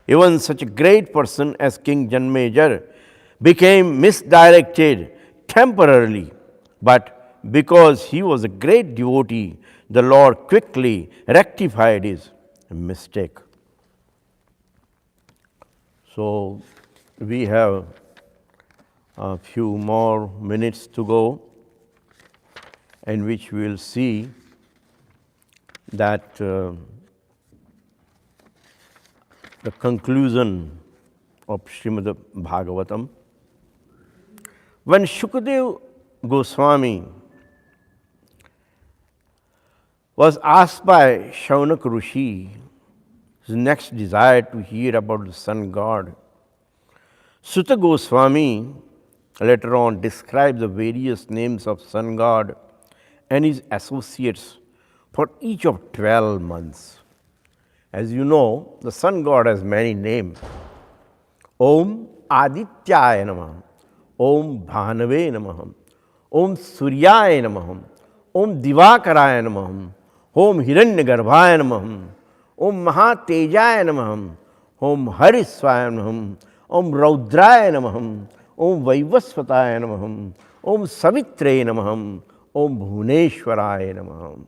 Even such a great person as King Janmejaya became misdirected temporarily, but because he was a great devotee, the Lord quickly rectified his mistake. So, we have a few more minutes to go, in which we will see that the conclusion of Śrīmad-Bhāgavatam. When Shukadeva Goswami was asked by Shaunak Rishi his next desire to hear about the sun god, Sutta Goswami later on described the various names of sun god and his associates for each of 12 months. As you know, the sun god has many names. Om Adityaya Namaha, Om Bhanave Namaha, Om Suryaya Namaha, Om Divakaraya Namaha, Om Hiranyagarbhaya Namaha, Om Mahatejaya Namaha, Om Harisvaya Namaha, Om Raudraya Namaha, Om Vaivasvataya Namaha, Om Savitre Namaha, Om Bhuneshwaraya Namaha,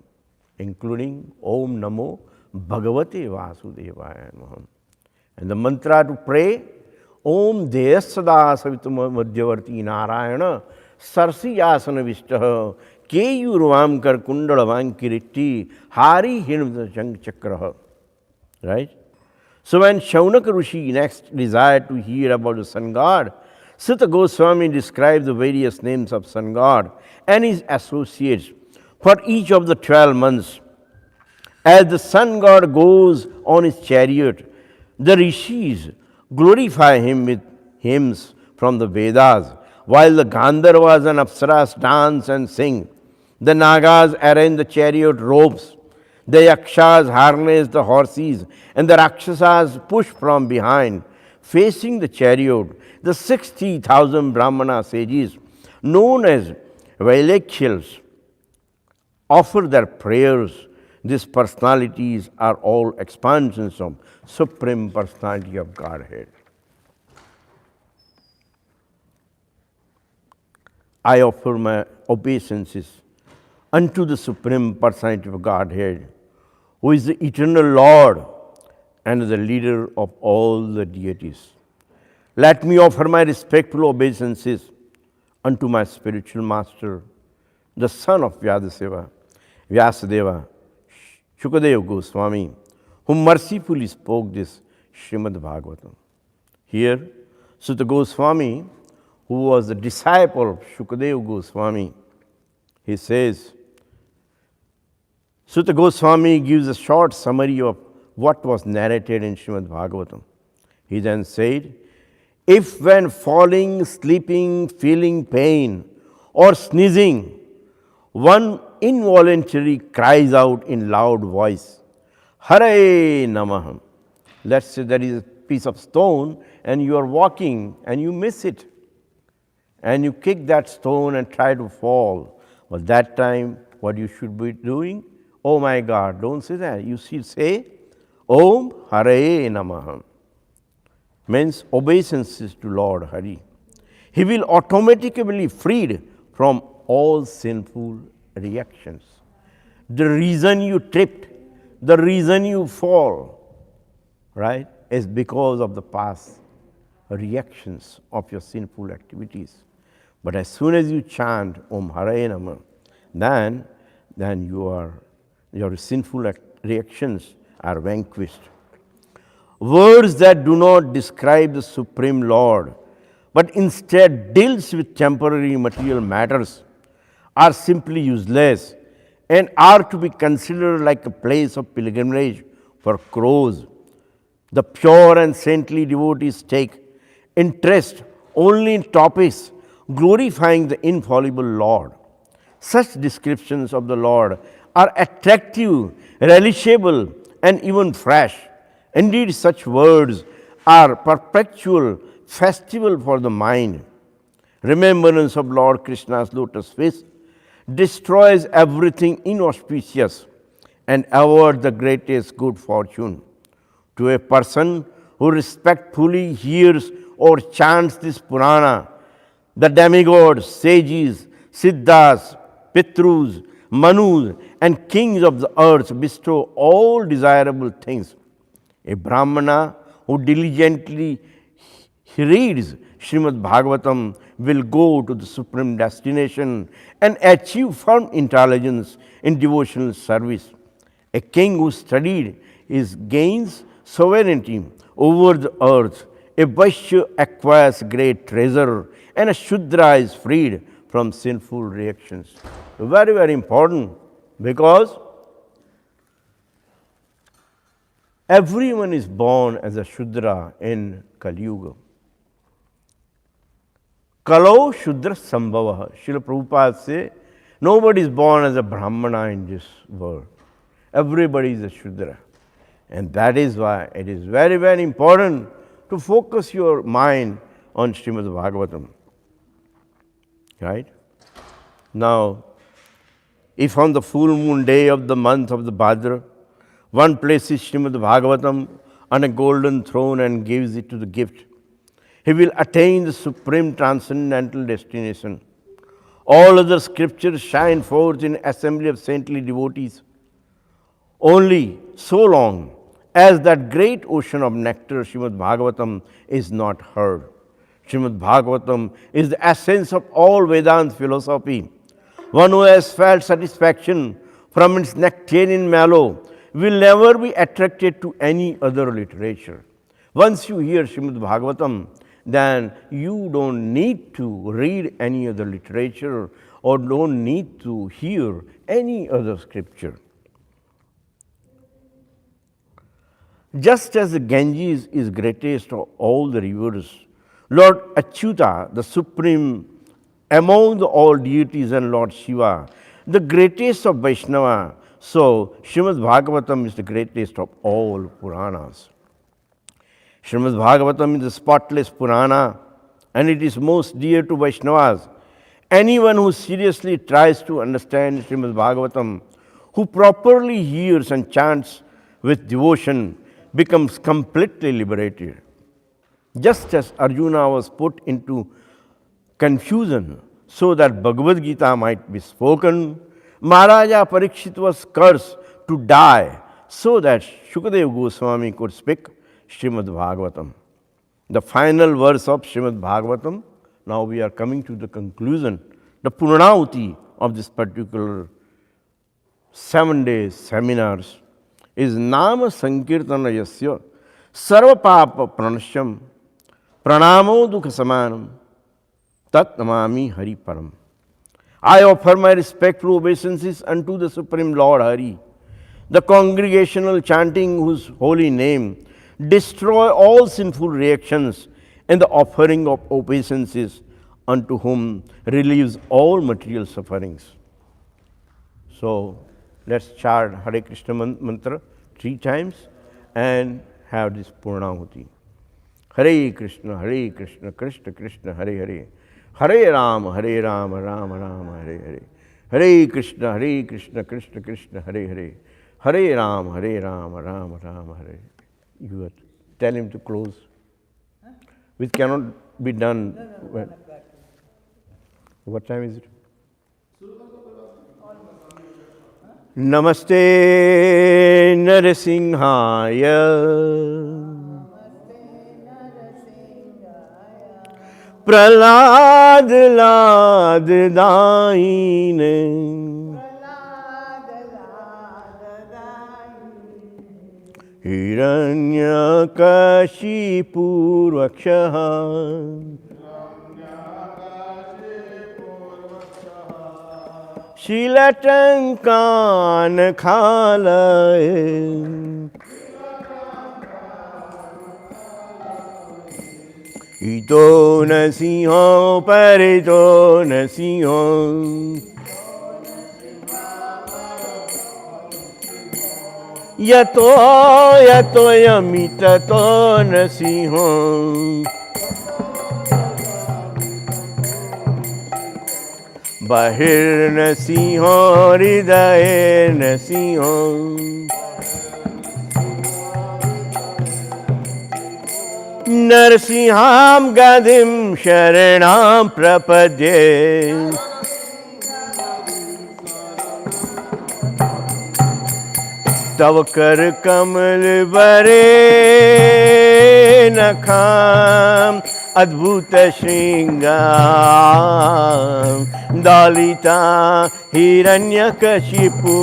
including Om Namo Bhagavate Vasudevaya Namaha. And the mantra to pray, Om Deyasada Savitum Madhyavarti Narayana Sarsi Yasana Vishtaha Keyurvamkar Kundalavankiriti Hari Hinam Chakraha. Right? So when Shaunaka Rishi next desired to hear about the sun god, Sutta Goswami described the various names of sun god and his associates for each of the 12 months. As the sun god goes on his chariot, the rishis glorify him with hymns from the Vedas, while the Gandharvas and Apsaras dance and sing. The Nagas arrange the chariot ropes, the Yakshas harness the horses, and the Rakshasas push from behind. Facing the chariot, the 60,000 Brahmana sages, known as Vailakhyas, offer their prayers. These personalities are all expansions of Supreme Personality of Godhead. I offer my obeisances unto the Supreme Personality of Godhead, who is the eternal Lord and the leader of all the deities. Let me offer my respectful obeisances unto my spiritual master, the son of Vyasadeva, Shukadeva Goswami, who mercifully spoke this Śrīmad-Bhāgavatam. Here, Sutta Goswami, who was the disciple of Shukadeva Goswami, he says, Sutta Goswami gives a short summary of what was narrated in Śrīmad-Bhāgavatam. He then said, if when falling, sleeping, feeling pain, or sneezing, one involuntarily cries out in loud voice, Hare Namah. Let's say there is a piece of stone and you are walking and you miss it. And you kick that stone and try to fall. Well, that time, what you should be doing? Oh my God, don't say that. You should say, Om Hare Namah. Means obeisances to Lord Hari. He will automatically be freed from all sinful reactions. The reason you tripped, the reason you fall, right, is because of the past reactions of your sinful activities. But as soon as you chant Om Hare Namah, then your sinful reactions are vanquished. Words that do not describe the Supreme Lord, but instead deals with temporary material matters, are simply useless and are to be considered like a place of pilgrimage for crows. The pure and saintly devotees take interest only in topics glorifying the infallible Lord. Such descriptions of the Lord are attractive, relishable, and even fresh. Indeed, such words are perpetual festival for the mind. Remembrance of Lord Krishna's lotus feet destroys everything inauspicious and awards the greatest good fortune. To a person who respectfully hears or chants this Purana, the demigods, sages, siddhas, pitrus, manus, and kings of the earth bestow all desirable things. A Brahmana who diligently reads Śrīmad-Bhāgavatam will go to the supreme destination and achieve firm intelligence in devotional service. A king who studied gains sovereignty over the earth. A Vaishya acquires great treasure, and a Shudra is freed from sinful reactions. Very, very important, because everyone is born as a Shudra in Kali Yuga. Kalo Shudra Sambhava. Srila Prabhupada says, nobody is born as a Brahmana in this world. Everybody is a Shudra. And that is why it is very, very important to focus your mind on Śrīmad-Bhāgavatam. Right? Now, if on the full moon day of the month of the Bhadra, one places Śrīmad-Bhāgavatam on a golden throne and gives it to the gift, he will attain the supreme transcendental destination. All other scriptures shine forth in assembly of saintly devotees only so long as that great ocean of nectar, Śrīmad-Bhāgavatam, is not heard. Śrīmad-Bhāgavatam is the essence of all Vedanta philosophy. One who has felt satisfaction from its nectarian marrow will never be attracted to any other literature. Once you hear Śrīmad-Bhāgavatam, then you don't need to read any other literature or don't need to hear any other scripture. Just as the Ganges is greatest of all the rivers, Lord Achyuta, the supreme among all deities, and Lord Shiva, the greatest of Vaishnava, so Śrīmad-Bhāgavatam is the greatest of all Puranas. Śrīmad-Bhāgavatam is the spotless Purana and it is most dear to Vaishnavas. Anyone who seriously tries to understand Śrīmad-Bhāgavatam, who properly hears and chants with devotion, becomes completely liberated. Just as Arjuna was put into confusion so that Bhagavad-gita might be spoken, Maharaja Parikshit was cursed to die so that Shukadeva Goswami could speak Śrīmad-Bhāgavatam. The final verse of Śrīmad-Bhāgavatam, now we are coming to the conclusion, the Purnauti of this particular 7-day seminars is Nama Sankirtana Yasya Sarva Papa Pranashyam Pranamo Dukha Samanam Tat Namami Hari Param. I offer my respectful obeisances unto the Supreme Lord Hari, the congregational chanting whose holy name destroy all sinful reactions, and the offering of obeisances unto whom relieves all material sufferings. So let's chant Hare Krishna mantra 3 times and have this Purnahuti. Hare Krishna, Krishna Krishna, Hare Hare. Hare Rama, Rama Rama, Hare Hare. Hare Krishna, Krishna Krishna, Hare Hare. Hare Rama, Rama Rama, Hare. You have to tell him to close. Which cannot be done. No, what time is it? Namaste Narasimhaya Pralad Lad Daine Hiranyakashipu Rakshaha Shilatankan Khalaye Ito Nasiho Parito Nasiho Yato Yamitato Nasiho Bahir Nasiho Hridaye Nasiho Narsiham Gadim Sharanam Prapadye Tavakar Kamal Bare Nakham Adbhuta Shringam Dalita Hiranyakashipu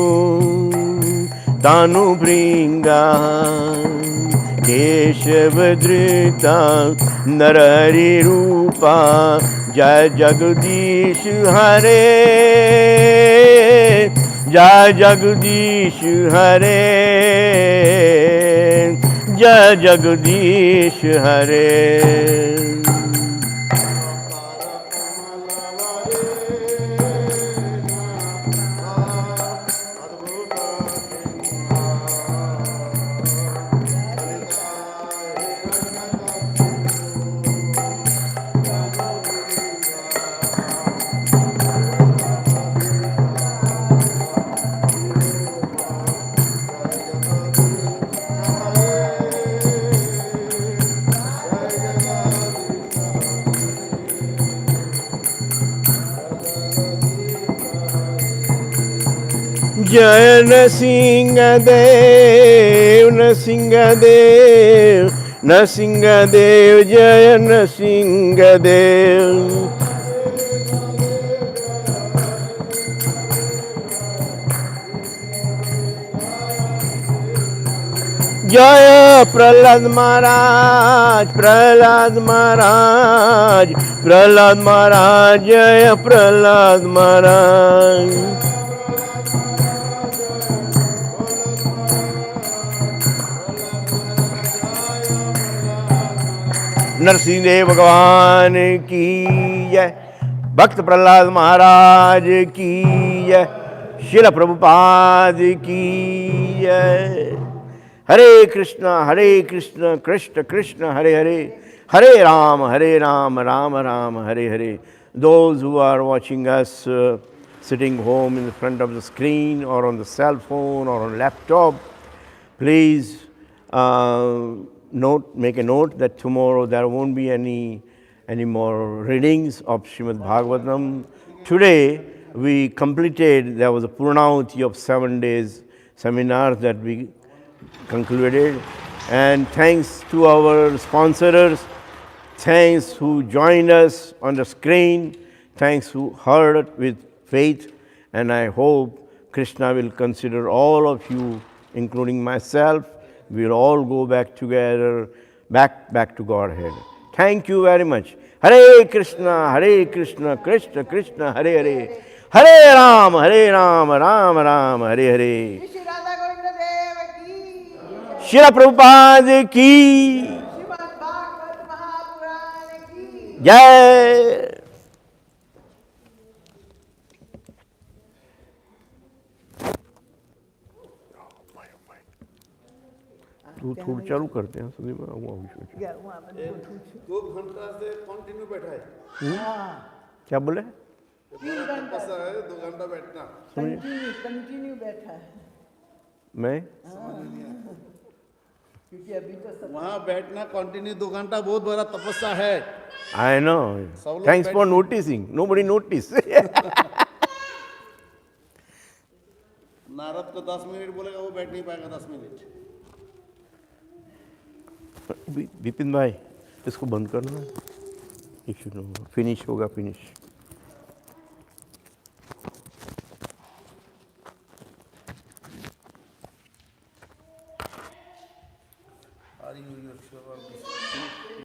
Tanu Bringam Keshavadrita Narari Rupa Jai Jagadish Hare Jai Jagadish Hare Jai Jagadish Hare. Jai Nrsingadev, Nrsingadev, Nrsingadev, Jai Nrsingadev. जय प्रहलाद महाराज, प्रहलाद महाराज, प्रहलाद महाराज, जय प्रहलाद महाराज। नरसिंह देव भगवान की जय, भक्त प्रहलाद महाराज की जय, शिल प्रभुपाद की जय। हरे कृष्ण कृष्ण कृष्ण हरे हरे, हरे Ram Ram Ram Hare Hare. Those who are watching us sitting home in the front of the screen or on the cell phone or on laptop, please make a note that tomorrow there won't be any more readings of Śrīmad-Bhāgavatam. Today we completed, there was a Purnauti of 7 days seminar that we concluded, and thanks to our sponsors, thanks who joined us on the screen, thanks who heard it with faith, and I hope Krishna will consider all of you, including myself. We'll all go back together, back to Godhead. Thank you very much. Hare Krishna, Krishna Krishna, Hare Hare, Hare Ram, Ram Ram, Hare Hare. Śrīla Prabhupada ki jai. तू थोड़ा चालू करते हैं सुधी में 2 घंटा से continue बैठा है। क्या बोले? 3 घंटा है, 2 घंटा बैठना कंटिन्यू बैठा है। मैं क्योंकि अभी तो वहाँ बैठना कंटिन्यू 2 घंटा बहुत बड़ा तपस्या है। I know. Thanks for noticing. Nobody noticed. Narad को 10 मिनट बोलेगा, वो बैठ नहीं पाएगा 10 मिनट। विपिन भाई, इसको बंद करना। फिनिश होगा, फिनिश।